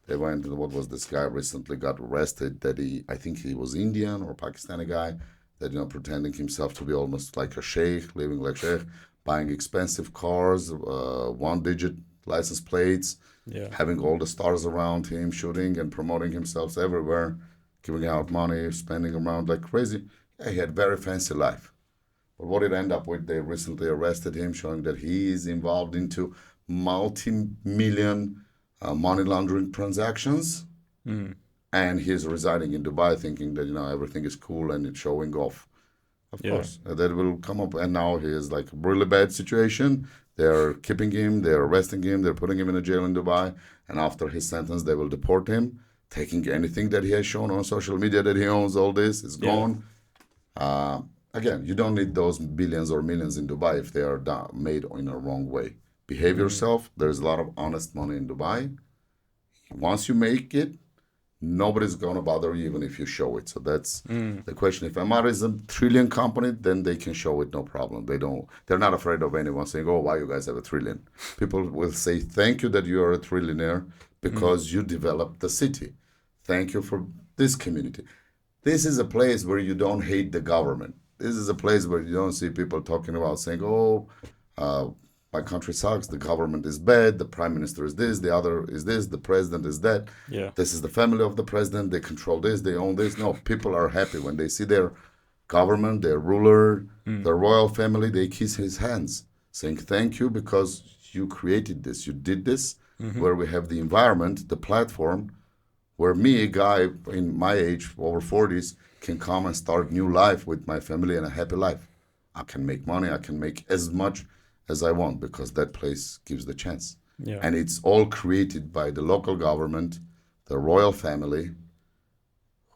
[SPEAKER 1] They went to, what was this guy recently got arrested that I think he was Indian or Pakistani guy that, pretending himself to be almost like a sheikh, living like sheikh, buying expensive cars, one-digit license plates,
[SPEAKER 2] Yeah.
[SPEAKER 1] having all the stars around him, shooting and promoting himself everywhere, giving out money, spending around like crazy. Yeah, he had very fancy life. But what it ended up with, they recently arrested him, showing that he is involved into multi-million money laundering transactions,
[SPEAKER 2] Mm.
[SPEAKER 1] and he's residing in Dubai, thinking that everything is cool and it's showing off. Of
[SPEAKER 2] Yeah.
[SPEAKER 1] course, that will come up, and now he is like a really bad situation. They're keeping him, they're arresting him, they're putting him in a jail in Dubai, and after his sentence, they will deport him. Taking anything that he has shown on social media that he owns, all this is
[SPEAKER 2] Yeah.
[SPEAKER 1] gone. Uh, Again, you don't need those billions or millions in Dubai if they are made in a wrong way. Behave
[SPEAKER 2] Mm.
[SPEAKER 1] yourself. There's a lot of honest money in Dubai. Once you make it, nobody's going to bother you even if you show it. So that's
[SPEAKER 2] Mm.
[SPEAKER 1] the question. If Emirates is a trillion company, then they can show it no problem. They're not afraid of anyone saying, oh, why you guys have a trillion? People will say, thank you that you are a trillionaire
[SPEAKER 2] Mm.
[SPEAKER 1] because you developed the city. Thank you for this community. This is a place where you don't hate the government. This is a place where you don't see people talking about saying, oh, uh, my country sucks, the government is bad, the prime minister is this, the other is this, the president is that.
[SPEAKER 2] Yeah.
[SPEAKER 1] This is the family of the president, they control this, they own this. No, people are happy when they see their government, their ruler,
[SPEAKER 2] Mm.
[SPEAKER 1] the royal family, they kiss his hands, saying thank you because you created this, you did this,
[SPEAKER 2] Mm-hmm.
[SPEAKER 1] where we have the environment, the platform where me, a guy in my age, over 40s, can come and start new life with my family and a happy life. I can make money. I can make as much as I want because that place gives the chance.
[SPEAKER 2] Yeah.
[SPEAKER 1] And it's all created by the local government, the royal family,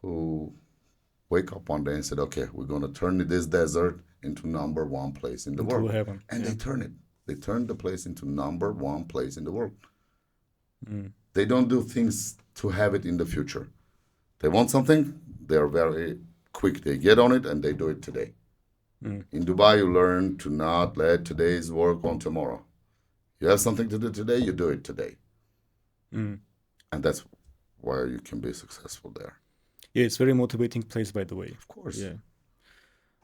[SPEAKER 1] who wake up one day and said, okay, we're going to turn this desert into number one place in the
[SPEAKER 2] Into
[SPEAKER 1] world.
[SPEAKER 2] heaven.
[SPEAKER 1] And
[SPEAKER 2] Yeah.
[SPEAKER 1] they turn it. They turn the place into number one place in the world.
[SPEAKER 2] Mm.
[SPEAKER 1] They don't do things to have it in the future. They want something, they're very quick. They get on it and they do it today.
[SPEAKER 2] Mm.
[SPEAKER 1] In Dubai, you learn to not let today's work on tomorrow. You have something to do today, you do it today.
[SPEAKER 2] Mm.
[SPEAKER 1] And that's why you can be successful there.
[SPEAKER 2] Yeah, it's very motivating place, by the way.
[SPEAKER 1] Of course.
[SPEAKER 2] Yeah.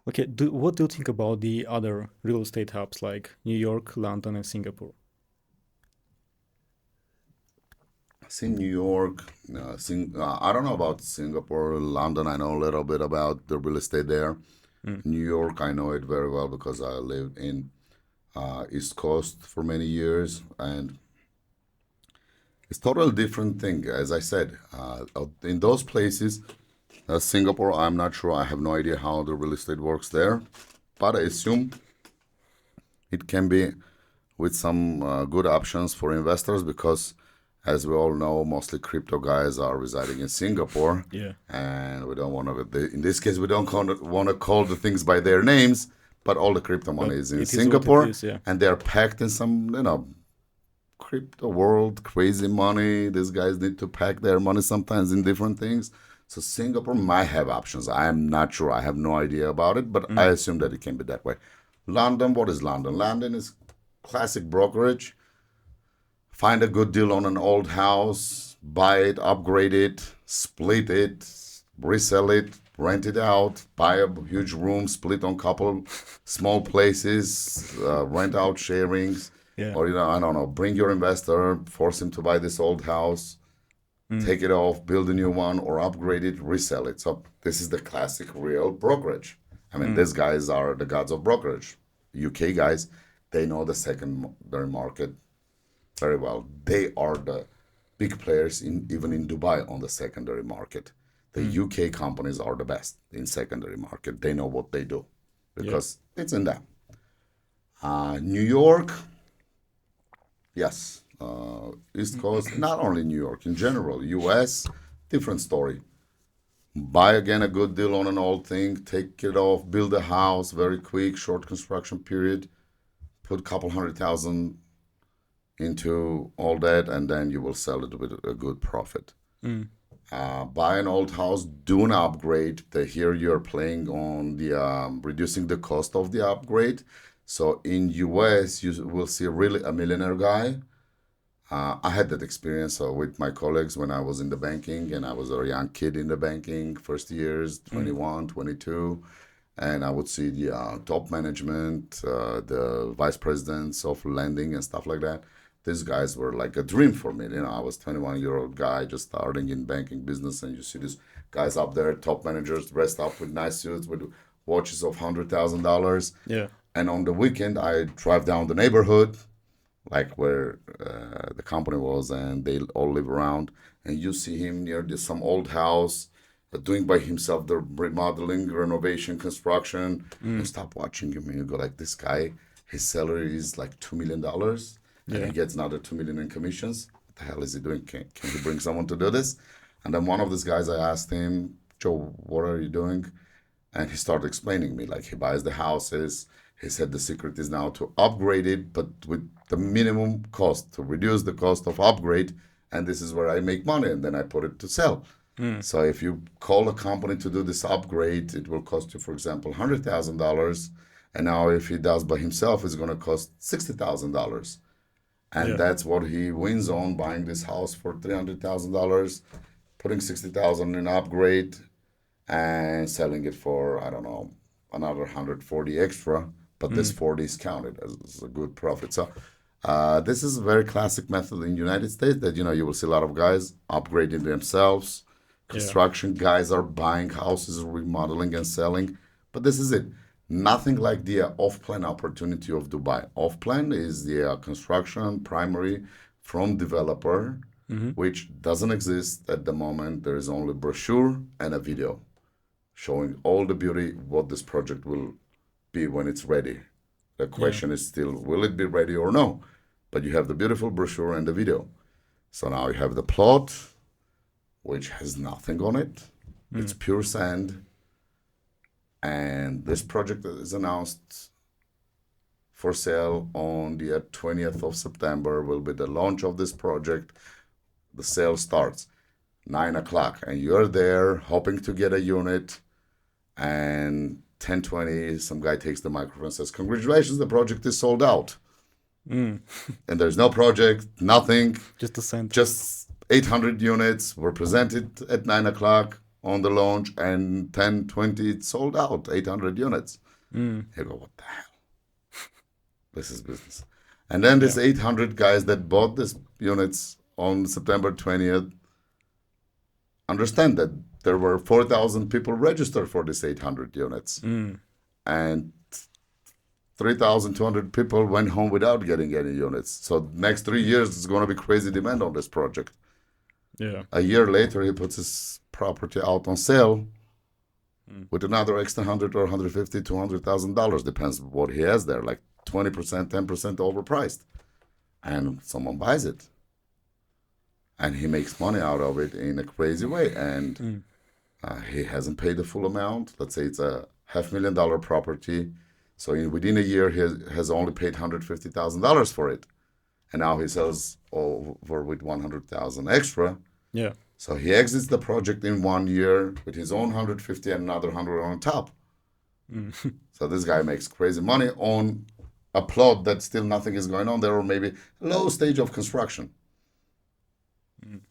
[SPEAKER 2] Okay. What do you think about the other real estate hubs like New York, London, and Singapore?
[SPEAKER 1] See, New York, I don't know about Singapore, London. I know a little bit about the real estate there.
[SPEAKER 2] Mm.
[SPEAKER 1] New York, I know it very well because I lived in East Coast for many years, and it's totally different thing. As I said, in those places, Singapore, I'm not sure. I have no idea how the real estate works there, but I assume it can be with some good options for investors because, as we all know, mostly crypto guys are residing in Singapore,
[SPEAKER 2] Yeah.
[SPEAKER 1] and we don't want to. In this case, we don't want to call the things by their names, but all the crypto money
[SPEAKER 2] But
[SPEAKER 1] is in
[SPEAKER 2] it is what it
[SPEAKER 1] Singapore,
[SPEAKER 2] is. Yeah.
[SPEAKER 1] and they're packed in some, crypto world, crazy money. These guys need to pack their money sometimes in different things. So Singapore might have options. I am not sure. I have no idea about it, but I
[SPEAKER 2] Mm.
[SPEAKER 1] assume that it can be that way. London, what is London? London is classic brokerage. Find a good deal on an old house, buy it, upgrade it, split it, resell it, rent it out, buy a huge room, split on couple small places, rent out sharings,
[SPEAKER 2] Yeah.
[SPEAKER 1] or I don't know, bring your investor, force him to buy this old house,
[SPEAKER 2] Mm.
[SPEAKER 1] take it off, build a new one, or upgrade it, resell it. So this is the classic real brokerage. I mean,
[SPEAKER 2] Mm.
[SPEAKER 1] these guys are the gods of brokerage. UK guys, they know the secondary market very well. They are the big players even in Dubai on the secondary market. The
[SPEAKER 2] Mm.
[SPEAKER 1] UK companies are the best in secondary market. They know what they do
[SPEAKER 2] Yeah.
[SPEAKER 1] because it's in them. New York, yes. East Coast, not only New York, in general, US, different story. buy again a good deal on an old thing, take it off, build a house very quick, short construction period, put a couple 100,000 into all that, and then you will sell it with a good profit.
[SPEAKER 2] Mm.
[SPEAKER 1] Buy an old house, do an upgrade. Here you're playing on the reducing the cost of the upgrade. So in US, you will see really a millionaire guy. I had that experience with my colleagues when I was in the banking, and I was a young kid in the banking, first years, 21, 22. And I would see the top management, the vice presidents of lending and stuff like that. These guys were like a dream for me. I was 21-year-old guy just starting in banking business, and you see these guys up there, top managers, dressed up with nice suits, with watches of $100,000.
[SPEAKER 2] Yeah.
[SPEAKER 1] And on the weekend, I drive down the neighborhood, like where the company was, and they all live around. And you see him near some old house, doing by himself the remodeling, renovation, construction, and stop watching him. And you go like, this guy, his salary is like $2 million, and he gets another $2 million in commissions. What the hell is he doing? Can he bring someone to do this? And then one of these guys, I asked him, Joe, what are you doing? And he started explaining me, like he buys the houses. He said the secret is now to upgrade it, but with the minimum cost, to reduce the cost of upgrade. And this is where I make money, and then I put it to sell. So if you call a company to do this upgrade, it will cost you, for example, $100,000. And now if he does by himself, it's going to cost $60,000. And that's what he wins on, buying this house for $300,000, putting $60,000 in upgrade, and selling it for, I don't know, another 140 extra. But this 40 is counted as a good profit. So this is a very classic method in the United States that, you will see a lot of guys upgrading themselves. Construction guys are buying houses, remodeling and selling. But this is it. Nothing like the off-plan opportunity of Dubai. Off-plan is the construction primary from developer, which doesn't exist at the moment. There is only brochure and a video showing all the beauty, what this project will be when it's ready. The question is still, will it be ready or no? But you have the beautiful brochure and the video. So now you have the plot, which has nothing on it. It's pure sand. And this project is announced for sale on the 20th of September, will be the launch of this project. The sale starts 9 o'clock, and you're there hoping to get a unit, and 10:20, some guy takes the microphone and says, congratulations, the project is sold out. And there's no project, nothing.
[SPEAKER 2] Just a cent.
[SPEAKER 1] Just 800 units were presented at 9 o'clock on the launch, and 10:20, it's sold out, 800 units. You go, what the hell? This is business. And then these 800 guys that bought these units on September 20th understand that there were 4,000 people registered for these 800 units. And 3,200 people went home without getting any units. So next 3 years, it's going to be crazy demand on this project. A year later, he puts his property out on sale with another extra 100 or 150, $200,000, depends what he has there, like 20%, 10% overpriced. And someone buys it. And he makes money out of it in a crazy way. And he hasn't paid the full amount. Let's say it's a $500,000 property. So within a year, he has only paid $150,000 for it. And now he sells over with $100,000 extra. So he exits the project in 1 year with his own 150 and another 100 on top. So this guy makes crazy money on a plot that still nothing is going on there, or maybe low stage of construction.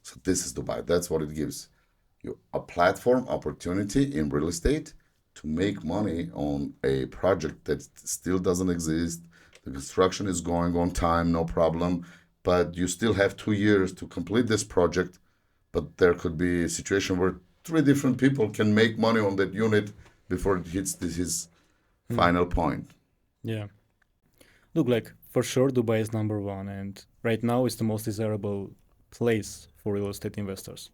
[SPEAKER 1] So this is Dubai. That's what it gives you, a platform opportunity in real estate to make money on a project that still doesn't exist. The construction is going on time, no problem, but you still have 2 years to complete this project. But there could be a situation where 3 different people can make money on that unit before it hits his final point.
[SPEAKER 2] Look, like, for sure, Dubai is number one, and right now it's the most desirable place for real estate investors.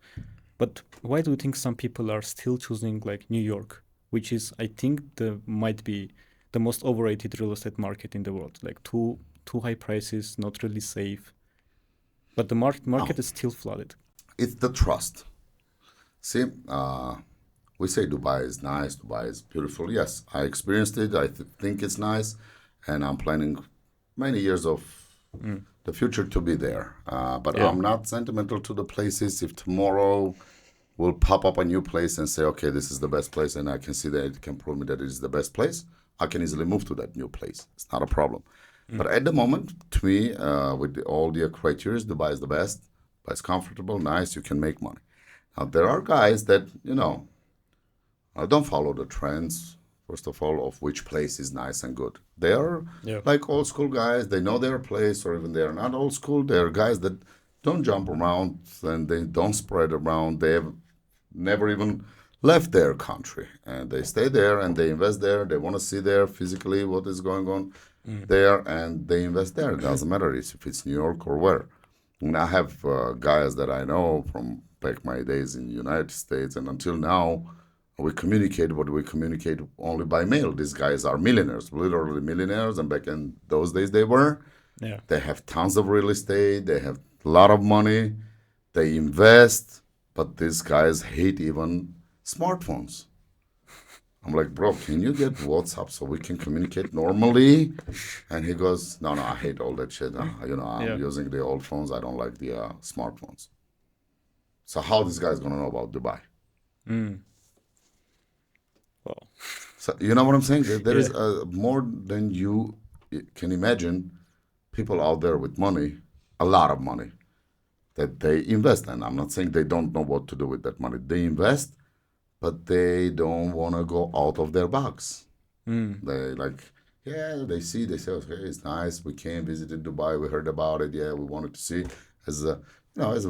[SPEAKER 2] But why do you think some people are still choosing, like, New York, which is, I think, might be the most overrated real estate market in the world? Like, too high prices, not really safe. But the market is still flooded.
[SPEAKER 1] It's the trust. See, we say Dubai is nice, Dubai is beautiful. Yes, I experienced it. I think it's nice, and I'm planning many years of
[SPEAKER 2] Mm.
[SPEAKER 1] the future to be there. But
[SPEAKER 2] Yeah.
[SPEAKER 1] I'm not sentimental to the places. If tomorrow will pop up a new place and say, okay, this is the best place, and I can see that it can prove me that it is the best place, I can easily move to that new place. It's not a problem. But at the moment, to me, with all the criteria, Dubai is the best. But it's comfortable, nice, you can make money. Now, there are guys that, don't follow the trends, first of all, of which place is nice and good. They are
[SPEAKER 2] Yeah.
[SPEAKER 1] like old school guys. They know their place, or even they are not old school. They are guys that don't jump around and they don't spread around. They have never even left their country. And they stay there and they invest there. They want to see there physically what is going on there, and they invest there. It doesn't matter if it's New York or where. And I have guys that I know from back my days in the United States, and until now, we communicate, but we communicate only by mail. These guys are millionaires, literally millionaires, and back in those days they were.
[SPEAKER 2] Yeah.
[SPEAKER 1] They have tons of real estate, they have a lot of money, they invest, but these guys hate even smartphones. I'm like, bro, can you get WhatsApp so we can communicate normally? And he goes, no, I hate all that shit. I'm
[SPEAKER 2] Yeah.
[SPEAKER 1] using the old phones. I don't like the smartphones. So how this guy's gonna know about Dubai?
[SPEAKER 2] Mm. Well.
[SPEAKER 1] So you know what I'm saying? There
[SPEAKER 2] Yeah.
[SPEAKER 1] is more than you can imagine. People out there with money, a lot of money, that they invest. And I'm not saying they don't know what to do with that money. They invest, but they don't want to go out of their box.
[SPEAKER 2] Mm.
[SPEAKER 1] They they say, okay, it's nice. We came, visited Dubai. We heard about it. Yeah, we wanted to see as a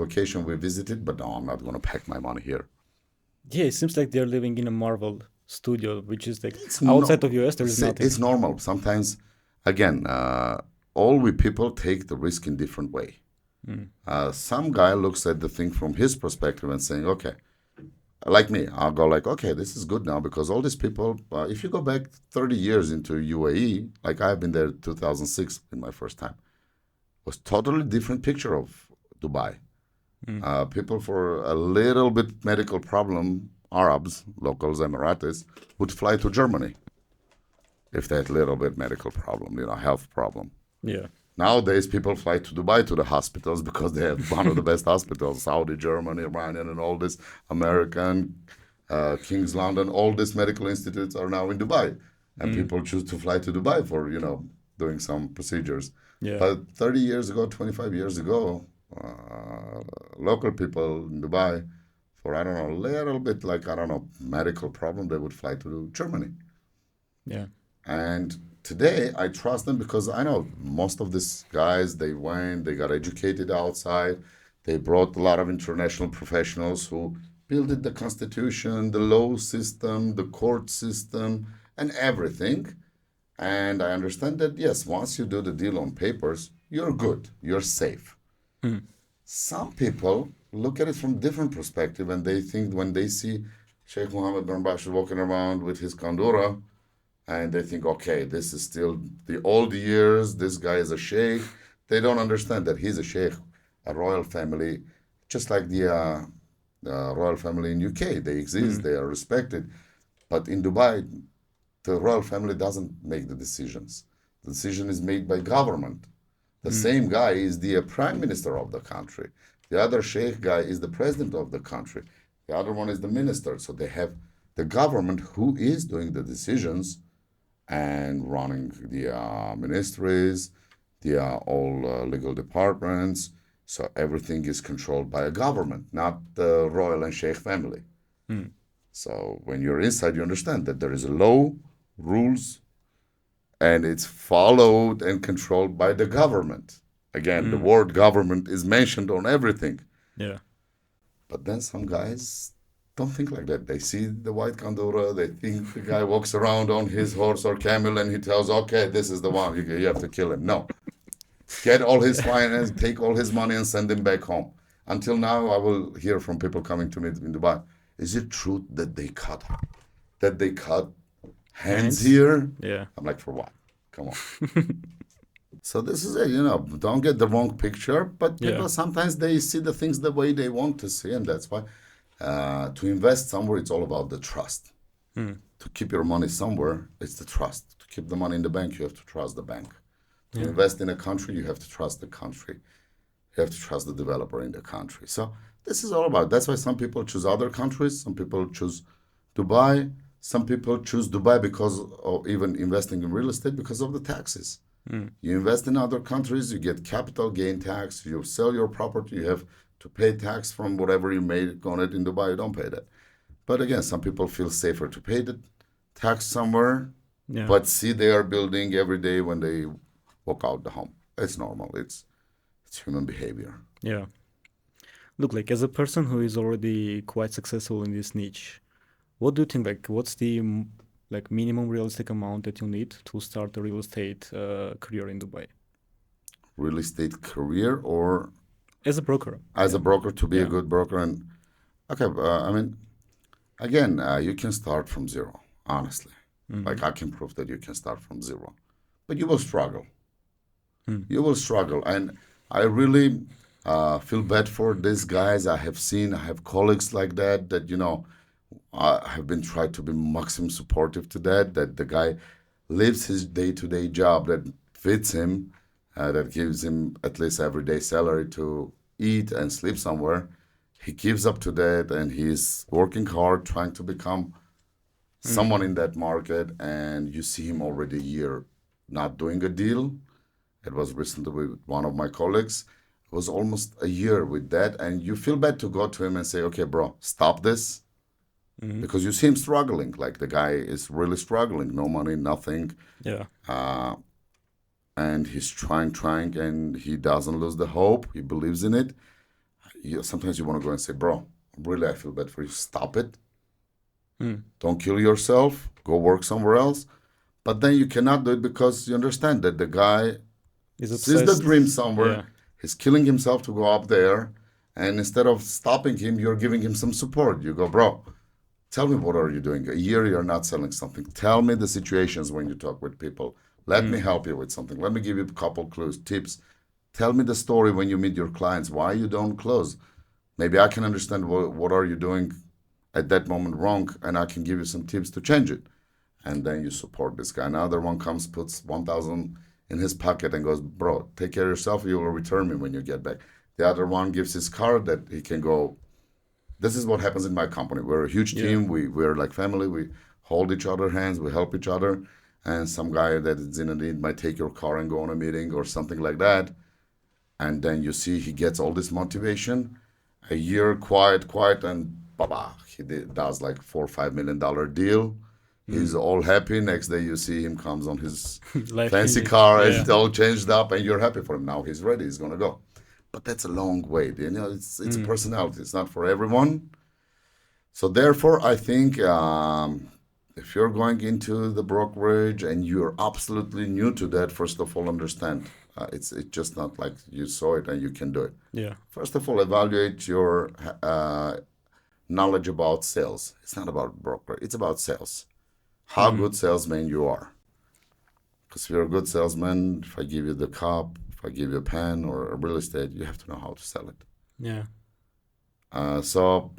[SPEAKER 1] vacation we visited. But no, I'm not going to pack my money here.
[SPEAKER 2] Yeah, it seems like they're living in a Marvel studio, which is like
[SPEAKER 1] It's
[SPEAKER 2] outside of US, there is
[SPEAKER 1] see,
[SPEAKER 2] nothing.
[SPEAKER 1] it's normal. Sometimes, again, all we people take the risk in different way. Some guy looks at the thing from his perspective and saying, okay, like me, I'll go like, okay, this is good now because all these people, if you go back 30 years into UAE, like I've been there 2006 in my first time, was totally different picture of Dubai. People for a little bit medical problem, Arabs, locals, Emiratis, would fly to Germany if they had a little bit medical problem, health problem.
[SPEAKER 2] Yeah.
[SPEAKER 1] Nowadays, people fly to Dubai to the hospitals because they have one of the best hospitals, Saudi, Germany, Iranian, and all this American, King's London, all these medical institutes are now in Dubai. And people choose to fly to Dubai for, doing some procedures.
[SPEAKER 2] Yeah.
[SPEAKER 1] But 30 years ago, 25 years ago, local people in Dubai, for, I don't know, a little bit like, I don't know, medical problem, they would fly to Germany.
[SPEAKER 2] Yeah.
[SPEAKER 1] And today, I trust them because I know most of these guys, they went, they got educated outside. They brought a lot of international professionals who built the constitution, the law system, the court system, and everything. And I understand that, yes, once you do the deal on papers, you're good, you're safe. Some people look at it from different perspective, and they think when they see Sheikh Mohammed bin Bashir walking around with his kandura, and they think, okay, this is still the old years. This guy is a sheikh. They don't understand that he's a sheikh, a royal family, just like the royal family in UK. They exist. They are respected. But in Dubai, the royal family doesn't make the decisions. The decision is made by government. The same guy is the prime minister of the country. The other sheikh guy is the president of the country. The other one is the minister. So they have the government who is doing the decisions and running the ministries, the all legal departments. So everything is controlled by a government, not the royal and sheikh family. So when you're inside, you understand that there is a law, rules, and it's followed and controlled by the government. Again, the word government is mentioned on everything.
[SPEAKER 2] Yeah.
[SPEAKER 1] But then some guys don't think like that. They see the white kandura, they think the guy walks around on his horse or camel and he tells, okay, this is the one, you have to kill him. No. Get all his finance, take all his money and send him back home. Until now, I will hear from people coming to me in Dubai, is it true that they cut hands here?
[SPEAKER 2] Yeah.
[SPEAKER 1] I'm like, for what? Come on. So this is it, don't get the wrong picture, but people
[SPEAKER 2] Yeah.
[SPEAKER 1] sometimes they see the things the way they want to see, and that's why To invest somewhere, it's all about the trust.
[SPEAKER 2] Hmm.
[SPEAKER 1] To keep your money somewhere, it's the trust. To keep the money in the bank, you have to trust the bank. To
[SPEAKER 2] Yeah.
[SPEAKER 1] invest in a country, you have to trust the country. You have to trust the developer in the country. So this is all about. That's why some people choose other countries. Some people choose Dubai. Some people choose Dubai because of even investing in real estate because of the taxes.
[SPEAKER 2] Hmm.
[SPEAKER 1] You invest in other countries, you get capital gain tax. You sell your property, you have to pay tax from whatever you made on it in Dubai. You don't pay that. But again, some people feel safer to pay the tax somewhere,
[SPEAKER 2] Yeah.
[SPEAKER 1] but see they are building every day when they walk out the home. It's normal. It's human behavior.
[SPEAKER 2] Yeah. Look, like as a person who is already quite successful in this niche, what do you think? Like, what's the like minimum realistic amount that you need to start a real estate career in Dubai
[SPEAKER 1] Real estate career or
[SPEAKER 2] as a broker?
[SPEAKER 1] as a
[SPEAKER 2] Yeah.
[SPEAKER 1] broker to be a
[SPEAKER 2] Yeah.
[SPEAKER 1] good broker. And okay, I mean, again, you can start from zero, honestly.
[SPEAKER 2] Mm-hmm.
[SPEAKER 1] Like I can prove that you can start from zero, but you will struggle.
[SPEAKER 2] Hmm.
[SPEAKER 1] You will struggle. And I really feel bad for these guys. I have colleagues like that, I have been trying to be maximum supportive to that the guy lives his day-to-day job that fits him, that gives him at least everyday salary to eat and sleep somewhere. He gives up to that and he's working hard, trying to become
[SPEAKER 2] Hmm.
[SPEAKER 1] someone in that market. And you see him already a year not doing a deal. It was recently with one of my colleagues. It was almost a year with that. And you feel bad to go to him and say, okay, bro, stop this.
[SPEAKER 2] Mm-hmm.
[SPEAKER 1] Because you see him struggling. Like the guy is really struggling. No money, nothing.
[SPEAKER 2] Yeah.
[SPEAKER 1] And he's trying, and he doesn't lose the hope. He believes in it. Sometimes you want to go and say, bro, really, I feel bad for you. Stop it.
[SPEAKER 2] Hmm.
[SPEAKER 1] Don't kill yourself. Go work somewhere else. But then you cannot do it because you understand that the guy
[SPEAKER 2] Is
[SPEAKER 1] sees the dream
[SPEAKER 2] obsessed.
[SPEAKER 1] somewhere.
[SPEAKER 2] Yeah.
[SPEAKER 1] He's killing himself to go up there. And instead of stopping him, you're giving him some support. You go, bro, tell me what are you doing? A year you're not selling something. Tell me the situations when you talk with people. Let me
[SPEAKER 2] Hmm.
[SPEAKER 1] help you with something. Let me give you a couple clues, tips. Tell me the story when you meet your clients, why you don't close. Maybe I can understand what are you doing at that moment wrong, and I can give you some tips to change it. And then you support this guy. Another one comes, puts 1,000 in his pocket and goes, bro, take care of yourself. You will return me when you get back. The other one gives his card that he can go. This is what happens in my company. We're a huge
[SPEAKER 2] Yeah.
[SPEAKER 1] team. We're like family. We hold each other hands. We help each other. And some guy that is in a need might take your car and go on a meeting or something like that. And then you see he gets all this motivation. A year, quiet, and baba, does like $4 or $5 million deal.
[SPEAKER 2] Hmm.
[SPEAKER 1] He's all happy. Next day you see him comes on his
[SPEAKER 2] Life
[SPEAKER 1] fancy
[SPEAKER 2] changing.
[SPEAKER 1] car
[SPEAKER 2] Yeah.
[SPEAKER 1] and all changed up, and you're happy for him. Now he's ready. He's gonna go. But that's a long wait. It's a
[SPEAKER 2] Hmm.
[SPEAKER 1] personality. It's not for everyone. So therefore, I think if you're going into the brokerage and you're absolutely new to that, first of all, understand it's just not like you saw it and you can do it.
[SPEAKER 2] Yeah.
[SPEAKER 1] First of all, evaluate your knowledge about sales. It's not about broker. It's about sales. How
[SPEAKER 2] Hmm.
[SPEAKER 1] good salesman you are. Because if you're a good salesman, if I give you the cup, if I give you a pen or a real estate, you have to know how to sell it.
[SPEAKER 2] Yeah.
[SPEAKER 1] So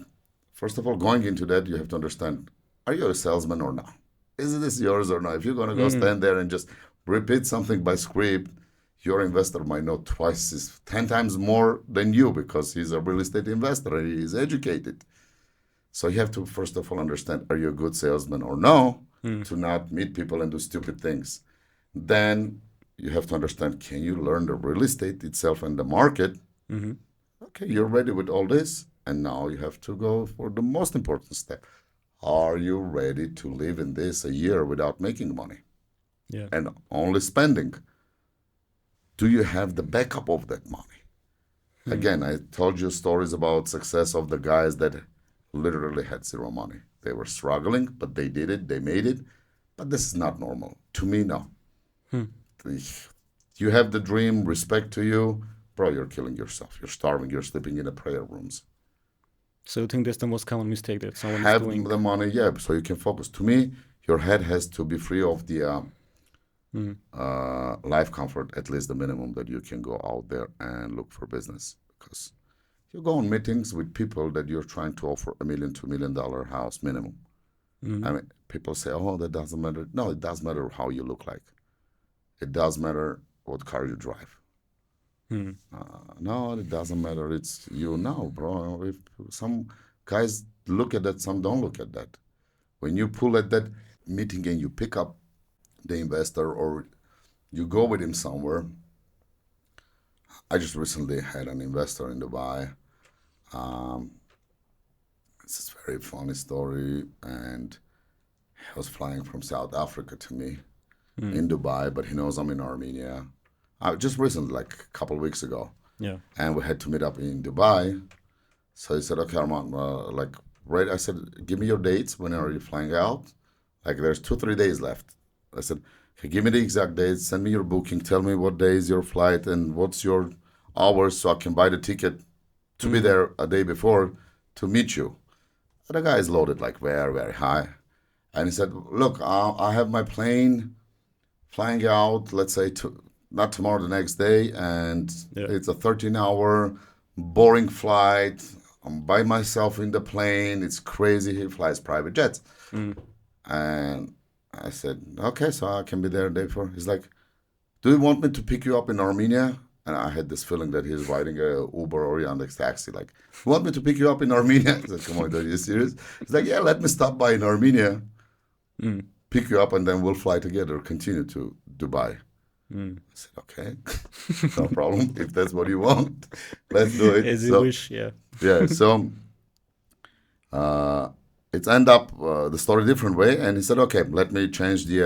[SPEAKER 1] first of all, going into that, you have to understand, are you a salesman or not? Is this yours or not? If you're going to go
[SPEAKER 2] Hmm.
[SPEAKER 1] stand there and just repeat something by script, your investor might know 10 times more than you because he's a real estate investor and he's educated. So you have to, first of all, understand, are you a good salesman or no,
[SPEAKER 2] Hmm.
[SPEAKER 1] to not meet people and do stupid things. Then you have to understand, can you learn the real estate itself and the market?
[SPEAKER 2] Hmm.
[SPEAKER 1] Okay, you're ready with all this. And now you have to go for the most important step. Are you ready to live in this a year without making money
[SPEAKER 2] Yeah.
[SPEAKER 1] and only spending? Do you have the backup of that money?
[SPEAKER 2] Hmm.
[SPEAKER 1] Again, I told you stories about success of the guys that literally had zero money. They were struggling, but they did it, they made it. But this is not normal. To me, no.
[SPEAKER 2] Hmm.
[SPEAKER 1] You have the dream, respect to you, bro, you're killing yourself. You're starving, you're sleeping in the prayer rooms.
[SPEAKER 2] So you think that's the most common mistake that someone is
[SPEAKER 1] Have
[SPEAKER 2] doing?
[SPEAKER 1] the money, yeah, so you can focus. To me, your head has to be free of the
[SPEAKER 2] Hmm.
[SPEAKER 1] life comfort, at least the minimum that you can go out there and look for business. Because You go on meetings with people that you're trying to offer $1 million, $2 million house minimum. I mean, people say, "Oh, that doesn't matter." No, it does matter how you look like. It does matter what car you drive. No, it doesn't matter. It's you now, bro. If some guys look at that, some don't look at that. When you pull at that meeting and you pick up the investor or you go with him somewhere. I just recently had an investor in Dubai. This is a very funny story, and he was flying from South Africa to me in Dubai, but he knows I'm in Armenia. Just recently, like a couple of weeks ago.
[SPEAKER 2] Yeah.
[SPEAKER 1] And we had to meet up in Dubai. So he said, "Okay, Arman, right." I said, "Give me your dates. When are you flying out?" Like, there's 2, 3 days left. I said, "Okay, give me the exact dates. Send me your booking. Tell me what day is your flight and what's your hours so I can buy the ticket to be there a day before to meet you." And the guy is loaded like very, very high. And he said, "Look, I have my plane flying out, let's say, not tomorrow, the next day, and it's a 13-hour boring flight. I'm by myself in the plane. It's crazy." He flies private jets. And I said, "Okay, so I can be there the day before." He's like, "Do you want me to pick you up in Armenia?" And I had this feeling that he's riding a Uber or Yandex taxi. Like, "You want me to pick you up in Armenia?" I said, "Come on, are you serious?" He's like, "Yeah, let me stop by in Armenia, pick you up, and then we'll fly together, continue to Dubai." I said, "Okay, no problem. If that's what you want, let's do it."
[SPEAKER 2] As you wish, yeah.
[SPEAKER 1] Yeah, so it's end up the story different way. And he said, "Okay, let me change the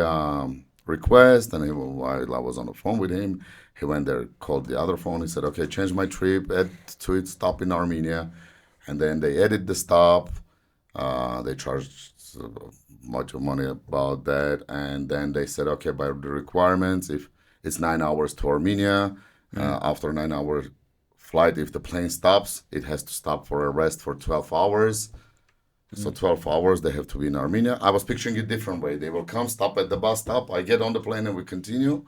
[SPEAKER 1] request." And while I was on the phone with him, he went there, called the other phone. He said, "Okay, change my trip, add to it, stop in Armenia." And then they edit the stop. They charged much of money about that. And then they said, "Okay, by the requirements, if it's 9 hours to Armenia, after 9 hour flight, if the plane stops, it has to stop for a rest for 12 hours. So 12 hours, they have to be in Armenia." I was picturing it different way. They will come, stop at the bus stop. I get on the plane and we continue.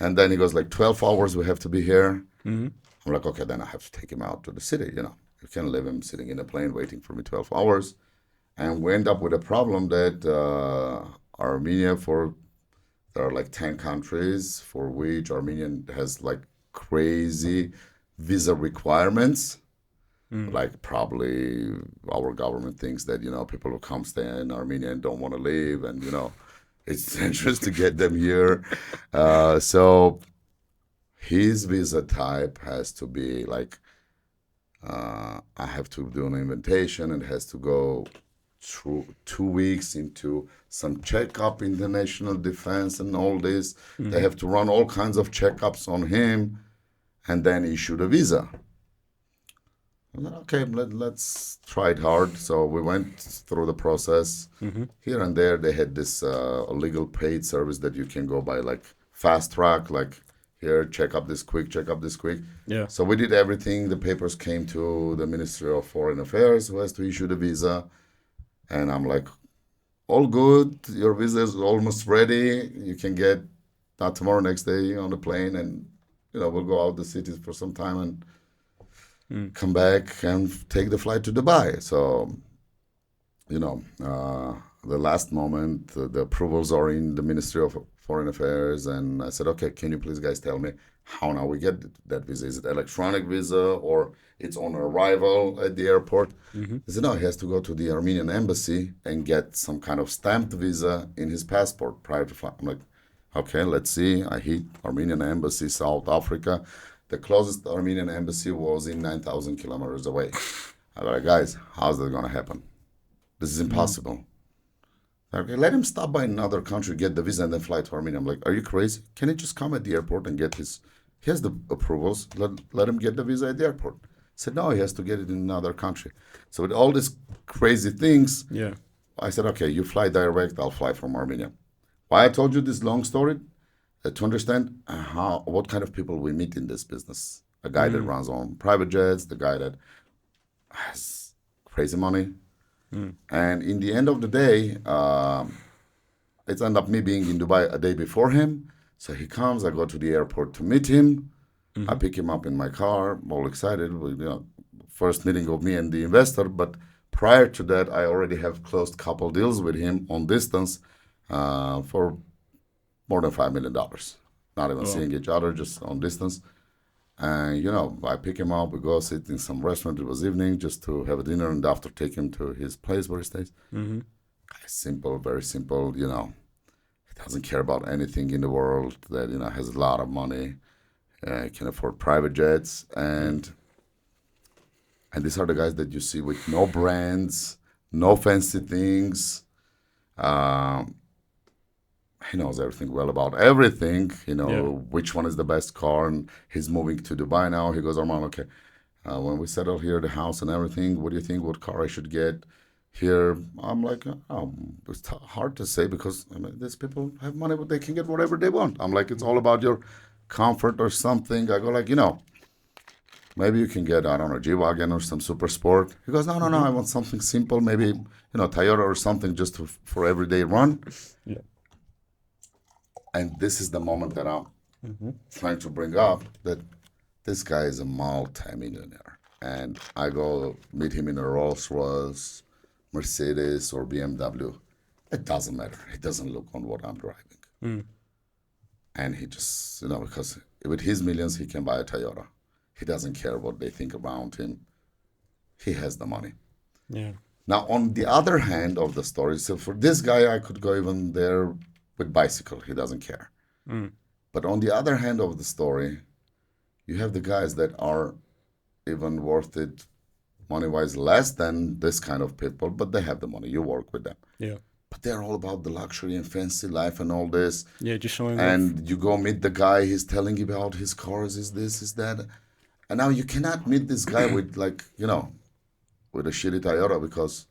[SPEAKER 1] And then he goes like, 12 hours, we have to be here. I'm like, "Okay, then I have to take him out to the city. You can't leave him sitting in a plane waiting for me 12 hours. And we end up with a problem that Armenia, there are like 10 countries for which Armenia has like crazy visa requirements. Like, probably our government thinks that, people who come stay in Armenia and don't want to leave, and, it's dangerous to get them here. So his visa type has to be like, I have to do an invitation. It has to go through 2 weeks into some checkup, international defense and all this. They have to run all kinds of checkups on him and then issue the visa. I said, "Okay, let's try it hard." So we went through the process. Here and there, they had this legal paid service that you can go by, like fast track, like, here, check up this quick, check up this quick.
[SPEAKER 2] Yeah.
[SPEAKER 1] So we did everything. The papers came to the Ministry of Foreign Affairs, who has to issue the visa. And I'm like, "All good. Your visa is almost ready. You can get, not tomorrow, next day on the plane, and we'll go out the cities for some time and come back and take the flight to Dubai." So, the last moment, the approvals are in the Ministry of Foreign Affairs, and I said, "Okay, can you please guys tell me how now we get that visa? Is it electronic visa or it's on arrival at the airport?" They said, "No, he has to go to the Armenian embassy and get some kind of stamped visa in his passport prior to flight." I'm like, "Okay, let's see." I hit Armenian embassy, South Africa. The closest Armenian embassy was in 9,000 kilometers away. I was like, "Guys, how's that going to happen? This is impossible." Okay, let him stop by another country, get the visa, and then fly to Armenia. I'm like, "Are you crazy? Can he just come at the airport and get he has the approvals. Let him get the visa at the airport." He said, "No, he has to get it in another country." So with all these crazy things, I said, "Okay, you fly direct, I'll fly from Armenia." Why I told you this long story? To understand what kind of people we meet in this business. A guy that runs on private jets, the guy that has crazy money. And in the end of the day, it's ended up me being in Dubai a day before him. So he comes, I go to the airport to meet him. I pick him up in my car, all excited. We first meeting of me and the investor, but prior to that, I already have closed couple deals with him on distance for more than $5 million. Not even seeing each other, just on distance. And I pick him up. We go sit in some restaurant. It was evening, just to have a dinner, and after take him to his place where he stays.
[SPEAKER 2] Mm-hmm.
[SPEAKER 1] Simple, very simple. He doesn't care about anything in the world. That has a lot of money, can afford private jets, and these are the guys that you see with no brands, no fancy things. He knows everything well about everything. Which one is the best car, and he's moving to Dubai now. He goes, Arman, okay, when we settle here, the house and everything, what do you think? What car I should get here? I'm like, it's hard to say, because these people have money, but they can get whatever they want. I'm like, it's all about your comfort or something. I go like, maybe you can get, I don't know, G-Wagon or some super sport. He goes, no, I want something simple, maybe, Toyota or something, just for everyday run.
[SPEAKER 2] Yeah.
[SPEAKER 1] And this is the moment that I'm trying to bring up, that this guy is a multi-millionaire. And I go meet him in a Rolls Royce, Mercedes, or BMW. It doesn't matter. He doesn't look on what I'm driving. And he just, because with his millions, he can buy a Toyota. He doesn't care what they think around him. He has the money.
[SPEAKER 2] Yeah.
[SPEAKER 1] Now, on the other hand of the story, so for this guy, I could go even there with bicycle. He doesn't care. But on the other hand of the story, you have the guys that are even worth it money-wise less than this kind of people, but they have the money. You work with them.
[SPEAKER 2] Yeah.
[SPEAKER 1] But they're all about the luxury and fancy life and all this.
[SPEAKER 2] Yeah, just showing
[SPEAKER 1] And
[SPEAKER 2] off.
[SPEAKER 1] you go meet the guy, he's telling you about his cars, is this, is that. And now you cannot meet this guy with with a shitty Toyota, because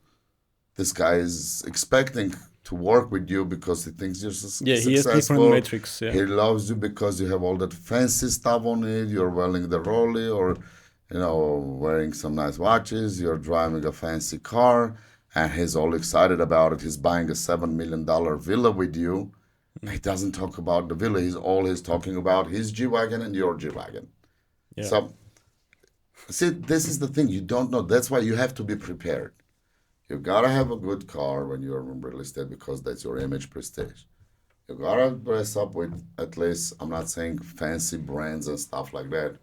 [SPEAKER 1] this guy is expecting to work with you because he thinks you're
[SPEAKER 2] Yeah, he has
[SPEAKER 1] successful.
[SPEAKER 2] different metrics. Yeah.
[SPEAKER 1] He loves you because you have all that fancy stuff on it. You're wearing the Rolly, or wearing some nice watches. You're driving a fancy car, and he's all excited about it. He's buying a $7 million villa with you. He doesn't talk about the villa. He's talking about his G-Wagon and your G-Wagon.
[SPEAKER 2] Yeah.
[SPEAKER 1] So, see, this is the thing. You don't know. That's why you have to be prepared. You gotta have a good car when you're in real estate, because that's your image, prestige. You gotta dress up with, at least, I'm not saying fancy brands and stuff like that,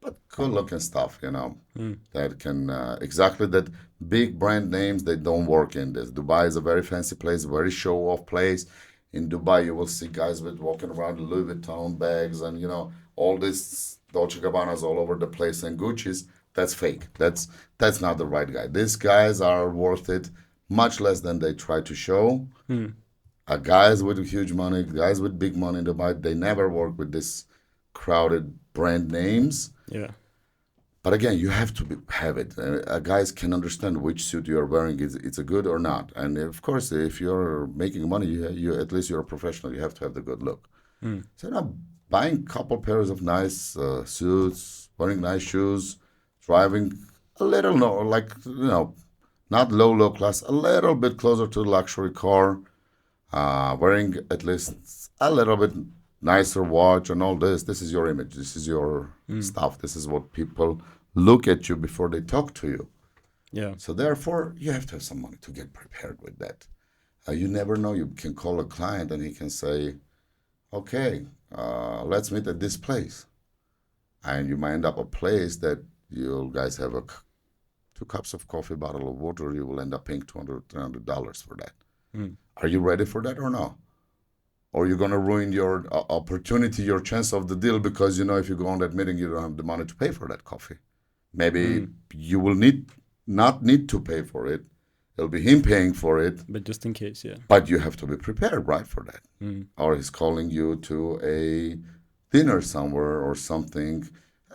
[SPEAKER 1] but good looking stuff, that can, exactly, that big brand names, they don't work in this. Dubai is a very fancy place, very show off place. In Dubai, you will see guys with walking around Louis Vuitton bags and, all this Dolce Gabbanas all over the place and Gucci's. That's fake. That's not the right guy. These guys are worth it much less than they try to show. Guys with huge money, guys with big money in Dubai, they never work with this crowded brand names.
[SPEAKER 2] Yeah.
[SPEAKER 1] But again, you have to have it. Guys can understand which suit you're wearing, it's a good or not. And of course, if you're making money, you at least you're a professional. You have to have the good look. So buying a couple pairs of nice suits, wearing nice shoes, driving a little, not low class, a little bit closer to the luxury car, wearing at least a little bit nicer watch and all this. This is your image. This is your stuff. This is what people look at you before they talk to you.
[SPEAKER 2] Yeah.
[SPEAKER 1] So therefore, you have to have some money to get prepared with that. You never know. You can call a client and he can say, okay, let's meet at this place. And you might end up a place that you guys have 2 cups of coffee, bottle of water, you will end up paying $200, $300 for that. Are you ready for that or no? Or you're going to ruin your opportunity, your chance of the deal, because, if you go on that meeting, you don't have the money to pay for that coffee. Maybe you will not need to pay for it. It'll be him paying for it.
[SPEAKER 2] But just in case, yeah.
[SPEAKER 1] But you have to be prepared, right, for that. Or he's calling you to a dinner somewhere or something.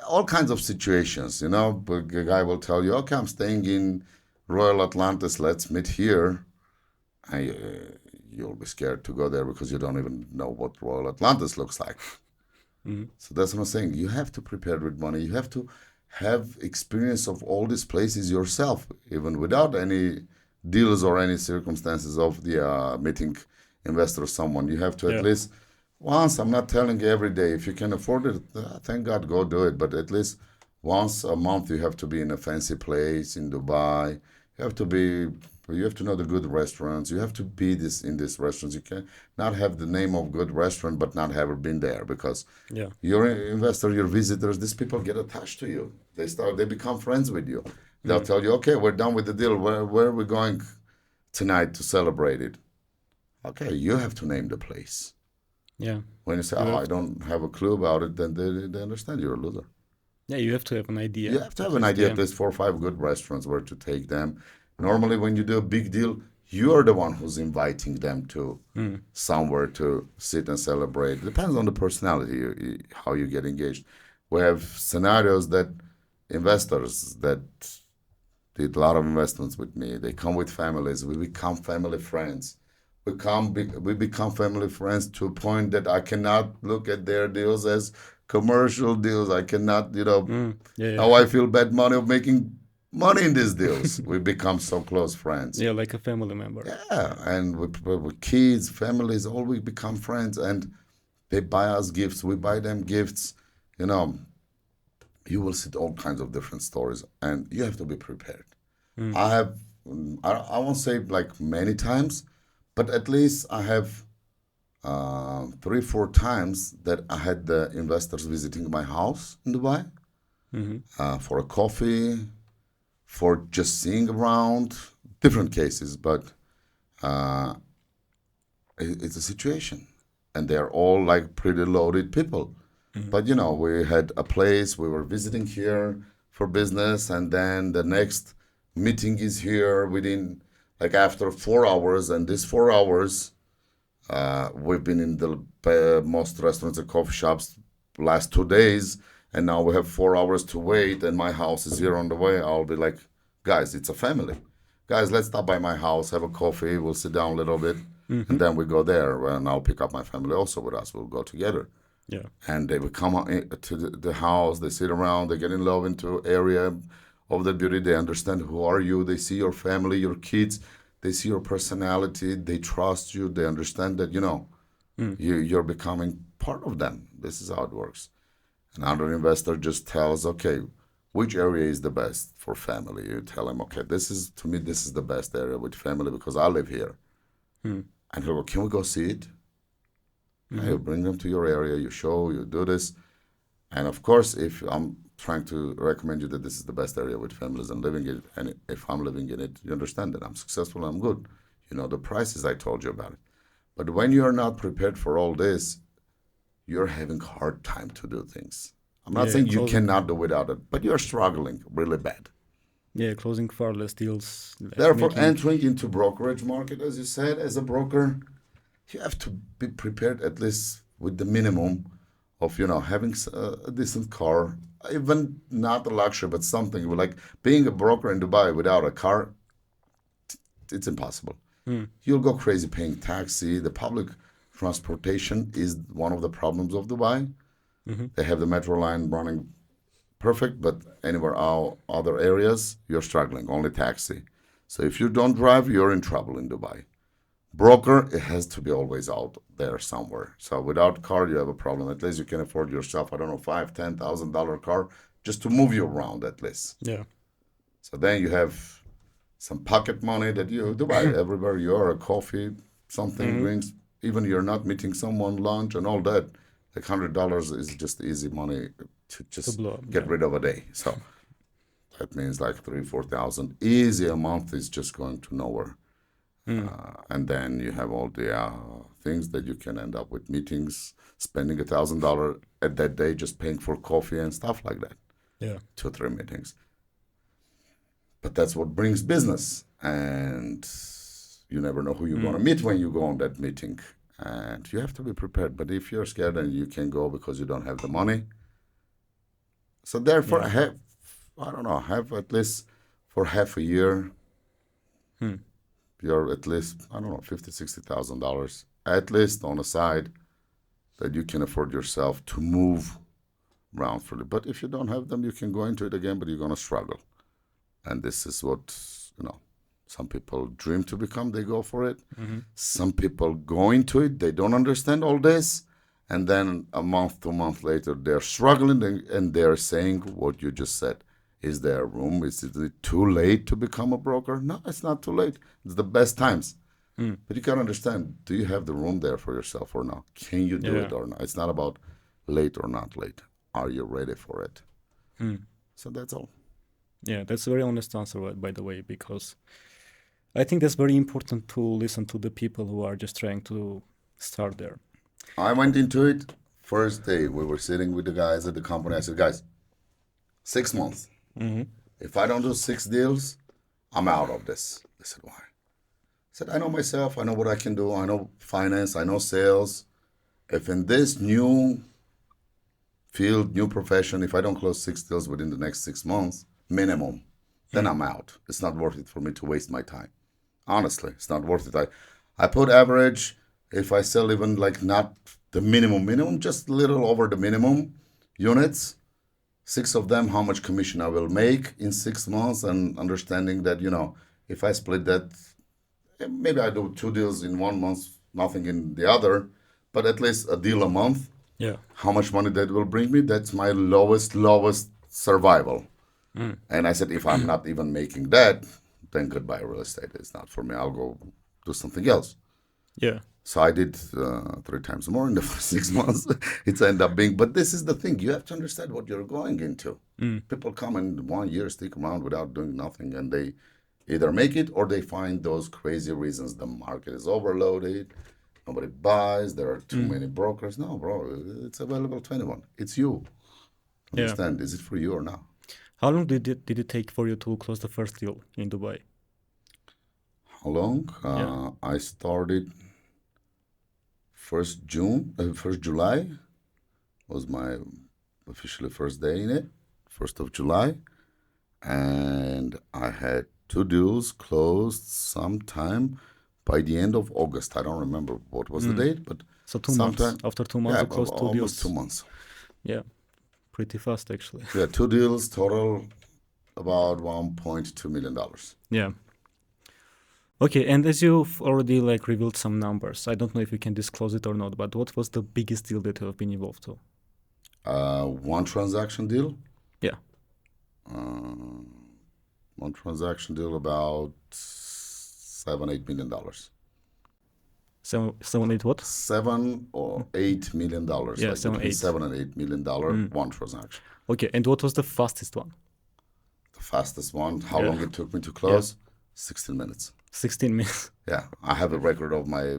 [SPEAKER 1] All kinds of situations, But the guy will tell you, okay, I'm staying in Royal Atlantis, let's meet here. And you'll be scared to go there because you don't even know what Royal Atlantis looks like. So that's what I'm saying. You have to prepare with money. You have to have experience of all these places yourself, even without any deals or any circumstances of the meeting investor or someone. You have to at least once, I'm not telling you every day, if you can afford it, thank God, go do it. But at least Once a month, you have to be in a fancy place in Dubai. You have to be. You have to know the good restaurants. You have to be this in these restaurants. You can not have the name of good restaurant, but not have been there because
[SPEAKER 2] Yeah.
[SPEAKER 1] your investor, your visitors, these people get attached to you. They become friends with you. They'll
[SPEAKER 2] Mm.
[SPEAKER 1] tell you, okay, we're done with the deal. Where are we going tonight to celebrate it? Okay, you have to name the place.
[SPEAKER 2] Yeah.
[SPEAKER 1] When you say,
[SPEAKER 2] You
[SPEAKER 1] oh,
[SPEAKER 2] have
[SPEAKER 1] I don't have a clue about it, then they understand you're a loser.
[SPEAKER 2] yeah, you have to have an
[SPEAKER 1] You
[SPEAKER 2] idea
[SPEAKER 1] have to
[SPEAKER 2] at
[SPEAKER 1] have an
[SPEAKER 2] least.
[SPEAKER 1] idea
[SPEAKER 2] Yeah.
[SPEAKER 1] at least 4 or 5 good restaurants where to take them. Normally, when you do a big deal, you're the one who's inviting them to
[SPEAKER 2] Mm.
[SPEAKER 1] somewhere to sit and celebrate. Depends on the personality, how you get engaged. We have scenarios that investors that did a lot of investments with me, they come with families. We become family friends. We become family friends to a point that I cannot look at their deals as commercial deals. I cannot,
[SPEAKER 2] Mm. Yeah.
[SPEAKER 1] now I
[SPEAKER 2] Yeah.
[SPEAKER 1] feel bad money of making money in these deals. We become so close friends.
[SPEAKER 2] Yeah, like a family member.
[SPEAKER 1] Yeah, and with kids, families, all we become friends, and they buy us gifts. We buy them gifts. You know, you will see all kinds of different stories, and you have to be prepared.
[SPEAKER 2] Mm.
[SPEAKER 1] I have, I won't say like many times, but at least I have 3, 4 times that I had the investors visiting my house in Dubai
[SPEAKER 2] Mm-hmm.
[SPEAKER 1] for a coffee, for just seeing around, different cases, but uh, it's a situation. And they're all like pretty loaded people.
[SPEAKER 2] Mm-hmm.
[SPEAKER 1] But we had a place, we were visiting here for business, and then the next meeting is here within like after 4 hours, and these 4 hours, we've been in the most restaurants and coffee shops last 2 days, and now we have 4 hours to wait, and my house is here on the way. I'll be like, guys, it's a family. Guys, let's stop by my house, have a coffee, we'll sit down a little bit,
[SPEAKER 2] Mm-hmm.
[SPEAKER 1] and then we go there, and I'll pick up my family also with us. We'll go together.
[SPEAKER 2] Yeah.
[SPEAKER 1] And they will come to the house, they sit around, they get in love into area of the beauty. They understand who are you. They see your family, your kids. They see your personality. They trust you. They understand that
[SPEAKER 2] Mm.
[SPEAKER 1] you're becoming part of them. This is how it works. Another investor just tells, okay, which area is the best for family? You tell him, okay, this is the best area with family because I live here.
[SPEAKER 2] Mm.
[SPEAKER 1] And he'll go, can we go see it?
[SPEAKER 2] Mm-hmm.
[SPEAKER 1] You bring them to your area, you show, you do this. And of course, if I'm trying to recommend you that this is the best area with families and living it, and if I'm living in it, you understand that I'm successful and I'm good. You know the prices I told you about it. But when you're not prepared for all this, you're having a hard time to do things. I'm not
[SPEAKER 2] Yeah,
[SPEAKER 1] saying you
[SPEAKER 2] closing.
[SPEAKER 1] cannot do without it, but you're struggling really bad.
[SPEAKER 2] Yeah, closing far less deals, like
[SPEAKER 1] Therefore,
[SPEAKER 2] making.
[SPEAKER 1] entering into brokerage market, as you said, as a broker, you have to be prepared at least with the minimum of having a decent car, even not a luxury, but something like being a broker in Dubai without a car. It's impossible.
[SPEAKER 2] Mm.
[SPEAKER 1] You'll go crazy paying taxi. The public transportation is one of the problems of Dubai.
[SPEAKER 2] Mm-hmm.
[SPEAKER 1] They have the metro line running perfect, but anywhere other areas you're struggling. Only taxi. So if you don't drive, you're in trouble in Dubai. Broker, it has to be always out there somewhere. So without car, you have a problem. At least you can afford yourself, I don't know, $5,000, $10,000 car just to move you around at least.
[SPEAKER 2] Yeah.
[SPEAKER 1] So then you have some pocket money that you Dubai everywhere you are, a coffee, something
[SPEAKER 2] Mm-hmm.
[SPEAKER 1] drinks. Even you're not meeting someone, lunch and all that. Like $100 is just easy money to
[SPEAKER 2] To
[SPEAKER 1] just
[SPEAKER 2] blow up.
[SPEAKER 1] get
[SPEAKER 2] Yeah.
[SPEAKER 1] rid of a day. So that means like 3, 4 thousand easy a month is just going to nowhere.
[SPEAKER 2] Mm.
[SPEAKER 1] And then you have all the things that you can end up with meetings, spending $1,000 at that day just paying for coffee and stuff like that.
[SPEAKER 2] Yeah.
[SPEAKER 1] 2, 3 meetings. But that's what brings business. And you never know who you're going to meet when you go on that meeting. And you have to be prepared. But if you're scared and you can go because you don't have the money, so therefore
[SPEAKER 2] Yeah.
[SPEAKER 1] have at least for half a year,
[SPEAKER 2] Mm.
[SPEAKER 1] you're at least, I don't know, $50,000, $60,000 at least on the side that you can afford yourself to move around freely. But if you don't have them, you can go into it again, but you're going to struggle. And this is what, some people dream to become, they go for it.
[SPEAKER 2] Mm-hmm.
[SPEAKER 1] Some people go into it, they don't understand all this, And then a month, 2 months later, they're struggling and they're saying what you just said. Is there room? Is it too late to become a broker? No, it's not too late. It's the best times. But you gotta understand, do you have the room there for yourself or not? Can you do
[SPEAKER 2] Yeah.
[SPEAKER 1] it or not? It's not about late or not late. Are you ready for it? So that's all.
[SPEAKER 2] Yeah, that's a very honest answer, by the way, because I think that's very important to listen to the people who are just trying to start there.
[SPEAKER 1] I went into it first day. We were sitting with the guys at the company. I said, guys, 6 months. If I don't do 6 deals, I'm out of this. They said, why? I said, I know myself. I know what I can do. I know finance. I know sales. If in this new field, new profession, if I don't close 6 deals within the next 6 months, minimum, then I'm out. It's not worth it for me to waste my time. Honestly, it's not worth it. I put average, if I sell even like not the minimum, just a little over the minimum units, 6 of them, how much commission I will make in 6 months, and understanding that, if I split that, maybe I do 2 deals in 1 month, nothing in the other, but at least a deal a month.
[SPEAKER 2] Yeah.
[SPEAKER 1] How much money that will bring me, that's my lowest survival. And I said, if I'm not even making that, then goodbye real estate. It's not for me. I'll go do something else.
[SPEAKER 2] Yeah.
[SPEAKER 1] So I did 3 times more in the first 6 months. It's ended up being, but this is the thing. You have to understand what you're going into. People come in 1 year, stick around without doing nothing, and they either make it or they find those crazy reasons. The market is overloaded. Nobody buys. There are too many brokers. No, bro, it's available to anyone. It's you. Understand? Is it for you or not?
[SPEAKER 2] How long did it take for you to close the first deal in Dubai?
[SPEAKER 1] How long?
[SPEAKER 2] Yeah.
[SPEAKER 1] I started 1st July was my officially first day in it, 1st of July. And I had 2 deals closed sometime by the end of August. I don't remember what was the date, but
[SPEAKER 2] So 2 months. After 2 months, you closed 2 deals.
[SPEAKER 1] Almost 2 months.
[SPEAKER 2] Yeah. Pretty fast, actually.
[SPEAKER 1] Yeah, 2 deals total about $1.2 million.
[SPEAKER 2] Yeah. Okay, and as you've already revealed some numbers, I don't know if you can disclose it or not, but what was the biggest deal that you have been involved to?
[SPEAKER 1] One transaction deal.
[SPEAKER 2] Yeah.
[SPEAKER 1] One transaction deal about $7-8 million.
[SPEAKER 2] 7-8 what?
[SPEAKER 1] $7 or $8 million.
[SPEAKER 2] Yeah,
[SPEAKER 1] like
[SPEAKER 2] 7,
[SPEAKER 1] between
[SPEAKER 2] 8.
[SPEAKER 1] $7 and $8 million, one transaction.
[SPEAKER 2] Okay, and what was the fastest one?
[SPEAKER 1] The fastest one. How long it took me to close? 16 minutes.
[SPEAKER 2] 16 minutes.
[SPEAKER 1] Yeah, I have a record of my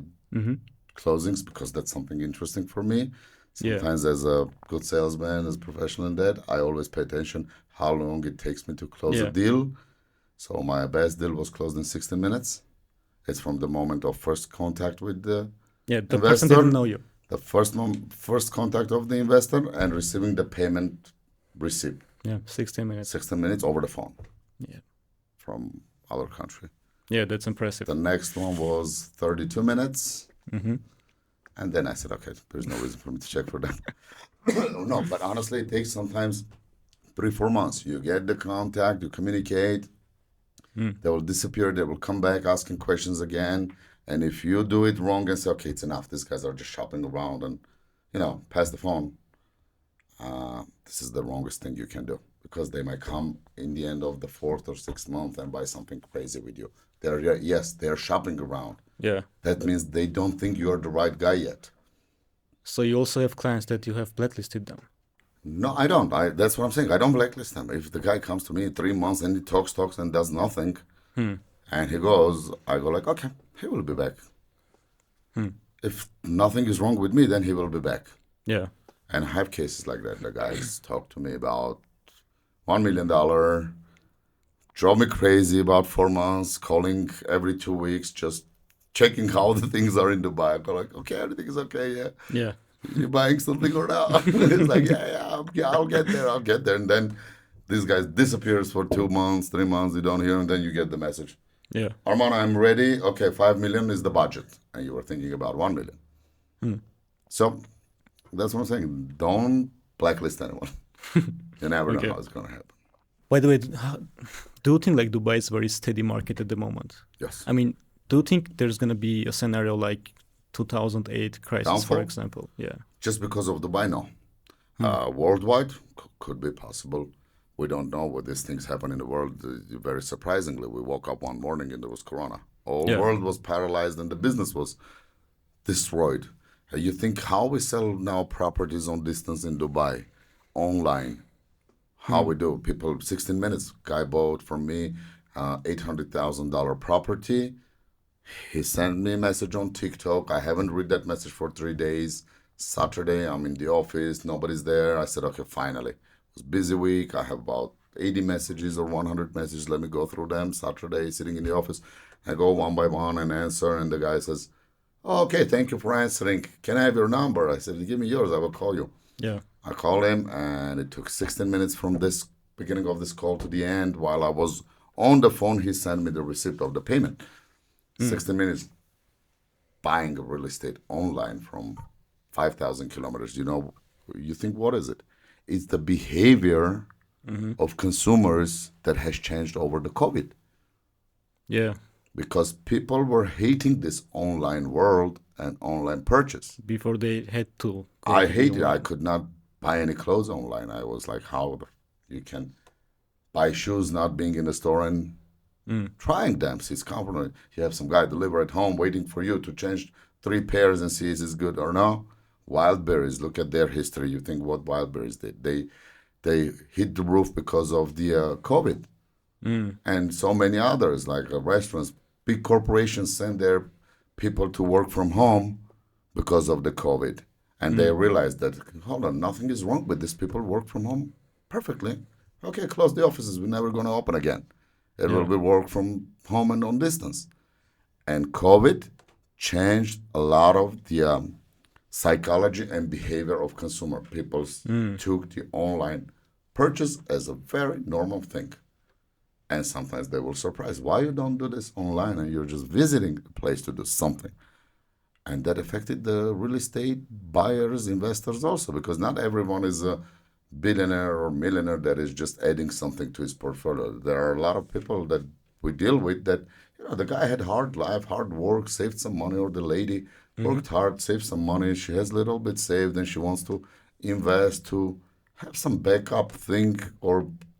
[SPEAKER 1] closings because that's something interesting for me. Sometimes as a good salesman, as a professional in that, I always pay attention how long it takes me to close a deal. So my best deal was closed in 16 minutes. It's from the moment of first contact with the
[SPEAKER 2] the
[SPEAKER 1] investor,
[SPEAKER 2] person didn't know you.
[SPEAKER 1] the first contact of the investor, and receiving the payment receipt.
[SPEAKER 2] Yeah, 16 minutes.
[SPEAKER 1] 16 minutes over the phone.
[SPEAKER 2] Yeah.
[SPEAKER 1] From other country.
[SPEAKER 2] Yeah, that's impressive.
[SPEAKER 1] The next one was 32 minutes. And then I said, okay, there's no reason for me to check for that. No, but honestly, it takes sometimes 3-4 months. You get the contact, you communicate. They will disappear. They will come back asking questions again. And if you do it wrong and say, okay, it's enough. These guys are just shopping around and, pass the phone. This is the wrongest thing you can do because they might come in the end of the 4th or 6th month and buy something crazy with you. They're shopping around.
[SPEAKER 2] Yeah.
[SPEAKER 1] That means they don't think you're the right guy yet.
[SPEAKER 2] So you also have clients that you have blacklisted them?
[SPEAKER 1] No, I don't. That's what I'm saying. I don't blacklist them. If the guy comes to me in 3 months and he talks and does nothing, and he goes, I go like, okay, he will be back. If nothing is wrong with me, then he will be back.
[SPEAKER 2] Yeah.
[SPEAKER 1] And I have cases like that. The guys talk to me about $1 million, drove me crazy about 4 months, calling every 2 weeks, just checking how the things are in Dubai. I go like, okay, everything is okay, yeah.
[SPEAKER 2] Yeah.
[SPEAKER 1] You buying something or not? It's like, yeah, I'll get there. And then this guy disappears for 2 months, 3 months, you don't hear, and then you get the message.
[SPEAKER 2] Yeah.
[SPEAKER 1] Arman, I'm ready. Okay, 5 million is the budget. And you were thinking about 1 million. So that's what I'm saying. Don't blacklist anyone. You never know how it's going to happen.
[SPEAKER 2] By the way, do you think Dubai is a very steady market at the moment?
[SPEAKER 1] Yes.
[SPEAKER 2] I mean, do you think there's going to be a scenario like 2008 crisis,
[SPEAKER 1] Downfall?
[SPEAKER 2] for example? Yeah.
[SPEAKER 1] just because of Dubai, no.
[SPEAKER 2] Hmm.
[SPEAKER 1] Worldwide, could be possible. We don't know what these things happen in the world. Very surprisingly, we woke up one morning and there was Corona. All
[SPEAKER 2] Yeah.
[SPEAKER 1] world was paralyzed and the business was destroyed. You think how we sell now properties on distance in Dubai, online? How
[SPEAKER 2] Hmm.
[SPEAKER 1] we do? People, 16 minutes. Guy bought from me $800,000 property. He sent me a message on TikTok. I haven't read that message for 3 days. Saturday, I'm in the office. Nobody's there. I said, okay, finally. It was a busy week. I have about 80 messages or 100 messages. Let me go through them. Saturday, sitting in the office. I go one by one and answer. And the guy says, oh, okay, thank you for answering. Can I have your number? I said, give me yours. I will call you.
[SPEAKER 2] Yeah.
[SPEAKER 1] I called him, and it took 16 minutes from this beginning of this call to the end. While I was on the phone, he sent me the receipt of the payment.
[SPEAKER 2] Hmm.
[SPEAKER 1] 16 minutes buying a real estate online from 5,000 kilometers. You think, what is it? It's the behavior
[SPEAKER 2] Mm-hmm.
[SPEAKER 1] of consumers that has changed over the COVID
[SPEAKER 2] Yeah.
[SPEAKER 1] because people were hating this online world and online purchase.
[SPEAKER 2] Before they had to go
[SPEAKER 1] I
[SPEAKER 2] to the
[SPEAKER 1] hated it. I
[SPEAKER 2] online.
[SPEAKER 1] could not buy any clothes online. I was like, how you can buy shoes not being in the store and
[SPEAKER 2] Mm.
[SPEAKER 1] trying them. See, it's comfortable. You have some guy deliver at home waiting for you to change 3 pairs and see is it good or no. Wildberries, look at their history. You think what Wildberries did? They hit the roof because of the COVID
[SPEAKER 2] Mm.
[SPEAKER 1] and so many others like restaurants. Big corporations send their people to work from home because of the COVID, and they
[SPEAKER 2] Mm.
[SPEAKER 1] realized that hold on, nothing is wrong with this. People work from home perfectly. Okay, close the offices. We're never going to open again. It will
[SPEAKER 2] Yeah.
[SPEAKER 1] be work from home and on distance. And COVID changed a lot of the psychology and behavior of consumer. People
[SPEAKER 2] Mm.
[SPEAKER 1] took the online purchase as a very normal thing. And sometimes they will surprise. Why you don't do this online and you're just visiting a place to do something? And that affected the real estate buyers, investors also, because not everyone is a billionaire or millionaire that is just adding something to his portfolio. There are a lot of people that we deal with that, the guy had hard life, hard work, saved some money, or the lady
[SPEAKER 2] Mm-hmm.
[SPEAKER 1] worked hard, saved some money. She has a little bit saved and she wants to invest to have some backup thing or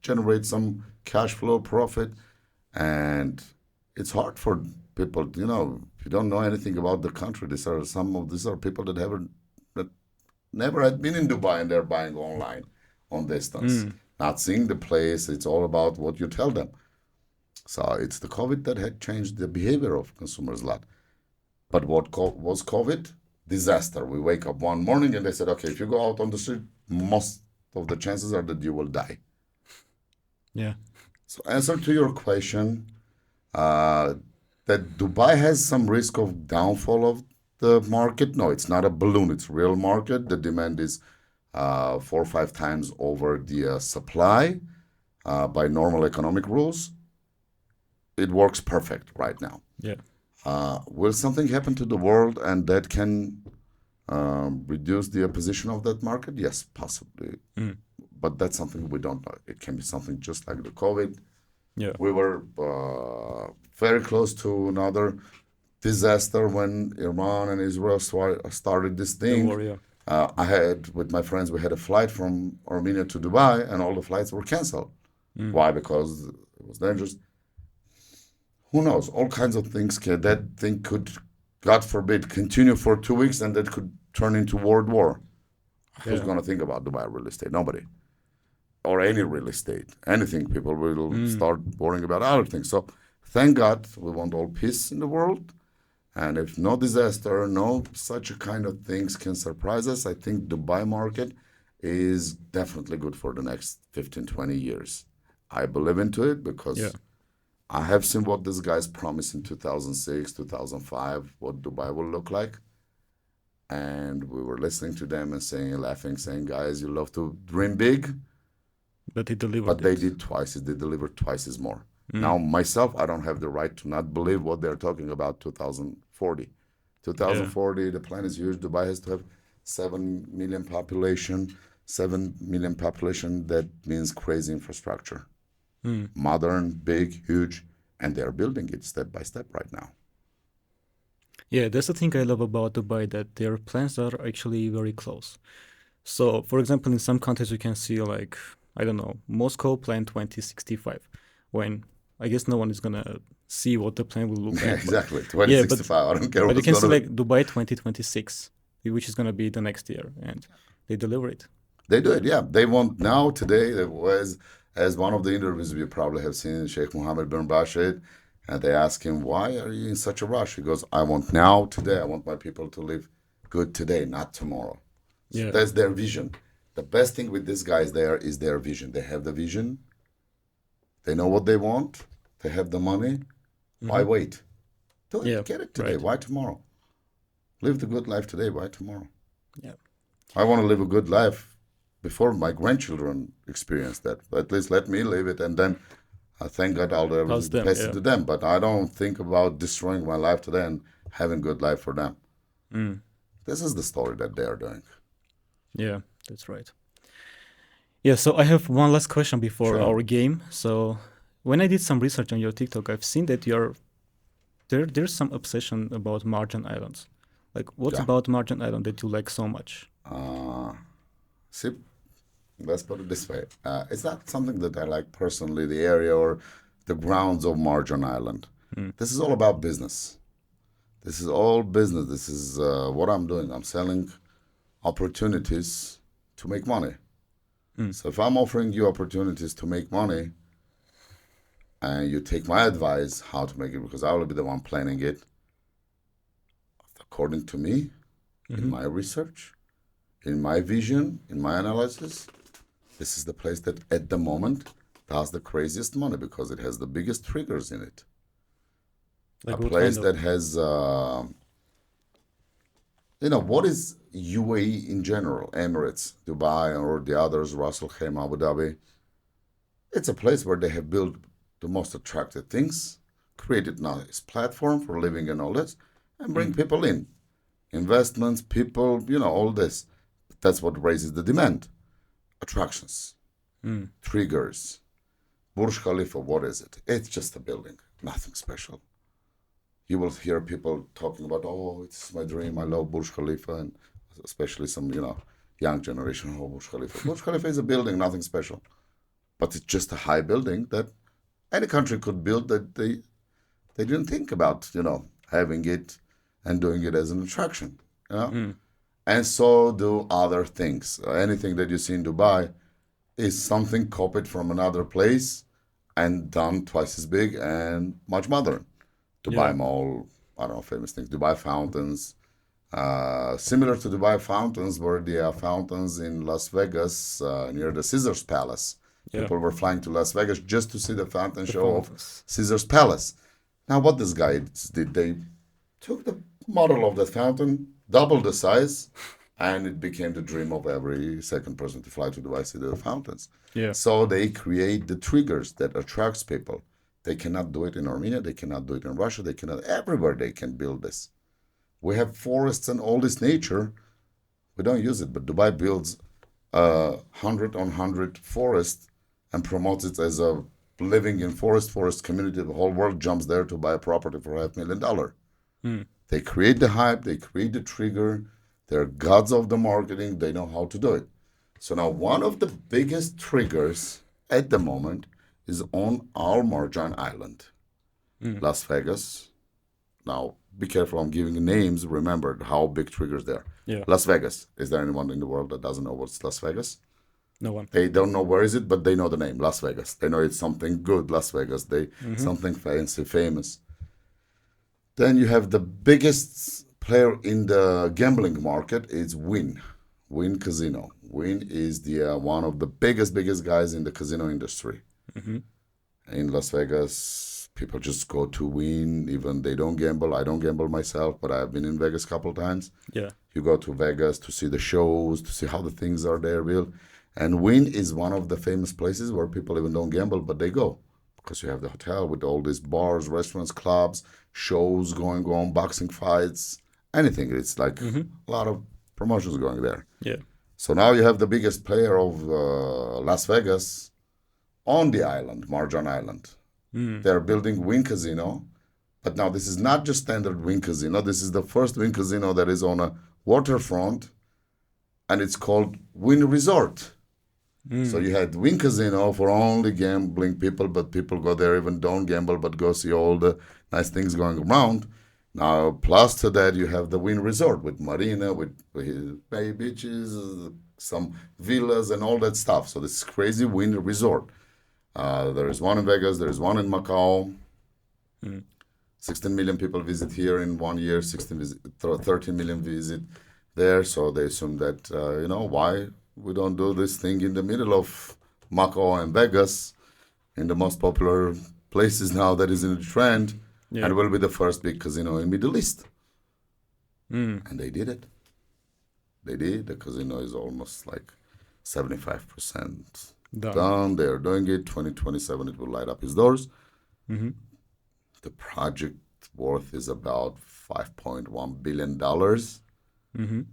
[SPEAKER 1] generate some cash flow profit. And it's hard for people, if you don't know anything about the country, these are people that never had been in Dubai and they're buying online on distance,
[SPEAKER 2] Mm.
[SPEAKER 1] not seeing the place. It's all about what you tell them. So it's the COVID that had changed the behavior of consumers a lot. But what was COVID? Disaster. We wake up one morning and they said, okay, if you go out on the street, most of the chances are that you will die.
[SPEAKER 2] Yeah.
[SPEAKER 1] So answer to your question, uh, that Dubai has some risk of downfall of the market. No, it's not a balloon. It's real market. The demand is 4 or 5 times over the supply by normal economic rules. It works perfect right now.
[SPEAKER 2] Yeah.
[SPEAKER 1] Will something happen to the world and that can reduce the position of that market? Yes, possibly.
[SPEAKER 2] Mm.
[SPEAKER 1] But that's something we don't know. It can be something just like the COVID.
[SPEAKER 2] Yeah.
[SPEAKER 1] We were very close to another disaster when Iran and Israel started this
[SPEAKER 2] The
[SPEAKER 1] thing.
[SPEAKER 2] warrior.
[SPEAKER 1] I had, with my friends, we had a flight from Armenia to Dubai, and all the flights were canceled.
[SPEAKER 2] Mm.
[SPEAKER 1] Why? Because it was dangerous. Who knows? All kinds of things. That thing could, God forbid, continue for 2 weeks, and that could turn into world war. Who's
[SPEAKER 2] Yeah.
[SPEAKER 1] going to think about Dubai real estate? Nobody. Or any real estate, anything. People will
[SPEAKER 2] Mm.
[SPEAKER 1] start worrying about other things. So, thank God, we want all peace in the world. And if no disaster, no such a kind of things can surprise us, I think Dubai market is definitely good for the next 15, 20 years. I believe into it
[SPEAKER 2] Yeah.
[SPEAKER 1] because I have seen what these guys promised in 2006, 2005, what Dubai will look like. And we were listening to them and saying, laughing, saying, guys, you love to dream big,
[SPEAKER 2] But he delivered
[SPEAKER 1] but they
[SPEAKER 2] it.
[SPEAKER 1] did twice. They delivered twice as more.
[SPEAKER 2] Mm.
[SPEAKER 1] Now, myself, I don't have the right to not believe what they're talking about 2040.
[SPEAKER 2] Yeah.
[SPEAKER 1] 2040, the plan is huge. Dubai has to have 7 million population. 7 million population, that means crazy infrastructure.
[SPEAKER 2] Mm.
[SPEAKER 1] Modern, big, huge, and they're building it step by step right now.
[SPEAKER 2] Yeah, that's the thing I love about Dubai, that their plans are actually very close. So, for example, in some countries you can see like, I don't know, Moscow plan 2065, when I guess no one is gonna see what the plan will look
[SPEAKER 1] Yeah,
[SPEAKER 2] like. But
[SPEAKER 1] exactly.
[SPEAKER 2] yeah, but
[SPEAKER 1] 2065. I don't care
[SPEAKER 2] but you
[SPEAKER 1] what's
[SPEAKER 2] can see
[SPEAKER 1] going to be.
[SPEAKER 2] like Dubai 2026, which is gonna be the next year, and they deliver it.
[SPEAKER 1] They do it, yeah. They want now, today, there was, as one of the interviews you probably have seen, Sheikh Mohammed bin Rashid, and they ask him, why are you in such a rush? He goes, I want now, today. I want my people to live good today, not tomorrow. So
[SPEAKER 2] Yeah.
[SPEAKER 1] that's their vision. The best thing with these guys there is their vision. They have the vision. They know what they want. They have the money. Why
[SPEAKER 2] Hmm.
[SPEAKER 1] wait? Do
[SPEAKER 2] Yeah.
[SPEAKER 1] it. Get it today.
[SPEAKER 2] Right.
[SPEAKER 1] Why tomorrow? Live the good life today. Why tomorrow?
[SPEAKER 2] Yeah.
[SPEAKER 1] I want to live a good life before my grandchildren experience that. But at least let me live it, and then thank God I'll
[SPEAKER 2] Past them.
[SPEAKER 1] pass it
[SPEAKER 2] Yeah.
[SPEAKER 1] to them. But I don't think about destroying my life today and having good life for them.
[SPEAKER 2] Mm.
[SPEAKER 1] This is the story that they are doing.
[SPEAKER 2] Yeah. That's right. Yeah. So I have one last question before
[SPEAKER 1] Sure.
[SPEAKER 2] our game. So when I did some research on your TikTok, I've seen that you're there's some obsession about Marjan Islands. Like, what's
[SPEAKER 1] Yeah.
[SPEAKER 2] about Marjan Island that you like so much?
[SPEAKER 1] Uh, see, let's put it this way. It's not something that I like personally, the area or the grounds of Marjan Island.
[SPEAKER 2] Mm.
[SPEAKER 1] This is all about business. This is all business. This is what I'm doing. I'm selling opportunities to make money.
[SPEAKER 2] Mm.
[SPEAKER 1] So if I'm offering you opportunities to make money and you take my advice how to make it, because I will be the one planning it, according to me, in
[SPEAKER 2] Hmm.
[SPEAKER 1] my research, in my vision, in my analysis, this is the place that at the moment does the craziest money because it has the biggest triggers in it. A
[SPEAKER 2] Like, what
[SPEAKER 1] place
[SPEAKER 2] kind of?
[SPEAKER 1] that has, what is UAE in general, Emirates, Dubai, or the others, Ras Al Khaimah, Abu Dhabi? It's a place where they have built the most attractive things, created nice platform for living and all this, and bring
[SPEAKER 2] Mm.
[SPEAKER 1] people in. Investments, people, all this. That's what raises the demand. Attractions,
[SPEAKER 2] Mm.
[SPEAKER 1] triggers. Burj Khalifa, what is it? It's just a building, nothing special. You will hear people talking about, oh, it's my dream. I love Burj Khalifa, and especially some, young generation. Oh, Burj Khalifa. Burj Khalifa is a building, nothing special, but it's just a high building that any country could build. That they didn't think about, having it and doing it as an attraction. You know?
[SPEAKER 2] Mm.
[SPEAKER 1] And so do other things. Anything that you see in Dubai is something copied from another place and done twice as big and much modern.
[SPEAKER 2] Yeah.
[SPEAKER 1] Dubai Mall, I don't know, famous things. Dubai fountains. Similar to Dubai fountains were the fountains in Las Vegas near the Caesar's Palace.
[SPEAKER 2] Yeah.
[SPEAKER 1] People were flying to Las Vegas just to see the fountain
[SPEAKER 2] The
[SPEAKER 1] show of
[SPEAKER 2] fountains.
[SPEAKER 1] Caesar's Palace. Now, what this guy did, they took the model of that fountain, doubled the size, and it became the dream of every second person to fly to Dubai, see the fountains.
[SPEAKER 2] Yeah.
[SPEAKER 1] So they create the triggers that attracts people. They cannot do it in Armenia. They cannot do it in Russia. They cannot. Everywhere they can build this. We have forests and all this nature. We don't use it, but Dubai builds 100 on 100 forest and promotes it as a living in forest community. The whole world jumps there to buy a property for $500,000.
[SPEAKER 2] Mm.
[SPEAKER 1] They create the hype. They create the trigger. They're gods of the marketing. They know how to do it. So now one of the biggest triggers at the moment is on our Marjan Island,
[SPEAKER 2] Mm.
[SPEAKER 1] Las Vegas. Now, be careful, I'm giving names. Remember how big triggers there.
[SPEAKER 2] Yeah.
[SPEAKER 1] Las Vegas. Is there anyone in the world that doesn't know what's Las Vegas?
[SPEAKER 2] No one.
[SPEAKER 1] They don't know where is it, but they know the name, Las Vegas. They know it's something good, Las Vegas.
[SPEAKER 2] Mm-hmm.
[SPEAKER 1] Something fancy, famous. Then you have the biggest player in the gambling market is Wynn Casino. Wynn is the one of the biggest guys in the casino industry.
[SPEAKER 2] Mm-hmm.
[SPEAKER 1] In Las Vegas, people just go to Wynn, even they don't gamble. I don't gamble myself, but I've been in Vegas a couple times.
[SPEAKER 2] Yeah.
[SPEAKER 1] You go to Vegas to see the shows, to see how the things are there, Bill. And Wynn is one of the famous places where people even don't gamble, but they go. Because you have the hotel with all these bars, restaurants, clubs, shows going on, boxing fights, anything. It's like
[SPEAKER 2] Mm-hmm.
[SPEAKER 1] a lot of promotions going there.
[SPEAKER 2] Yeah.
[SPEAKER 1] So now you have the biggest player of Las Vegas on the island, Marjan Island.
[SPEAKER 2] Mm.
[SPEAKER 1] They're building Wynn Casino, But now this is not just standard Wynn Casino. This is the first Wynn Casino that is on a waterfront, and it's called Wynn Resort. So you had Wynn Casino for only gambling people, but people go there even don't gamble, but go see all the nice things going around. Now, plus to that, you have the Wynn Resort with marina, with bay beaches, some villas, and all that stuff. So this crazy Wynn Resort. There is one in Vegas. There is one in Macau. 16 million people visit here in 1 year. 13 million visit there. So they assume that why we don't do this thing in the middle of Macau and Vegas, in the most popular places now that is in the trend, and will be the first big casino in Middle East. And they did it. They did. The casino is almost like 75% done. They are doing it. 2027, it will light up its doors. The project worth is about $5.1 billion.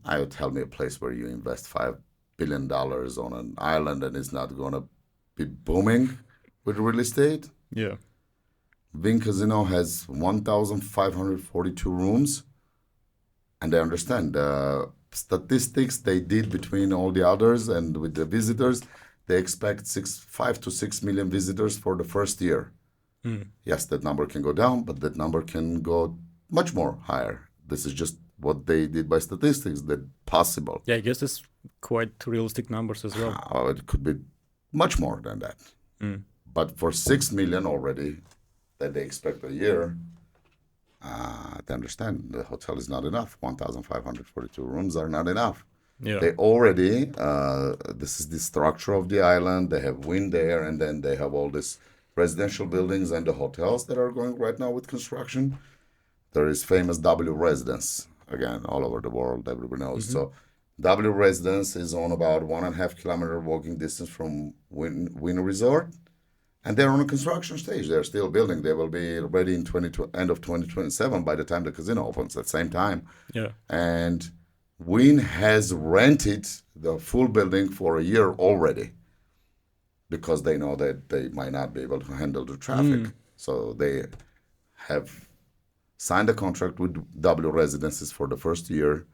[SPEAKER 1] I would tell me a place where you invest $5 billion on an island and it's not going to be booming with real estate.
[SPEAKER 2] Yeah.
[SPEAKER 1] Wynn Casino has 1,542 rooms, and I understand the statistics they did between all the others and with the visitors. They expect 5 to 6 million visitors for the first year. Yes, that number can go down, but that number can go much more higher. This is just what they did by statistics, that possible.
[SPEAKER 2] Yeah, I guess it's quite realistic numbers as well.
[SPEAKER 1] It could be much more than that. But for 6 million already that they expect a year, they understand the hotel is not enough. 1,542 rooms are not enough.
[SPEAKER 2] Yeah.
[SPEAKER 1] They already, this is the structure of the island. They have wind there, and then they have all these residential buildings and the hotels that are going right now with construction. There is famous W Residence, again, all over the world, everybody knows. So W Residence is on about 1.5 kilometer walking distance from Wynn Resort. And they're on a construction stage. They're still building. They will be ready in end of 2027 by the time the casino opens at the same time.
[SPEAKER 2] Yeah.
[SPEAKER 1] And Wynn has rented the full building for a year already because they know that they might not be able to handle the traffic. So they have signed a contract with W Residences for the first year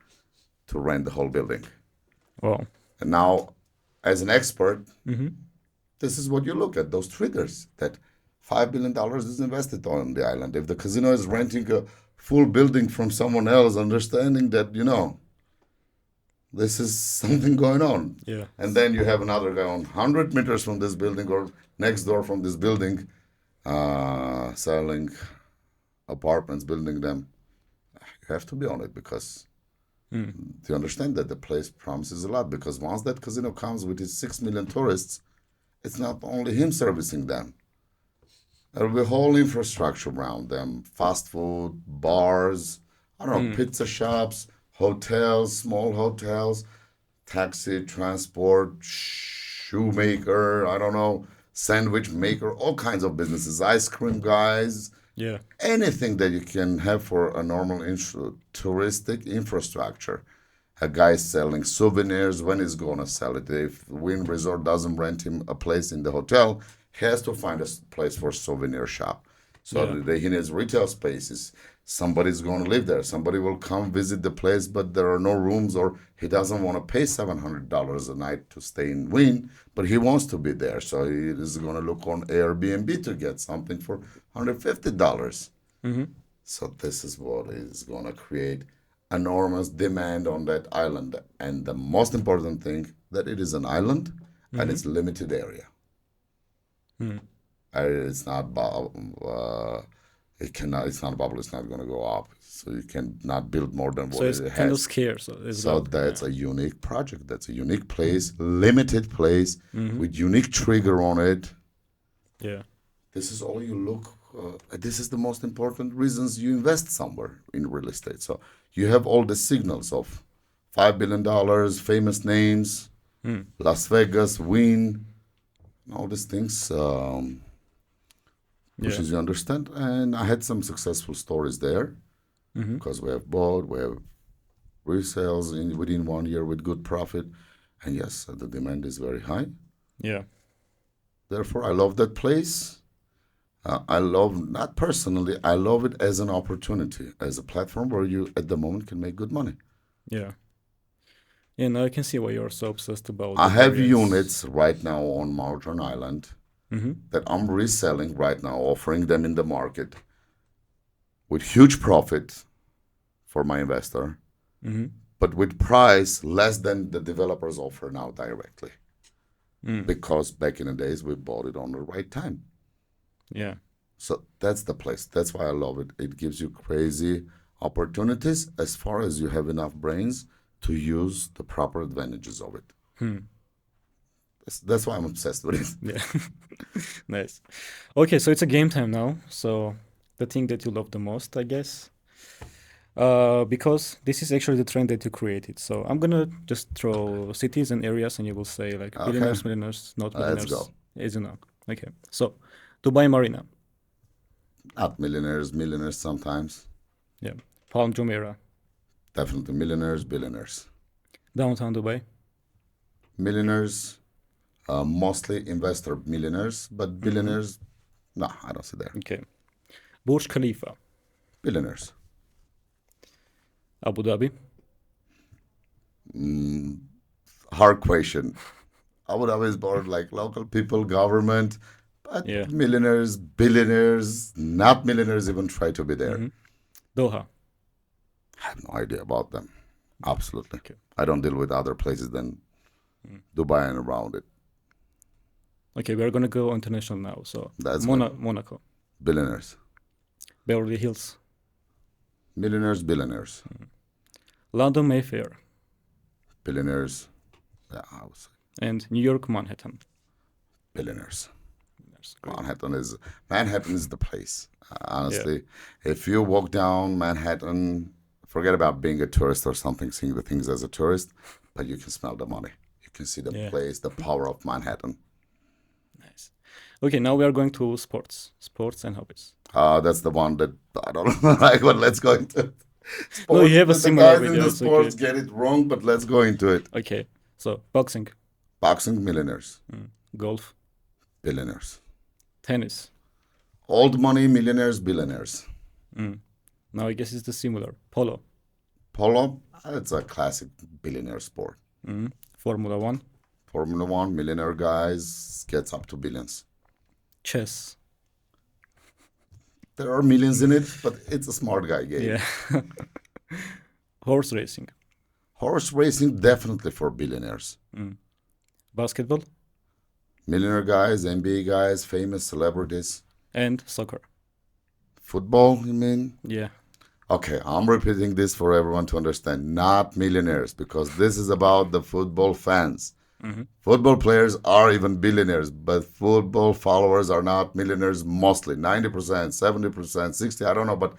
[SPEAKER 1] to rent the whole building.
[SPEAKER 2] Wow.
[SPEAKER 1] And now, as an expert, this is what you look at, those triggers, that $5 billion is invested on the island. If the casino is renting a full building from someone else, understanding that, this is something going on.
[SPEAKER 2] Yeah.
[SPEAKER 1] And then you have another guy on 100 meters from this building or next door from this building selling apartments, building them. You have to be on it because you understand that the place promises a lot, because once that casino comes with its 6 million tourists, it's not only him servicing them. There will be a whole infrastructure around them. Fast food, bars, pizza shops, hotels, small hotels, taxi, transport, shoemaker, sandwich maker, all kinds of businesses, ice cream guys.
[SPEAKER 2] Yeah.
[SPEAKER 1] Anything that you can have for a normal touristic infrastructure. A guy selling souvenirs, when he's going to sell it? If Wynn Resort doesn't rent him a place in the hotel, he has to find a place for a souvenir shop. So he needs retail spaces. Somebody's going to live there. Somebody will come visit the place, but there are no rooms, or he doesn't want to pay $700 a night to stay in Wynn, but he wants to be there. So he is going to look on Airbnb to get something for $150. So this is what is going to create enormous demand on that island. And the most important thing, that it is an island and it's limited area. It's not it's not a bubble. It's not going to go up. So you cannot build more than what it has.
[SPEAKER 2] So it's kind of scarce.
[SPEAKER 1] So that's a unique project. That's a unique place, limited place with unique trigger on it.
[SPEAKER 2] Yeah.
[SPEAKER 1] This is all you look. This is the most important reasons you invest somewhere in real estate. So you have all the signals of $5 billion, famous names, Las Vegas, Wynn, all these things. Pushes you understand. And I had some successful stories there because we have bought, we have resales within 1 year with good profit. And yes, the demand is very high.
[SPEAKER 2] Yeah.
[SPEAKER 1] Therefore, I love that place. I love, not personally, I love it as an opportunity, as a platform where you at the moment can make good money.
[SPEAKER 2] Yeah. Yeah, now I can see why you're so obsessed about
[SPEAKER 1] I
[SPEAKER 2] the
[SPEAKER 1] have
[SPEAKER 2] variance.
[SPEAKER 1] units right now on Marjan Island
[SPEAKER 2] Mm-hmm.
[SPEAKER 1] that I'm reselling right now, offering them in the market with huge profit for my investor,
[SPEAKER 2] Mm-hmm.
[SPEAKER 1] but with price less than the developers offer now directly.
[SPEAKER 2] Mm.
[SPEAKER 1] Because back in the days we bought it on the right time.
[SPEAKER 2] Yeah.
[SPEAKER 1] So that's the place. That's why I love it. It gives you crazy opportunities as far as you have enough brains to use the proper advantages of it.
[SPEAKER 2] Hmm.
[SPEAKER 1] That's why I'm obsessed with it.
[SPEAKER 2] Yeah. Nice. Okay, so it's a game time now. So the thing that you love the most, I guess. Because this is actually the trend that you created. So I'm gonna just throw cities and areas, and you will say like
[SPEAKER 1] Okay,
[SPEAKER 2] billionaires, millionaires, not
[SPEAKER 1] let's
[SPEAKER 2] millionaires,
[SPEAKER 1] go.
[SPEAKER 2] as you know. Okay. So Dubai Marina.
[SPEAKER 1] Not millionaires, millionaires sometimes.
[SPEAKER 2] Yeah. Palm Jumeirah.
[SPEAKER 1] Definitely millionaires, billionaires.
[SPEAKER 2] Downtown Dubai.
[SPEAKER 1] Millionaires, mostly investor millionaires, but
[SPEAKER 2] Mm-hmm.
[SPEAKER 1] billionaires, no, I don't see there.
[SPEAKER 2] Okay. Burj Khalifa.
[SPEAKER 1] Billionaires.
[SPEAKER 2] Abu Dhabi.
[SPEAKER 1] Mm, hard question. I would always board like local people, government, but
[SPEAKER 2] Yeah.
[SPEAKER 1] millionaires, billionaires, not millionaires even try to be there.
[SPEAKER 2] Mm-hmm. Doha.
[SPEAKER 1] I have no idea about them. Absolutely.
[SPEAKER 2] Okay.
[SPEAKER 1] I don't deal with other places than
[SPEAKER 2] Mm.
[SPEAKER 1] Dubai and around it.
[SPEAKER 2] Okay, we're gonna go international now. So
[SPEAKER 1] That's good.
[SPEAKER 2] Monaco.
[SPEAKER 1] Billionaires.
[SPEAKER 2] Beverly Hills.
[SPEAKER 1] Millionaires, billionaires.
[SPEAKER 2] London Mayfair.
[SPEAKER 1] Billionaires. Yeah, I would say
[SPEAKER 2] And New York Manhattan.
[SPEAKER 1] billionaires.
[SPEAKER 2] That's great.
[SPEAKER 1] Manhattan is the place.
[SPEAKER 2] Yeah.
[SPEAKER 1] Honestly, if you walk down Manhattan, forget about being a tourist or something, seeing the things as a tourist, but you can smell the money. You can see the
[SPEAKER 2] Yeah.
[SPEAKER 1] place, the power of Manhattan.
[SPEAKER 2] Nice. Okay, now we are going to sports and hobbies.
[SPEAKER 1] That's the one that I don't like, but let's go into it.
[SPEAKER 2] No, you
[SPEAKER 1] Sports.
[SPEAKER 2] have a
[SPEAKER 1] The
[SPEAKER 2] similar
[SPEAKER 1] guys in
[SPEAKER 2] video.
[SPEAKER 1] the
[SPEAKER 2] It's okay.
[SPEAKER 1] sports get it wrong, but let's go into it.
[SPEAKER 2] Okay, so boxing,
[SPEAKER 1] Boxing, millionaires,
[SPEAKER 2] golf,
[SPEAKER 1] billionaires.
[SPEAKER 2] tennis.
[SPEAKER 1] Old money, millionaires, billionaires.
[SPEAKER 2] Now I guess it's the similar. Polo,
[SPEAKER 1] Polo, it's a classic billionaire sport.
[SPEAKER 2] Formula One,
[SPEAKER 1] Formula One, millionaire guys gets up to billions.
[SPEAKER 2] chess.
[SPEAKER 1] There are millions in it, but it's a smart guy game.
[SPEAKER 2] Yeah. Horse racing,
[SPEAKER 1] Horse racing, definitely for billionaires.
[SPEAKER 2] basketball,
[SPEAKER 1] Millionaire guys, NBA guys, famous celebrities.
[SPEAKER 2] and soccer.
[SPEAKER 1] Football, you mean?
[SPEAKER 2] Yeah.
[SPEAKER 1] Okay, I'm repeating this for everyone to understand. Not millionaires, because this is about the football fans. Football players are even billionaires, but football followers are not millionaires mostly. 90%, 70%, 60, I don't know, but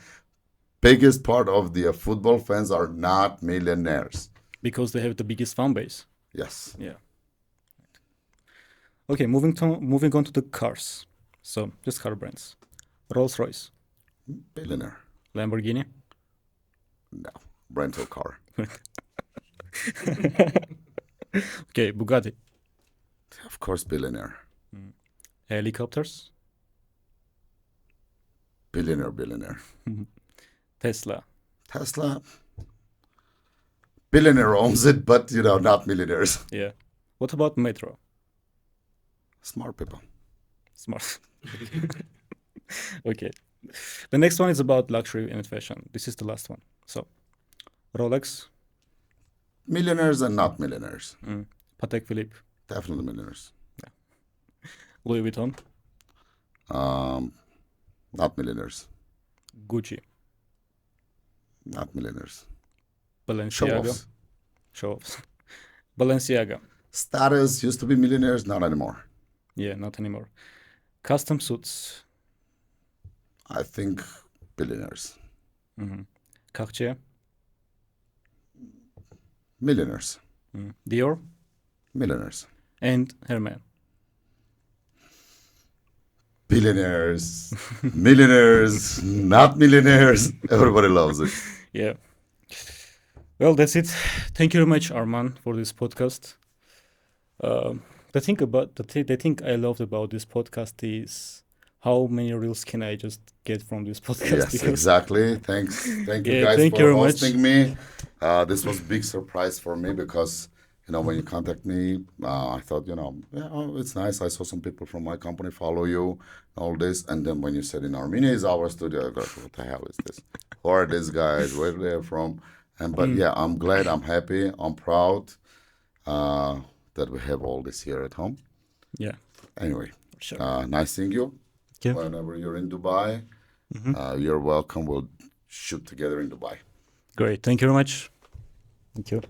[SPEAKER 1] biggest part of the football fans are not millionaires.
[SPEAKER 2] Because they have the biggest fan base.
[SPEAKER 1] Yes.
[SPEAKER 2] Yeah. Okay, moving on to the cars. So just car brands. Rolls Royce,
[SPEAKER 1] Billionaire.
[SPEAKER 2] Lamborghini,
[SPEAKER 1] No. Rental car.
[SPEAKER 2] okay, Bugatti,
[SPEAKER 1] Of course, billionaire.
[SPEAKER 2] helicopters,
[SPEAKER 1] Billionaire.
[SPEAKER 2] Tesla.
[SPEAKER 1] Tesla. Billionaire owns it, but, not millionaires.
[SPEAKER 2] Yeah. What about metro?
[SPEAKER 1] Smart people.
[SPEAKER 2] Smart. Okay. The next one is about luxury and fashion. This is the last one. So, Rolex,
[SPEAKER 1] Millionaires and not millionaires.
[SPEAKER 2] Patek Philippe,
[SPEAKER 1] Definitely millionaires.
[SPEAKER 2] Louis Vuitton,
[SPEAKER 1] Not millionaires.
[SPEAKER 2] Gucci,
[SPEAKER 1] Not millionaires.
[SPEAKER 2] Balenciaga.
[SPEAKER 1] Show-offs.
[SPEAKER 2] Show-offs. Balenciaga.
[SPEAKER 1] Status used to be millionaires, not anymore.
[SPEAKER 2] Yeah, not anymore. Custom suits.
[SPEAKER 1] I think billionaires.
[SPEAKER 2] Cartier,
[SPEAKER 1] Millionaires.
[SPEAKER 2] Dior,
[SPEAKER 1] Millionaires.
[SPEAKER 2] and Herman.
[SPEAKER 1] Billionaires. Millionaires. Not millionaires. Everybody loves it.
[SPEAKER 2] Yeah. Well, that's it. Thank you very much, Arman, for this podcast. The thing I loved about this podcast is how many reels can I just get from this podcast?
[SPEAKER 1] Yes,
[SPEAKER 2] Because
[SPEAKER 1] exactly. Thanks. Thank you
[SPEAKER 2] yeah,
[SPEAKER 1] guys
[SPEAKER 2] thank you
[SPEAKER 1] for
[SPEAKER 2] very much.
[SPEAKER 1] hosting me. This was a big surprise for me because, when you contact me, I thought, yeah, oh, it's nice. I saw some people from my company follow you, all this. And then when you said in Armenia is our studio, I go, what the hell is this? Who are these guys? Where they're from? But yeah, I'm glad, I'm happy, I'm proud that we have all this here at home.
[SPEAKER 2] Yeah,
[SPEAKER 1] Anyway,
[SPEAKER 2] sure.
[SPEAKER 1] nice seeing you.
[SPEAKER 2] Yeah.
[SPEAKER 1] Whenever you're in Dubai, you're welcome. We'll shoot together in Dubai.
[SPEAKER 2] Great. Thank you very much. Thank you.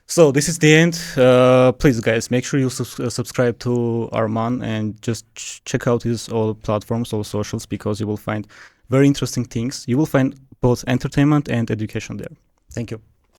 [SPEAKER 2] So this is the end. Please, guys, make sure you subscribe to Arman and just check out his all platforms, all socials, because you will find very interesting things. You will find both entertainment and education there. Thank you.